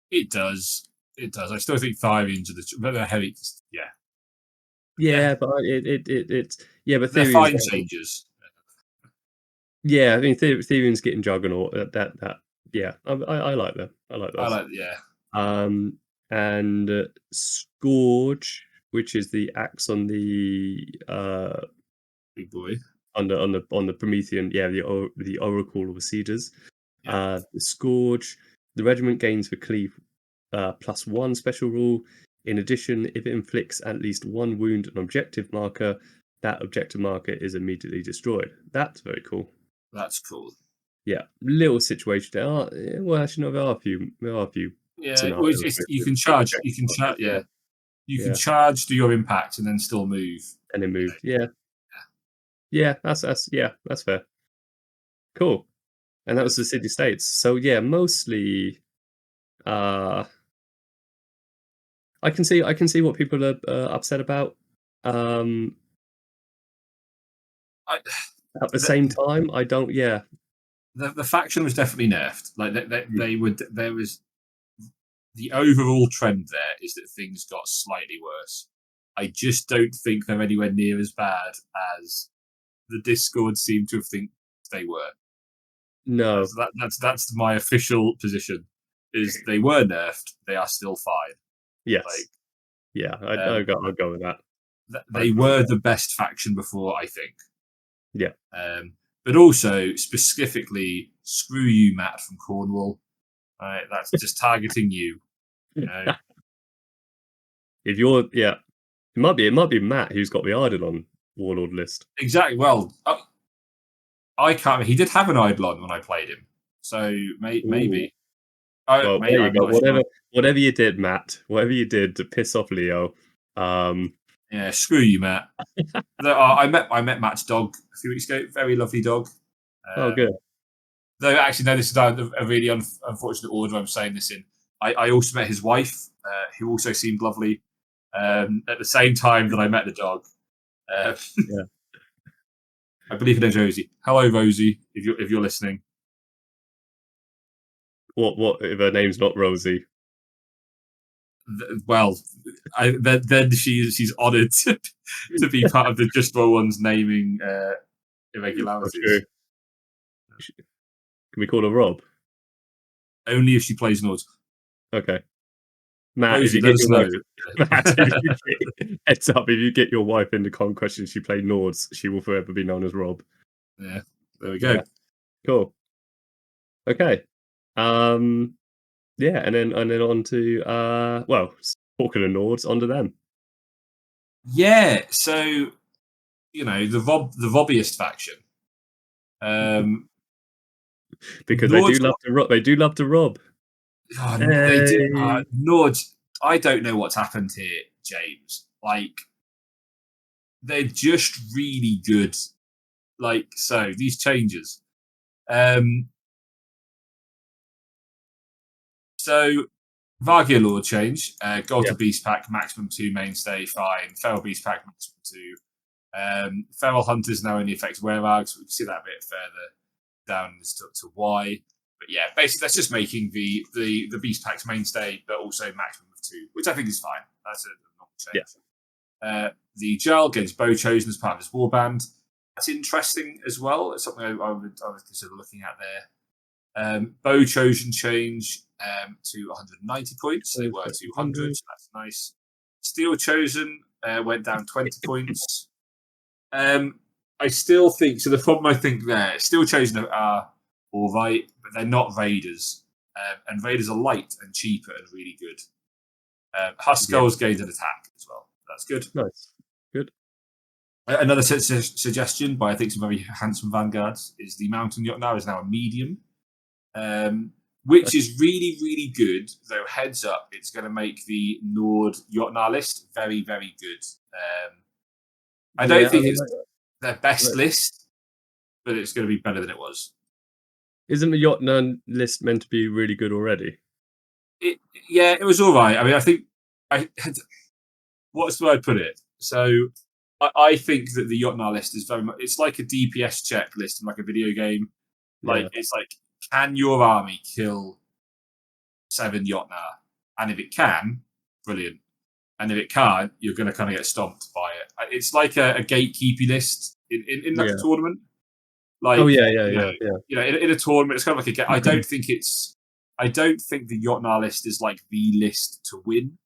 It does. It does. I still think Therians are but they're heavy. Yeah.
Yeah, but it's but
they're
Therians
fine changes.
Yeah, I mean, Therian's getting Juggernaut. Yeah, I like that. I like those. And Scourge, which is the axe on the
big boy
on the Promethean, the Oracle of Cedars.
Yeah.
The Scourge, the regiment gains for cleave +1 special rule. In addition, if it inflicts at least one wound on objective marker, that objective marker is immediately destroyed. That's very cool.
That's cool.
Yeah, little situation there. Well, actually, no, there are a few.
Yeah, you can charge. You can charge. Yeah, you can charge, do your impact, and then still move.
And then move. Yeah. That's fair. Cool. And that was the city states. So yeah, mostly. I can see what people are upset about. At the same time, I don't. Yeah.
The faction was definitely nerfed. Like they would. There was the overall trend there is that things got slightly worse. I just don't think they're anywhere near as bad as the Discord seemed to think they were.
No,
that's my official position. Is they were nerfed. They are still fine.
Yes. I'll go with that.
They were the best faction before, I think.
Yeah.
But also specifically, screw you, Matt from Cornwall. Right, that's just targeting you.
If you're, it might be Matt who's got the Eidolon Warlord list.
Exactly. Well, I can't. He did have an Eidolon when I played him, so maybe.
Well, there you go. Whatever you did, Matt. Whatever you did to piss off Leo.
Yeah, screw you, Matt. I met Matt's dog a few weeks ago. Very lovely dog.
Good.
Though actually, no, this is a really unfortunate order I'm saying this in. I also met his wife, who also seemed lovely. At the same time that I met the dog.
Yeah.
I believe her name's Rosie. Hello, Rosie, if you're listening.
What if her name's not Rosie?
Well, then she's honoured to be part of the Just Roll One's naming irregularities.
Can we call her Rob?
Only if she plays Nords.
Okay. Matt,
Rosie, let us know.
Heads up, if you get your wife into Conquest and she played Nords, she will forever be known as Rob.
Yeah, there we go.
Yeah. Cool. Okay. And then on to talking of Nords, onto them.
Yeah, so the Vobbyist faction.
Because Nords, they do love to rob.
Oh, they do. Nords, I don't know what's happened here, James. Like, they're just really good. Like, so these changes. So Vargia Lord change. Gold to Beast Pack, maximum 2 mainstay, fine. Feral Beast Pack, maximum 2. Feral Hunters now only affects Wereargs. We can see that a bit further down to Y. But yeah, basically that's just making the Beast Pack's mainstay, but also maximum of 2, which I think is fine. That's a normal change.
Yeah.
The Jarl gets Bow chosen as part of his warband. That's interesting as well. It's something I would consider looking at there. Bow chosen change to 190 points. They were 200, so that's nice. Steel chosen went down 20 points. I still think, so the problem I think there, Steel chosen are all right, but they're not raiders. and Raiders are light and cheaper and really good. Huskarls gained an attack as well. That's good.
Nice. Good.
Another suggestion by I think some very handsome vanguards is the Mountain Yacht is now a medium, which is really, really good. Though heads up, it's going to make the Nord Yacht list very, very good. I don't think it's their best list, but it's going to be better than it was.
Isn't the Yacht list meant to be really good already?
It was all right. I mean, I think what's the way I put it? So I think that the Yacht list is very much. It's like a DPS checklist in like a video game. Like it's like, can your army kill 7 Yacht? And if it can, brilliant. And if it can't, you're going to kind of get stomped by it. It's like a gatekeepy list in like a tournament. Like,
in
a tournament, it's kind of like I don't think the Yacht list is like the list to win.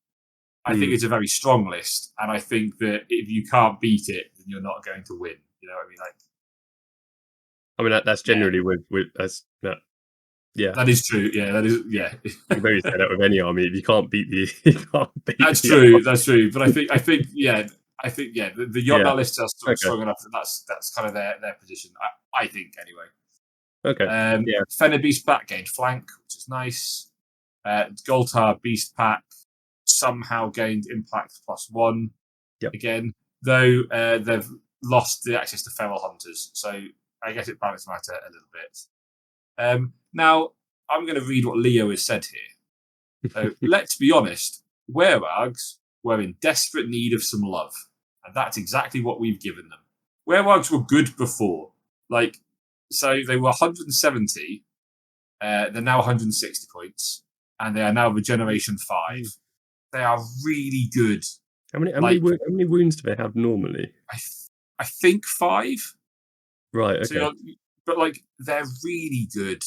I think it's a very strong list, and I think that if you can't beat it, then you're not going to win. You know what I mean? Like,
that's generally with that's that. Yeah,
that is true. Yeah, that is. Yeah,
you can very say that with any army. If you can't beat
That's true. That's true. But I think the Yacht list are strong enough that that's kind of their position. I think anyway.
Okay.
Fenner Beast Pack gained flank, which is nice. Goltar Beast Pack somehow gained impact +1 again, though they've lost the access to feral hunters, so I guess it balanced them out a little bit. Now I'm going to read what Leo has said here. So let's be honest, werewolves were in desperate need of some love, and that's exactly what we've given them. Werewolves were good before, so they were 170. They're now 160 points, and they are now Regeneration 5. They are really good.
How many wounds do they have normally?
I think 5.
Right. Okay.
So but they're really good.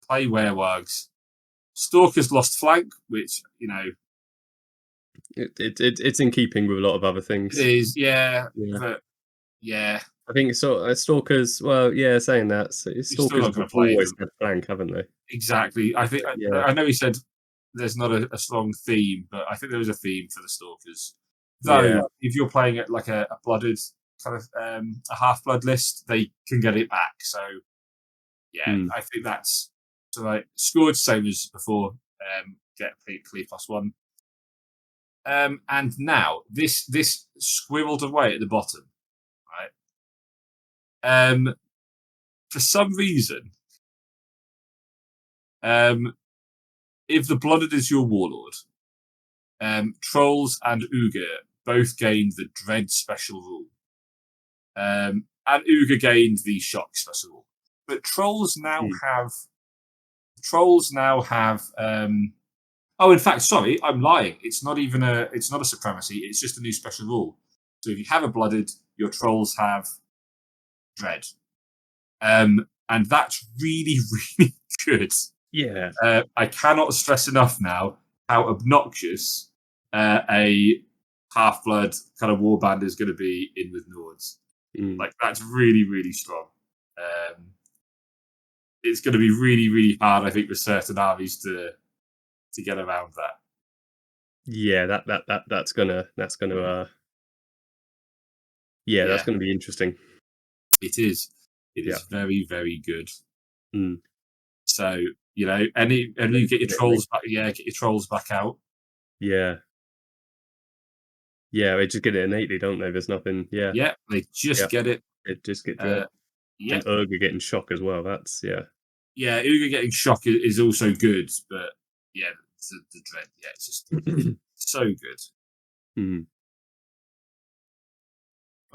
Play werewolves. Stalkers lost flank, which
it's in keeping with a lot of other things.
It is, but
I think so. Stalkers. Well, saying that, Stalkers have always had flank, haven't they?
Exactly. I think. I know he said there's not a strong theme, but I think there is a theme for the Stalkers. Though, if you're playing it like a blooded kind of a half-blood list, they can get it back. So, I think that's so. Scored same as before. Get clear +1. And now this squirreled away at the bottom, right? For some reason, if the blooded is your warlord, trolls and Uga both gained the dread special rule, and Uga gained the shock special rule. But trolls now have. Oh, in fact, sorry, I'm lying. It's not a supremacy. It's just a new special rule. So if you have a blooded, your trolls have dread, and that's really, really good.
Yeah.
I cannot stress enough now how obnoxious a half-blood kind of warband is going to be in with Nords. That's really, really strong. It's going to be really, really hard, I think, for certain armies to get around that.
Yeah, that's gonna that's gonna be interesting.
It is. It is very, very good.
Mm.
So and you get your trolls back. Yeah, get your trolls back out.
Yeah. Yeah, they just get it innately, don't they? There's nothing. Yeah.
Yeah, they just get it.
It just get dread. And Urga getting shock as well. That's
Yeah, Uga getting shock is also good, but the dread. Yeah, it's just so good.
Mm.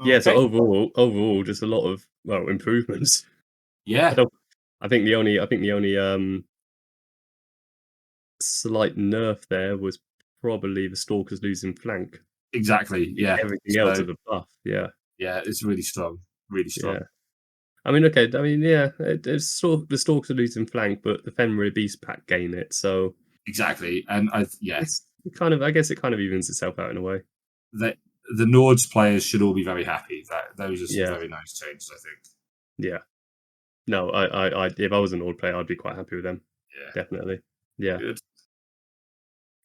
Yeah, so overall, just a lot of improvements.
Yeah,
I think the only slight nerf there was probably the Stalkers losing flank.
Exactly. Yeah,
everything else is a buff. Yeah,
it's really strong, really strong.
Yeah. I mean, okay. I mean, it's the Stalkers are losing flank, but the Fenrir Beast Pack gain it. So
exactly, and
it's kind of. I guess it kind of evens itself out in a way.
The Nords players should all be very happy. Those are some very nice changes, I think.
Yeah. No, I if I was a Nord player, I'd be quite happy with them.
Yeah,
definitely. Yeah,
good.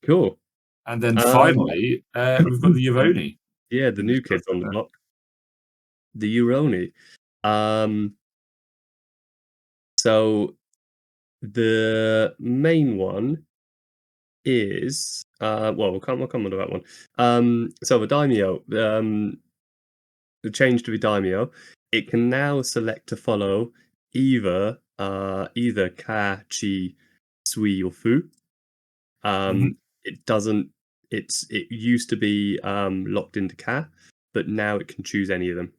cool.
And then
Um,
finally, we've got the Yavoni
yeah, the
in this
new kids on the
profile.
block, the Uroni. Um, so the main one is well, we'll come on to that one. So the Daimyo, the change to the Daimyo, it can now select to follow either Ka, Chi, Sui, or Fu.
Mhm.
It doesn't. It used to be locked into Ka, but now it can choose any of them.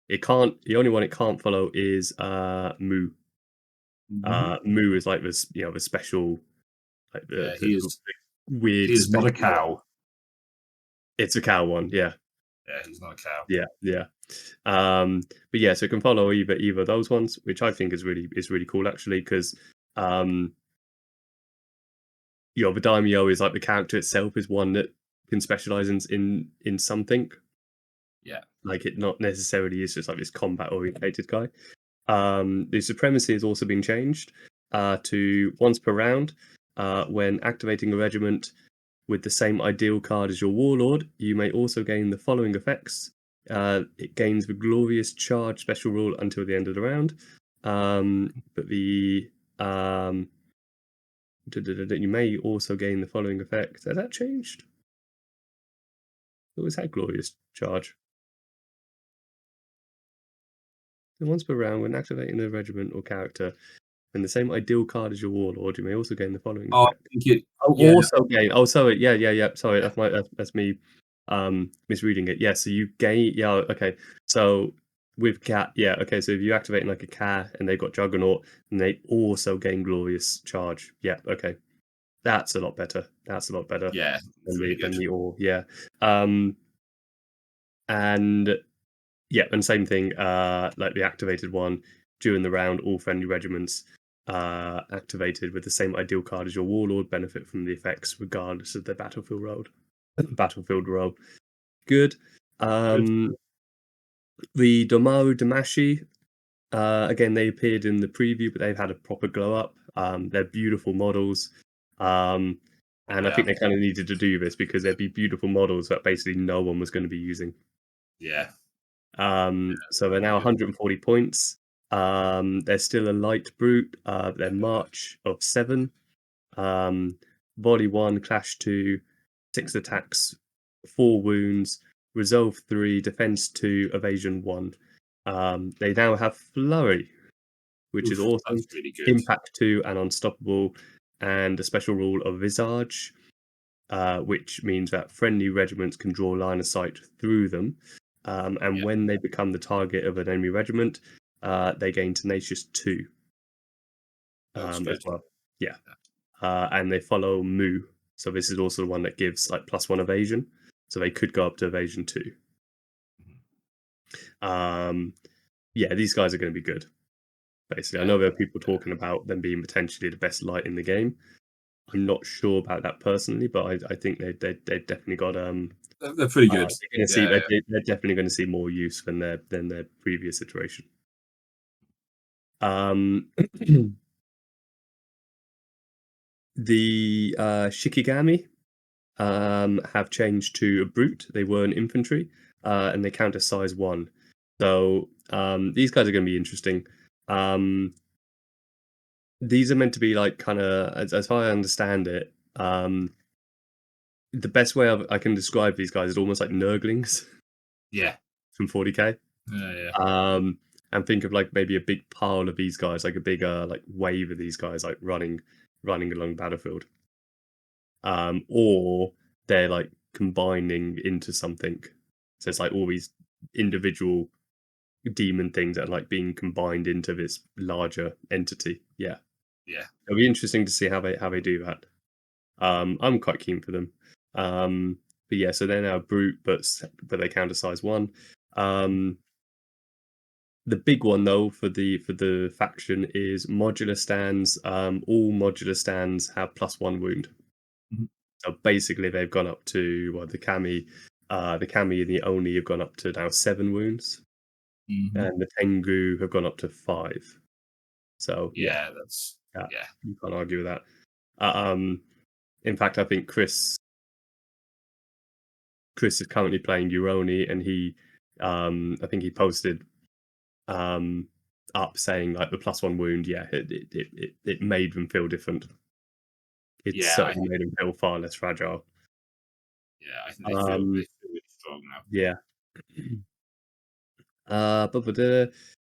It can't. The only one it can't follow is Mu.
Mhm.
Mu is like this, the special, like
Yeah,
the weird
he is not
special
a
one.
cow.
It's a cow one, yeah,
Yeah, he's not a cow.
yeah, yeah. But yeah, so it can follow either of those ones, which I think is really cool actually, because um, the daimyo is like the character itself is one that can specialize in something.
Yeah.
Like it not necessarily is just like this combat orientated guy. The supremacy has also been changed to once per round. When activating a regiment with the same ideal card as your warlord, you may also gain the following effects. It gains the glorious charge special rule until the end of the round. But the you may also gain the following effect. Has that changed? What was that glorious charge? And once per round, when activating a regiment or character, and the same ideal card as your warlord, you may also gain the following
Oh, I
effect.
think it.
Oh,
Yeah,
also gain. Oh, sorry. Yeah, yeah, yeah. Sorry,
yeah.
that's me misreading it. Yeah, so you gain. Yeah, okay. So with cat, yeah, okay. So if you activate like a cat and they've got Juggernaut, and they also gain Glorious Charge. Yeah, okay. That's a lot better. That's a lot better
Yeah, it's really
than
good.
the or. Yeah. Um, and yeah, and same thing. Like the activated one during the round, all friendly regiments activated with the same ideal card as your warlord benefit from the effects regardless of their battlefield role. Battlefield role. Good.
Good.
Um, the Domaru Damashi, again, they appeared in the preview, but they've had a proper glow up. They're beautiful models. Um, and I
Yeah.
think they kind of needed to do this because they'd be beautiful models that basically no one was going to be using.
Yeah.
So they're
Really
now
good.
140 points. They're still a light brute. They're March of 7. Um, Body 1, Clash 2, 6 attacks, 4 wounds, Resolve 3, Defense 2, Evasion 1. They now have Flurry, which is
Oof,
awesome.
that's really good.
Impact 2 and Unstoppable, and a special rule of Visage, which means that friendly regiments can draw line of sight through them. And
Yeah,
when they become the target of an enemy regiment, they gain Tenacious 2
looks
as
good.
well. Yeah. And they follow Mu. So this is also the one that gives like +1 evasion. So they could go up to evasion 2.
Mhm.
Um, yeah, these guys are going to be good. Basically, I
Yeah,
know there are people
yeah.
talking about them being potentially the best light in the game. I'm not sure about that personally, but I think they definitely got
They're pretty good.
they're going to see
Yeah, yeah.
they're definitely going to see more use than their previous iteration. Um, the Shikigami have changed to a brute. They were an infantry, and they count as size 1. So these guys are going to be interesting. Um, these are meant to be like kind of, as far as I understand it, the best way I can describe these guys is almost like Nurglings
Yeah.
from 40k.
Yeah, yeah.
And think of like maybe a big pile of these guys, like a big like wave of these guys, like running along the battlefield. Or they're like combining into something. So it's like all these individual demon things that are like being combined into this larger entity. Yeah,
Yeah.
it'll be interesting to see how they do that. I'm quite keen for them. But yeah, so they're now brute, but they count as size 1. Um, the big one though for the faction is modular stands. All modular stands have +1 wound.
Mhm.
So basically, they've gone up to the Kami and the Oni have gone up to now 7 wounds,
Mhm.
and the Tengu have gone up to 5. So yeah,
Yeah, that's Yeah.
You can't argue with that. Um, in fact, I think Chris is currently playing Uroni, and I think he posted um, up saying like the +1 wound. Yeah, it made them feel different. It
Yeah,
certainly made them feel far less fragile.
I think they
Um,
feel really strong now.
yeah. But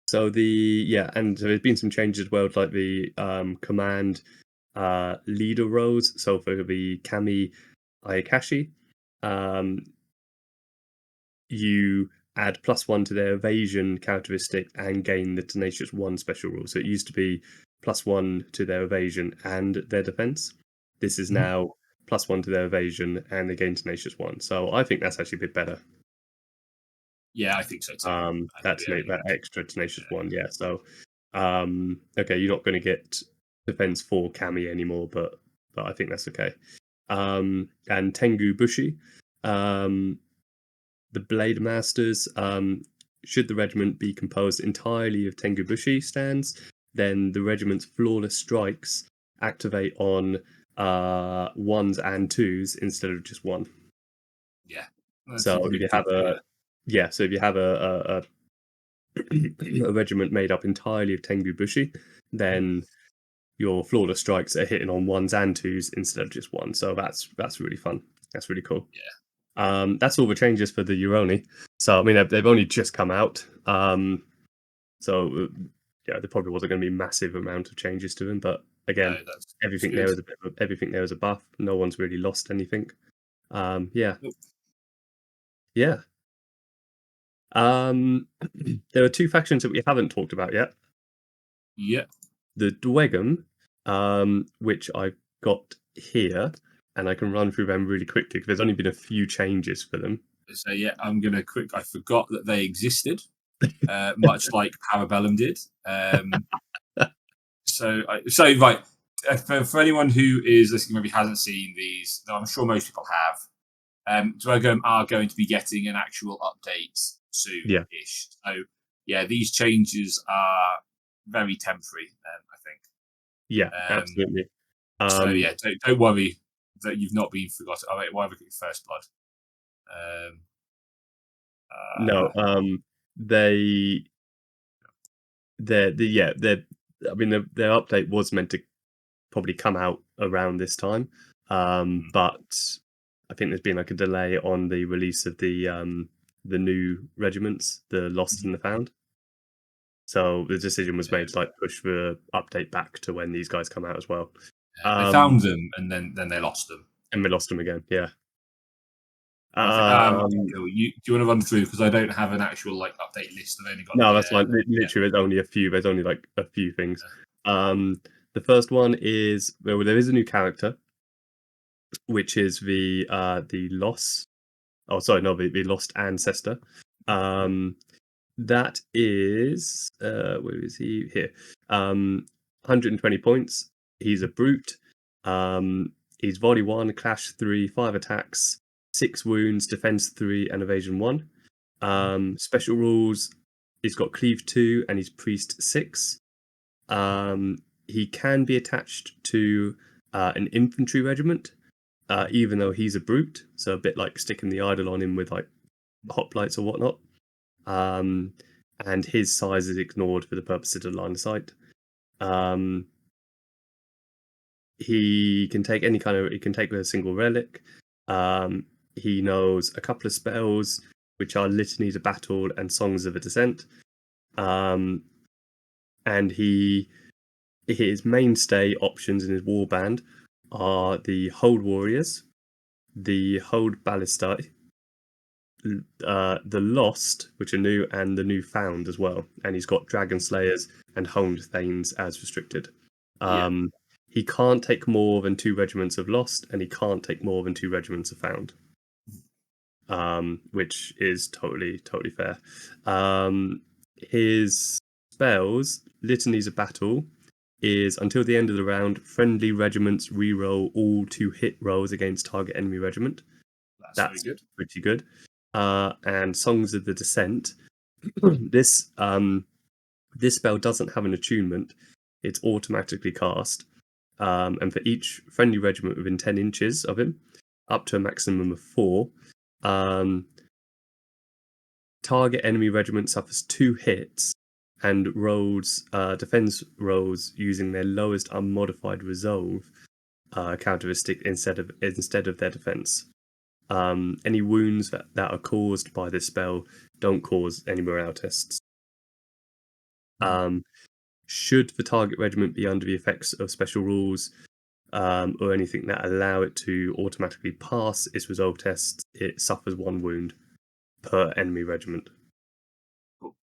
so and so there's been some changes as well, like the command leader roles. So for the Kami Ayakashi, um, you add +1 to their evasion characteristic and gain the Tenacious 1 special rule. So it used to be +1 to their evasion and their defense. This is
Mhm.
now +1 to their evasion and they gain Tenacious 1. So I think that's actually a bit better.
Yeah, I think so too. I think we only
That
need
extra Tenacious 1, yeah. So, okay, you're not gonna get defense 4 Kami anymore, but I think that's okay. And Tengu Bushi, um, the Blade Masters, should the regiment be composed entirely of Tengu Bushi stands, then the regiment's flawless strikes activate on ones and twos instead of just one.
yeah. That's
So
a
if
good
you
good
have
to hear.
so if you have a regiment made up entirely of Tengu Bushi,
Mhm.
then your flawless strikes are hitting on ones and twos instead of just one. So that's really fun. That's really cool.
Yeah.
That's all the changes for the Uroni. So I mean, they've only just come out. So yeah, there probably wasn't going to be a massive amount of changes to them, but again,
No, that's good.
everything there is a buff. No one's really lost anything. Yeah,
Nope.
yeah. There are two factions that we haven't talked about yet.
Yeah.
The Dwegum, which I've got here, and I can run through them really quickly because there's only been a few changes for them.
So yeah, I'm gonna quick. I forgot that they existed, much like Parabellum did. So right, for anyone who is listening, maybe hasn't seen these, though I'm sure most people have. Dwegum are going to be getting an actual update
Yeah,
soon-ish. So yeah, these changes are very temporary.
yeah,
I think.
absolutely.
So
Um,
yeah, don't worry that you've not been forgotten. Oh wait, why have I got your first blood? Um,
no,
uh,
they, they're. I mean, their update was meant to probably come out around this time,
hmm,
but I think there's been like a delay on the release of the new regiments, the Lost
mhm.
and the Found. So the decision was made
Um,
to like push the update back to when these guys come out as well.
they
Um,
found them and then they lost them.
and we lost them again. Yeah.
Okay,
Um,
cool. Do you want to run through because I don't have an actual like update list. I've only got
no,
the
that's fine.
yeah.
Literally, there's only a few. There's only like a few things. Um, the first one is well, there is a new character, which is the loss. Oh, sorry, no, the lost ancestor. Um, that is where is he here? 120 points. He's a brute. Um, he's volley 1, clash 3, 5 attacks, 6 wounds, defense 3, and evasion 1. Special rules. He's got cleave 2 and he's priest 6. He can be attached to an infantry regiment, even though he's a brute. So a bit like sticking the idol on him with like hoplites or whatnot. Um, and his size is ignored for the purposes of line of sight. Um, he can take any kind of. He can take a single relic. Um, he knows a couple of spells, which are litanies of battle and songs of a descent. Um, and his mainstay options in his warband are the hold warriors, the hold ballistae, the Lost, which are new, and the New Found as well. And he's got Dragon Slayers and Honed Thanes as restricted.
Yeah.
Um, he can't take more than 2 regiments of Lost, and he can't take more than 2 regiments of Found, which is totally fair. His spells, Litanies of Battle, is until the end of the round, friendly regiments reroll all 2 hit rolls against target enemy regiment.
That's very
That's
good.
pretty good. And Songs of the Descent. This spell doesn't have an attunement. it's automatically cast. And for each friendly regiment within 10 inches of him, up to a maximum of 4, um, target enemy regiment suffers 2 hits and rolls defense rolls using their lowest unmodified resolve characteristic instead of their defense. Any wounds that are caused by this spell don't cause any morale tests. Should the target regiment be under the effects of special rules or anything that allow it to automatically pass its resolve tests, it suffers 1 wound per enemy regiment.
Cool.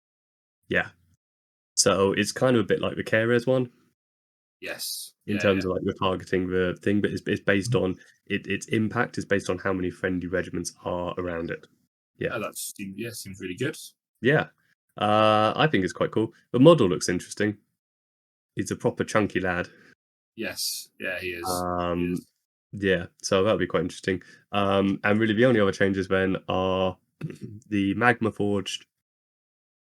Yeah. So it's kind of a bit like the Keres one.
Yes.
In terms of like you're targeting the thing, but it's based on its impact is based on how many friendly regiments are around it. Yeah.
Oh, seems really good.
Yeah. I think it's quite cool. The model looks interesting. He's a proper chunky lad.
Yes. Yeah, he is.
Yeah, so that'll be quite interesting. And really the only other changes then are the Magma Forged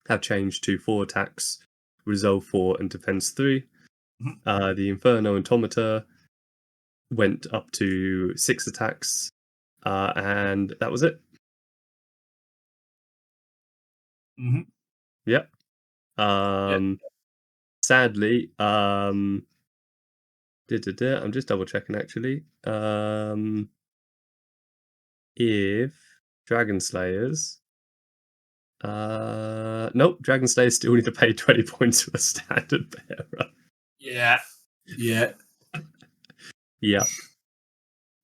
have changed to 4 attacks, Resolve 4 and Defense 3. The Inferno Automata went up to 6 attacks, and that was it. Yep. Sadly, I'm just double checking actually. If Dragon Slayers, nope, Dragon Slayers still need to pay 20 points for a standard bearer.
Yeah.
Yeah.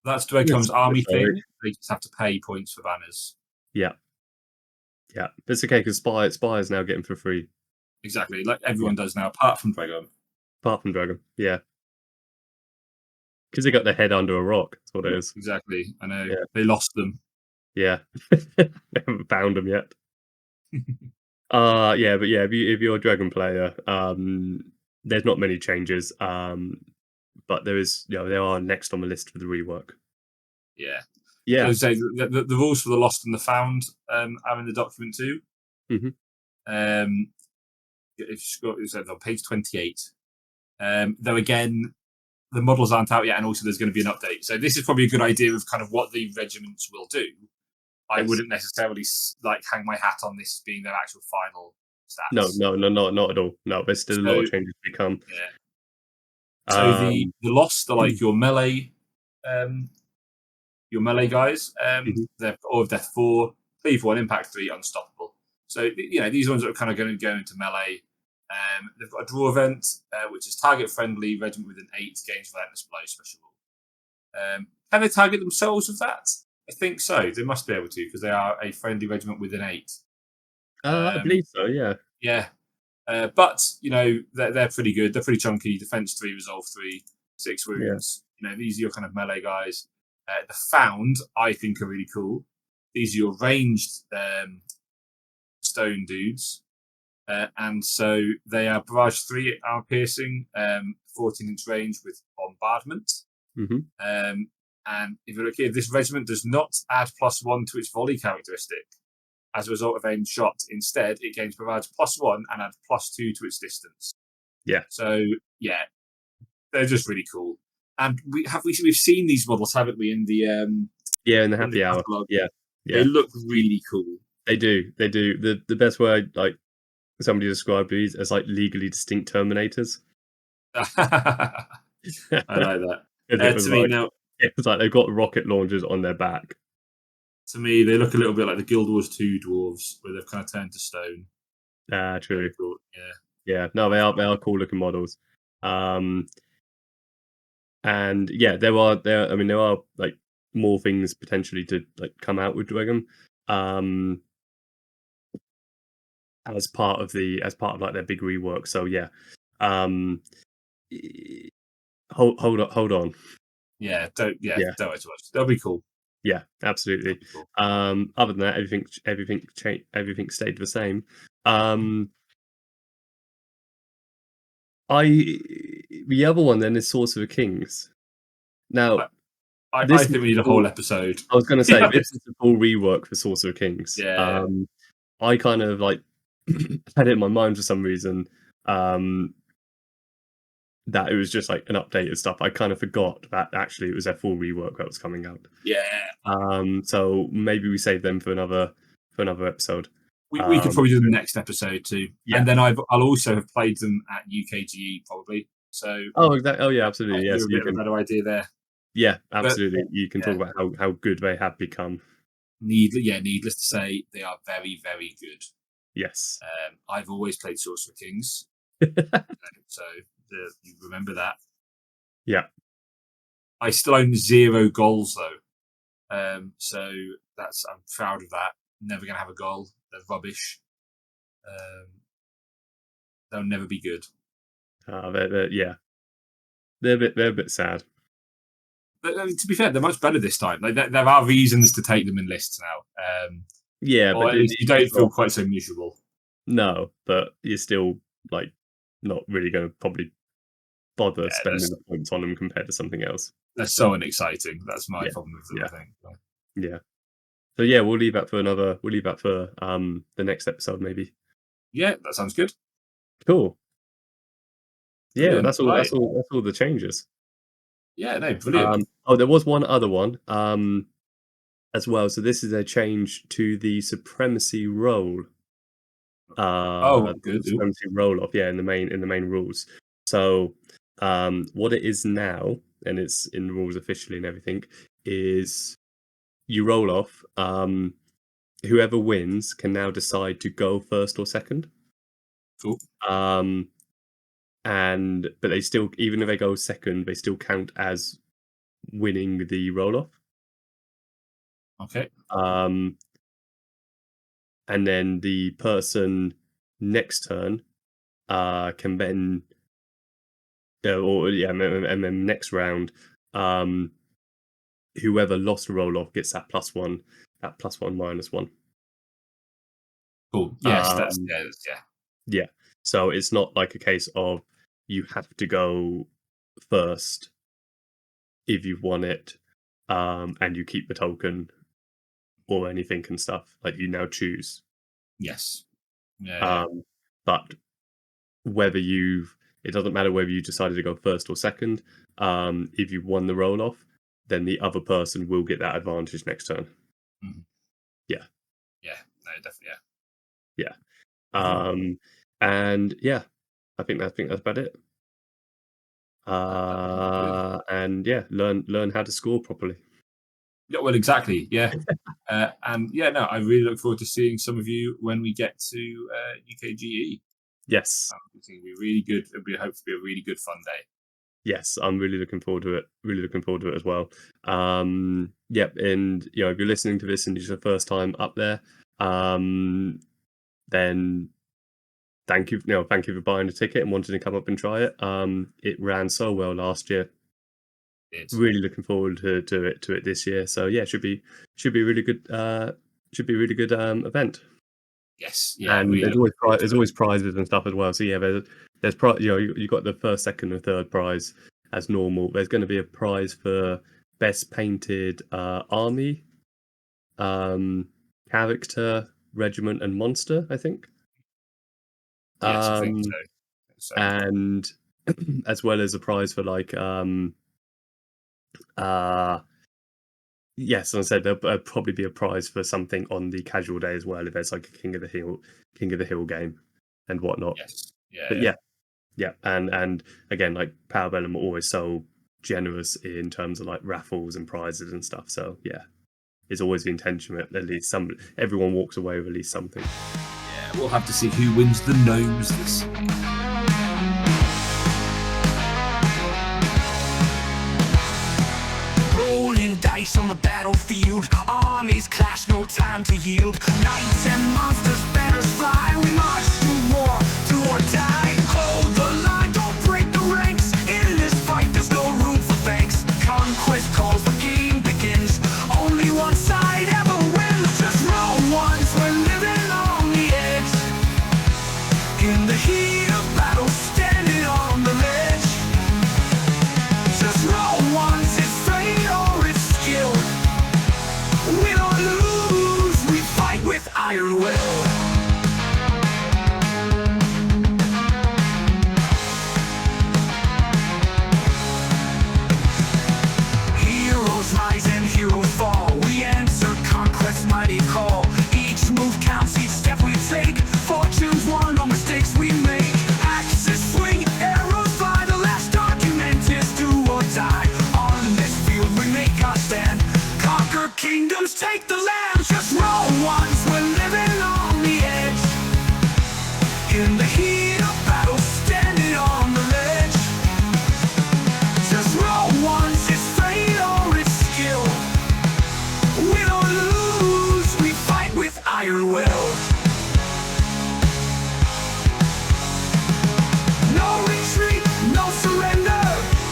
That's the way it comes army thing. They just have to pay points for banners.
Yeah. Yeah. But it's okay because Spire's now getting for free.
Exactly. Like everyone does now, apart from Dragon.
Yeah. Because they got their head under a rock. That's what it is.
Exactly. I know.
Yeah.
They lost them.
Yeah. They haven't found them yet. Yeah, but yeah, if you're a Dragon player, there's not many changes. But there is, they are next on the list for the rework.
Yeah.
Yeah.
So the rules for the lost and the found are in the document too. If you go on page 28. Though again, the models aren't out yet, and also there's going to be an update. So this is probably a good idea of kind of what the regiments will do. I wouldn't necessarily like hang my hat on this being their actual final stats.
No, not at all. No, there's still a lot of changes to come.
Yeah. So the lost are like your melee guys. They're all of death 4, cleave 1, impact 3, unstoppable. So these ones are kind of going to go into melee. They've got a draw event, which is target friendly regiment within 8 gains relentless blow special rule. Can they target themselves with that? I think so. They must be able to because they are a friendly regiment within 8.
I believe so. Yeah.
Yeah. But they're pretty good. They're pretty chunky. Defense 3, resolve 3, 6 wounds. Yeah. These are your kind of melee guys. The found I think are really cool. These are your ranged stone dudes. And so they are barrage 3 armor piercing, 14-inch range with bombardment. And if you look here, this regiment does not add +1 to its volley characteristic as a result of aimed shot. Instead, it gains barrage +1 and adds +2 to its distance.
Yeah.
So yeah, they're just really cool. And we've seen these models, haven't we? In the
in the happy hour. Yeah.
They look really cool.
They do. The best way like somebody described these as like legally distinct Terminators.
I like that.
It's like they've got rocket launchers on their back.
To me, they look a little bit like the Guild Wars 2 dwarves, where they've kind of turned to stone.
True.
Cool.
Yeah. No, they are cool looking models. And yeah, there are like more things potentially to like come out with Dragon. As part of like their big rework. So yeah. Hold on.
Yeah, don't worry too much. They'll be cool.
Yeah, absolutely. Cool. Other than that, everything stayed the same. The other one then is Sorcerer Kings. Now,
I think we need a whole episode.
I was going to say this is a full rework for Sorcerer Kings.
Yeah.
I kind of like had it in my mind for some reason. that it was just like an updated stuff. I kind of forgot that actually it was their full rework that was coming out.
Yeah.
So maybe we save them for another episode.
We could probably do the next episode too.
Yeah.
And then I'll also have played them at UKGE probably. So
Oh, exactly. Oh, yeah, absolutely. Yes,
a bit of a better idea there.
Yeah, absolutely. You can
yeah.
talk about how good they have become.
Needless to say, they are very, very good.
Yes.
I've always played Sorcerer Kings, so you remember that.
Yeah.
I still own 0 goals though, so I'm proud of that. Never gonna have a goal. They're rubbish. They'll never be good.
They're a bit sad.
But to be fair, they're much better this time. Like there are reasons to take them in lists now.
Yeah, but
you don't feel quite so miserable.
No, but you're still like not really going to probably bother spending the points on them compared to something else.
They're so unexciting. That's my problem with them. I think.
Yeah. So yeah, we'll leave that for the next episode maybe.
Yeah, that sounds good.
Cool. Yeah,
Brilliant.
that's all the changes.
Yeah, no, brilliant.
There was one other one as well. So this is a change to the supremacy role.
Good.
Supremacy roll off, in the main rules. So what it is now, and it's in the rules officially and everything, is you roll off. Whoever wins can now decide to go first or second.
Cool.
But they still, even if they go second, they still count as winning the roll off.
Okay.
And then the person next turn can then, and then next round, whoever lost a roll off gets that +1, -1.
Cool. Yes,
Yeah. So it's not like a case of you have to go first if you've won it, and you keep the token or anything and stuff. Like you now choose.
Yes.
But it doesn't matter whether you decided to go first or second. If you won the roll off, then the other person will get that advantage next turn.
Mm-hmm.
Yeah.
Yeah. No, definitely.
Yeah. And yeah, I think that's about it. And yeah, learn how to score properly.
Yeah, well, exactly. Yeah. I really look forward to seeing some of you when we get to UKGE.
Yes.
It's going to be really good. It'll be hopefully be a really good fun day.
Yes, I'm really looking forward to it. Really looking forward to it as well. Yep, and if you're listening to this and it's your first time up there, then thank you for buying a ticket and wanting to come up and try it. It ran so well last year. Really looking forward to it this year. So yeah, should be really good. Should be a really good event.
Yes, yeah,
and there's always prizes and stuff as well. So yeah, there's you got the first, second, and third prize as normal. There's going to be a prize for best painted army, character, regiment, and monster. I think.
Yes, I think so.
And as well as a prize for like yes, as I said, there'll probably be a prize for something on the casual day as well, if there's like a King of the Hill game and whatnot.
Yes.
Yeah. And again, like Power Bellum are always so generous in terms of like raffles and prizes and stuff. So yeah, it's always the intention that at least everyone walks away with at least something.
Yeah, we'll have to see who wins the gnomes this week.
Dice on the battlefield, armies clash, no time to yield. Knights and monsters, banners fly, we march to war, do or die. Hold the line, don't break the ranks. In this fight, there's no room for thanks. Conquest calls, the game begins. Only one side ever wins. Just roll once, we're living on the edge. In the heat of battle, standing on the ledge. Just roll once, it's fate or it's skill. Win or lose, we fight with iron will. In the heat of battle, standing on the ledge. Just roll once, it's fate or it's skill. We don't lose, we fight with iron will. No retreat, no surrender.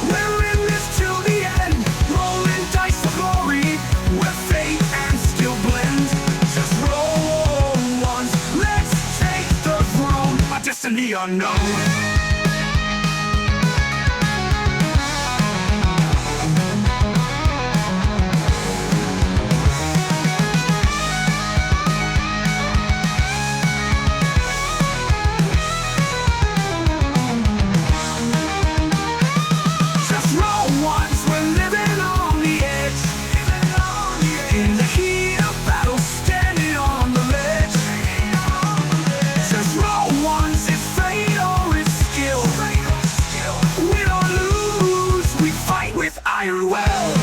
We're in this till the end. Rolling dice for glory, where fate and skill blend. Just roll once, let's take the throne. A destiny unknown. In the heat of battle, standing on the ledge. Just roll once, it's fate or it's skill. We don't lose, we fight with iron will.